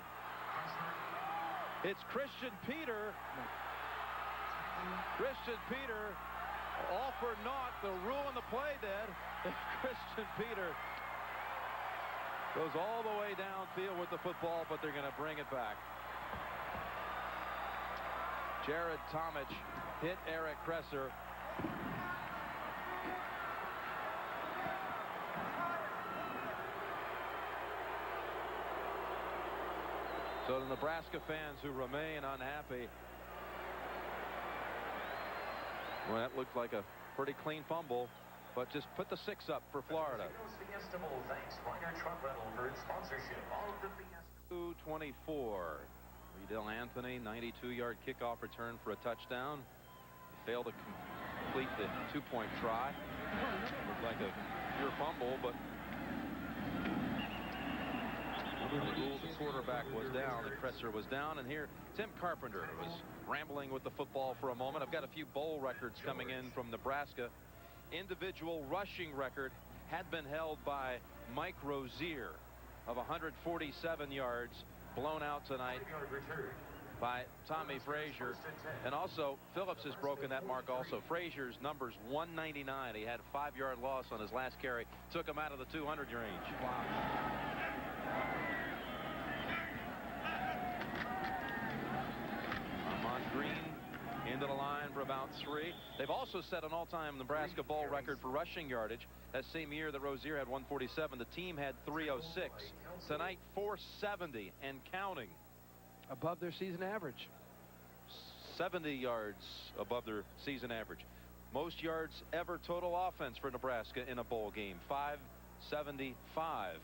It's Christian Peter. Christian Peter, all for naught. They'll ruin the play dead. Christian Peter goes all the way downfield with the football, but they're going to bring it back. Jared Tomich hit Eric Kresser. So the Nebraska fans who remain unhappy. Well, that looked like a pretty clean fumble, but just put the 6 up for Florida. Fiesta Bowl, thanks Minor Truck Rental for its sponsorship of the Fiesta. 2-24. Riedel Anthony, 92-yard kickoff return for a touchdown. He failed to complete the 2-point try. Looked like a pure fumble, but the quarterback was down, the Kresser was down, and here Tim Carpenter was rambling with the football for a moment. I've got a few bowl records coming in from Nebraska. Individual rushing record had been held by Mike Rozier of 147 yards, blown out tonight by Tommy Frazier. And also Phillips has broken that mark also. Frazier's number's 199. He had a 5-yard loss on his last carry, took him out of the 200 range. Wow. Green into the line for about 3. They've also set an all-time Nebraska Bowl record for rushing yardage. That same year that Rozier had 147, the team had 306. Tonight, 470 and counting. Above their season average. 70 yards above their season average. Most yards ever total offense for Nebraska in a bowl game, 575.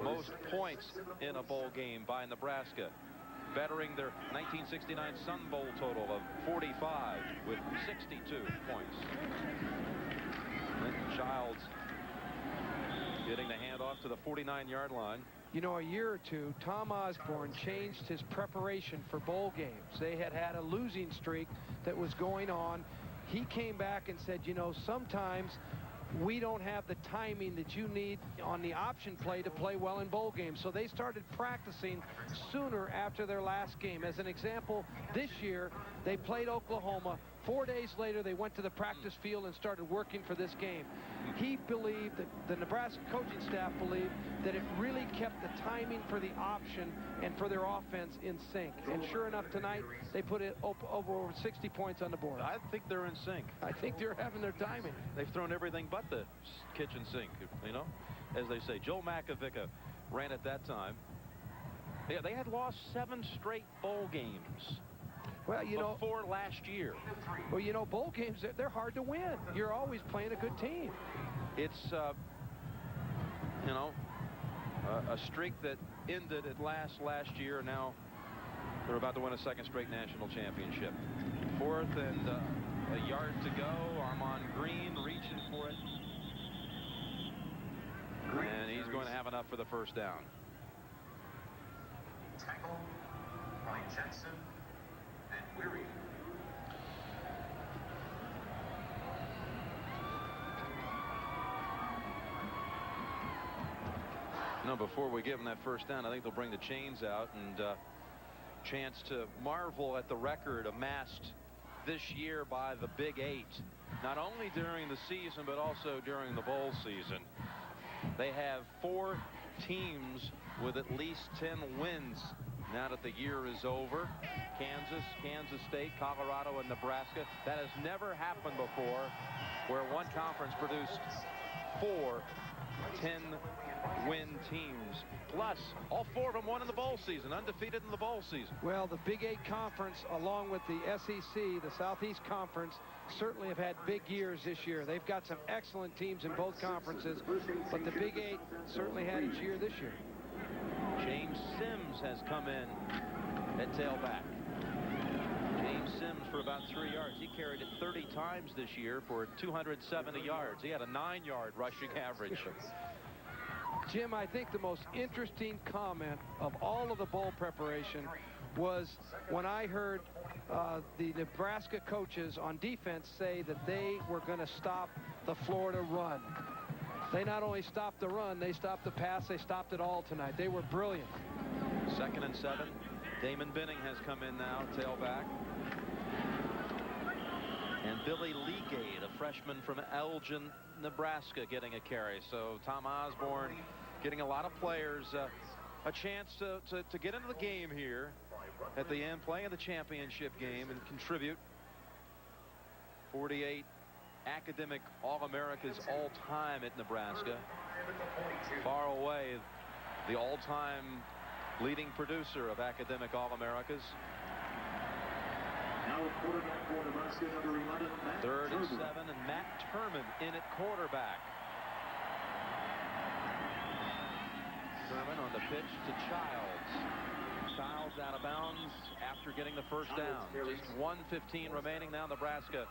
Most points in a bowl game by Nebraska, bettering their 1969 Sun Bowl total of 45 with 62 points. Linton Childs getting the handoff to the 49-yard line. You know, a year or two, Tom Osborne changed his preparation for bowl games. They had had a losing streak that was going on. He came back and said, you know, sometimes we don't have the timing that you need on the option play to play well in bowl games. So they started practicing sooner after their last game. As an example, this year they played Oklahoma. 4 days later, they went to the practice field and started working for this game. He believed, that the Nebraska coaching staff believed, that it really kept the timing for the option and for their offense in sync. And sure enough, tonight, they put it over 60 points on the board. I think they're in sync. I think they're having their timing. They've thrown everything but the kitchen sink, you know, as they say. Joe Makovica ran at that time. Yeah, they had lost 7 straight bowl games. Well, you know, before last year. Well, you know, bowl games, they're hard to win. You're always playing a good team. It's, you know, a streak that ended at last year. Now they're about to win a 2nd straight national championship. 4th and a yard to go. Armand Green reaching for it. And he's going to have enough for the first down. Tackle by Jackson and Weary. No, before we give them that first down, I think they'll bring the chains out and chance to marvel at the record amassed this year by the Big 8. Not only during the season, but also during the bowl season. They have 4 teams with at least 10 wins now that the year is over. Kansas, Kansas State, Colorado, and Nebraska. That has never happened before, where one conference produced 4 10-win teams plus. All 4 of them won in the bowl season, undefeated in the bowl season. Well, the Big 8 Conference, along with the SEC, the Southeast Conference, certainly have had big years this year. They've got some excellent teams in both conferences, but the Big 8 certainly had its year this year. James Sims has come in at tailback. James Sims for about 3 yards. He carried it 30 times this year for 270 yards. He had a 9-yard rushing average. Jim, I think the most interesting comment of all of the bowl preparation was when I heard the Nebraska coaches on defense say that they were going to stop the Florida run. They not only stopped the run, they stopped the pass, they stopped it all tonight. They were brilliant. 2nd and 7. Damon Benning has come in now, tailback. And Billy Legate, a freshman from Elgin, Nebraska, getting a carry. So Tom Osborne getting a lot of players a chance to get into the game here at the end, playing the championship game and contribute. 48 academic All-Americas all-time at Nebraska. Far away the all-time leading producer of academic All-Americas. Now a quarterback for Nebraska, number 11, Matt 3rd and Turman. 7, and Matt Turman in at quarterback. Turman on the pitch to Childs. Childs out of bounds after getting the first down. Just 1:15 remaining now. Nebraska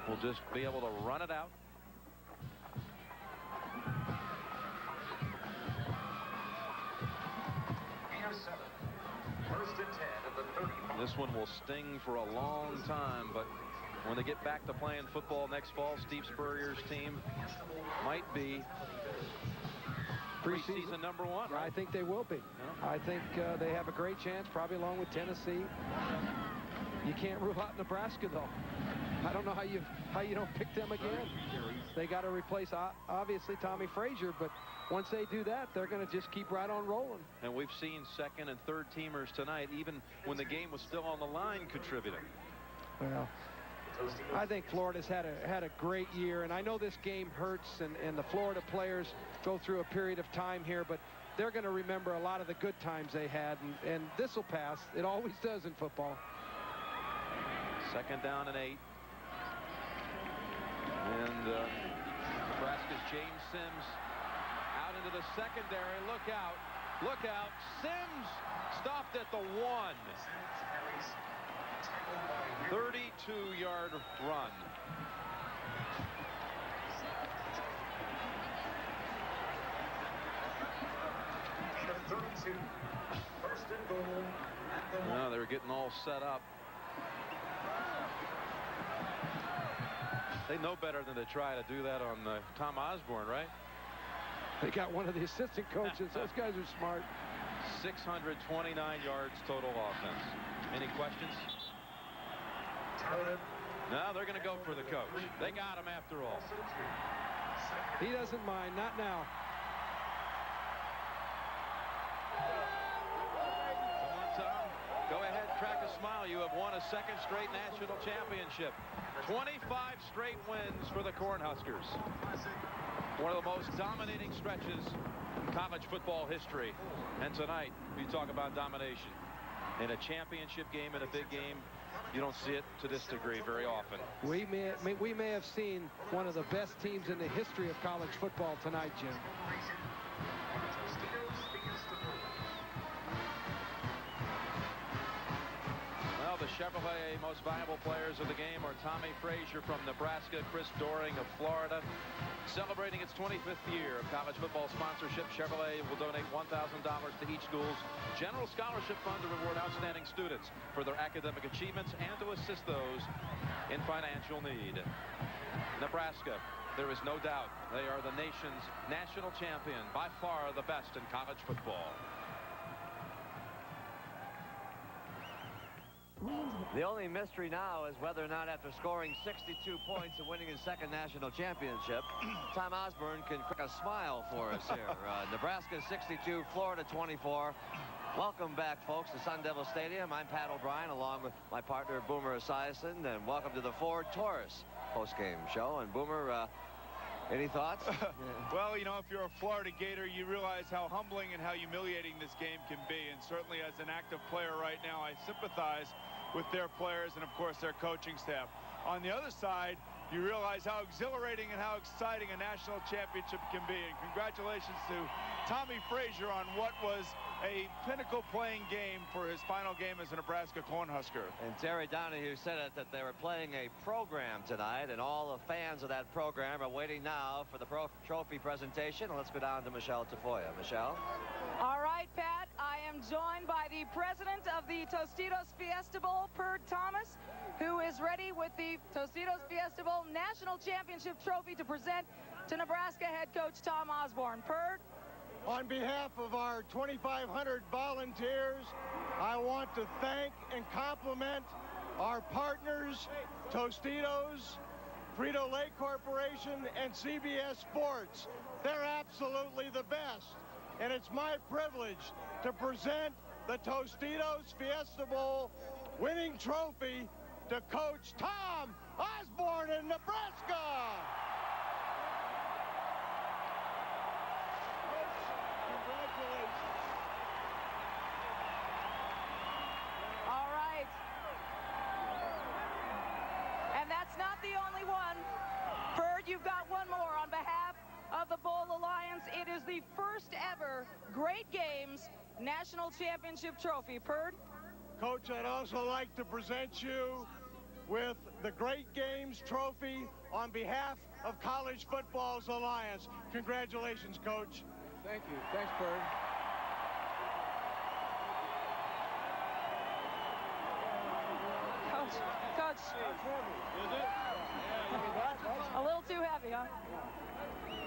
will just be able to run it out. First and 10 of the 35. This one will sting for a long time, but when they get back to playing football next fall, Steve Spurrier's team might be preseason number 1. Right? I think they will be. Yeah. I think they have a great chance, probably along with Tennessee. You can't rule out Nebraska, though. I don't know how you don't pick them again. They got to replace, obviously, Tommy Frazier, but once they do that, they're going to just keep right on rolling. And we've seen 2nd and 3rd teamers tonight, even when the game was still on the line, contributing. Well, I think Florida's had a great year, and I know this game hurts, and the Florida players go through a period of time here, but they're going to remember a lot of the good times they had, and this will pass. It always does in football. 2nd down and 8. And Nebraska's James Sims out into the secondary. Look out. Look out. Sims stopped at the 1. 32-yard run. First and goal. Well, they were getting all set up. They know better than to try to do that on Tom Osborne, right? They got one of the assistant coaches. Those guys are smart. 629 yards total offense. Any questions? No, they're going to go for the coach. They got him after all. He doesn't mind. Not now. Come on, Tom. Go ahead, crack a smile. You have won a 2nd straight national championship. 25 straight wins for the Cornhuskers. One of the most dominating stretches in college football history. And tonight, we talk about domination. In a championship game, in a big game, you don't see it to this degree very often. We may have seen one of the best teams in the history of college football tonight, Jim. Well, the Chevrolet most valuable players of the game are Tommy Frazier from Nebraska, Chris Doring of Florida. Celebrating its 25th year of college football sponsorship, Chevrolet will donate $1,000 to each school's general scholarship fund to reward outstanding students for their academic achievements and to assist those in financial need. Nebraska, there is no doubt, they are the nation's national champion, by far the best in college football. The only mystery now is whether or not after scoring 62 points and winning his 2nd national championship, Tom Osborne can crack a smile for us here. Nebraska 62, Florida 24. Welcome back, folks, to Sun Devil Stadium. I'm Pat O'Brien, along with my partner, Boomer Esiason, and welcome to the Ford Taurus postgame show. And Boomer, Any thoughts? Well, you know, if you're a Florida Gator, you realize how humbling and how humiliating this game can be. And certainly as an active player right now, I sympathize with their players and, of course, their coaching staff. On the other side, you realize how exhilarating and how exciting a national championship can be. And congratulations to Tommy Frazier on what was a pinnacle playing game for his final game as a Nebraska Cornhusker. And Terry Donahue said it that they were playing a program tonight, and all the fans of that program are waiting now for the trophy presentation. Let's go down to Michelle Tafoya. Michelle? All right, Pat, I am joined by the president of the Tostitos Fiesta Bowl, Perd Thomas, who is ready with the Tostitos Fiesta Bowl National Championship Trophy to present to Nebraska head coach Tom Osborne. Perd? On behalf of our 2,500 volunteers, I want to thank and compliment our partners, Tostitos, Frito-Lay Corporation, and CBS Sports. They're absolutely the best. And it's my privilege to present the Tostitos Fiesta Bowl winning trophy to Coach Tom Osborne in Nebraska. All right. And that's not the only one. Perd, you've got one more on behalf of the Bowl Alliance. It is the first ever Great Games National Championship Trophy. Perd? Coach, I'd also like to present you with the Great Games Trophy on behalf of College Football's Alliance. Congratulations, Coach. Thank you. Thanks, Perd. Coach. A little too heavy, huh?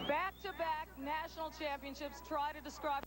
Back-to-back national championships. Try to describe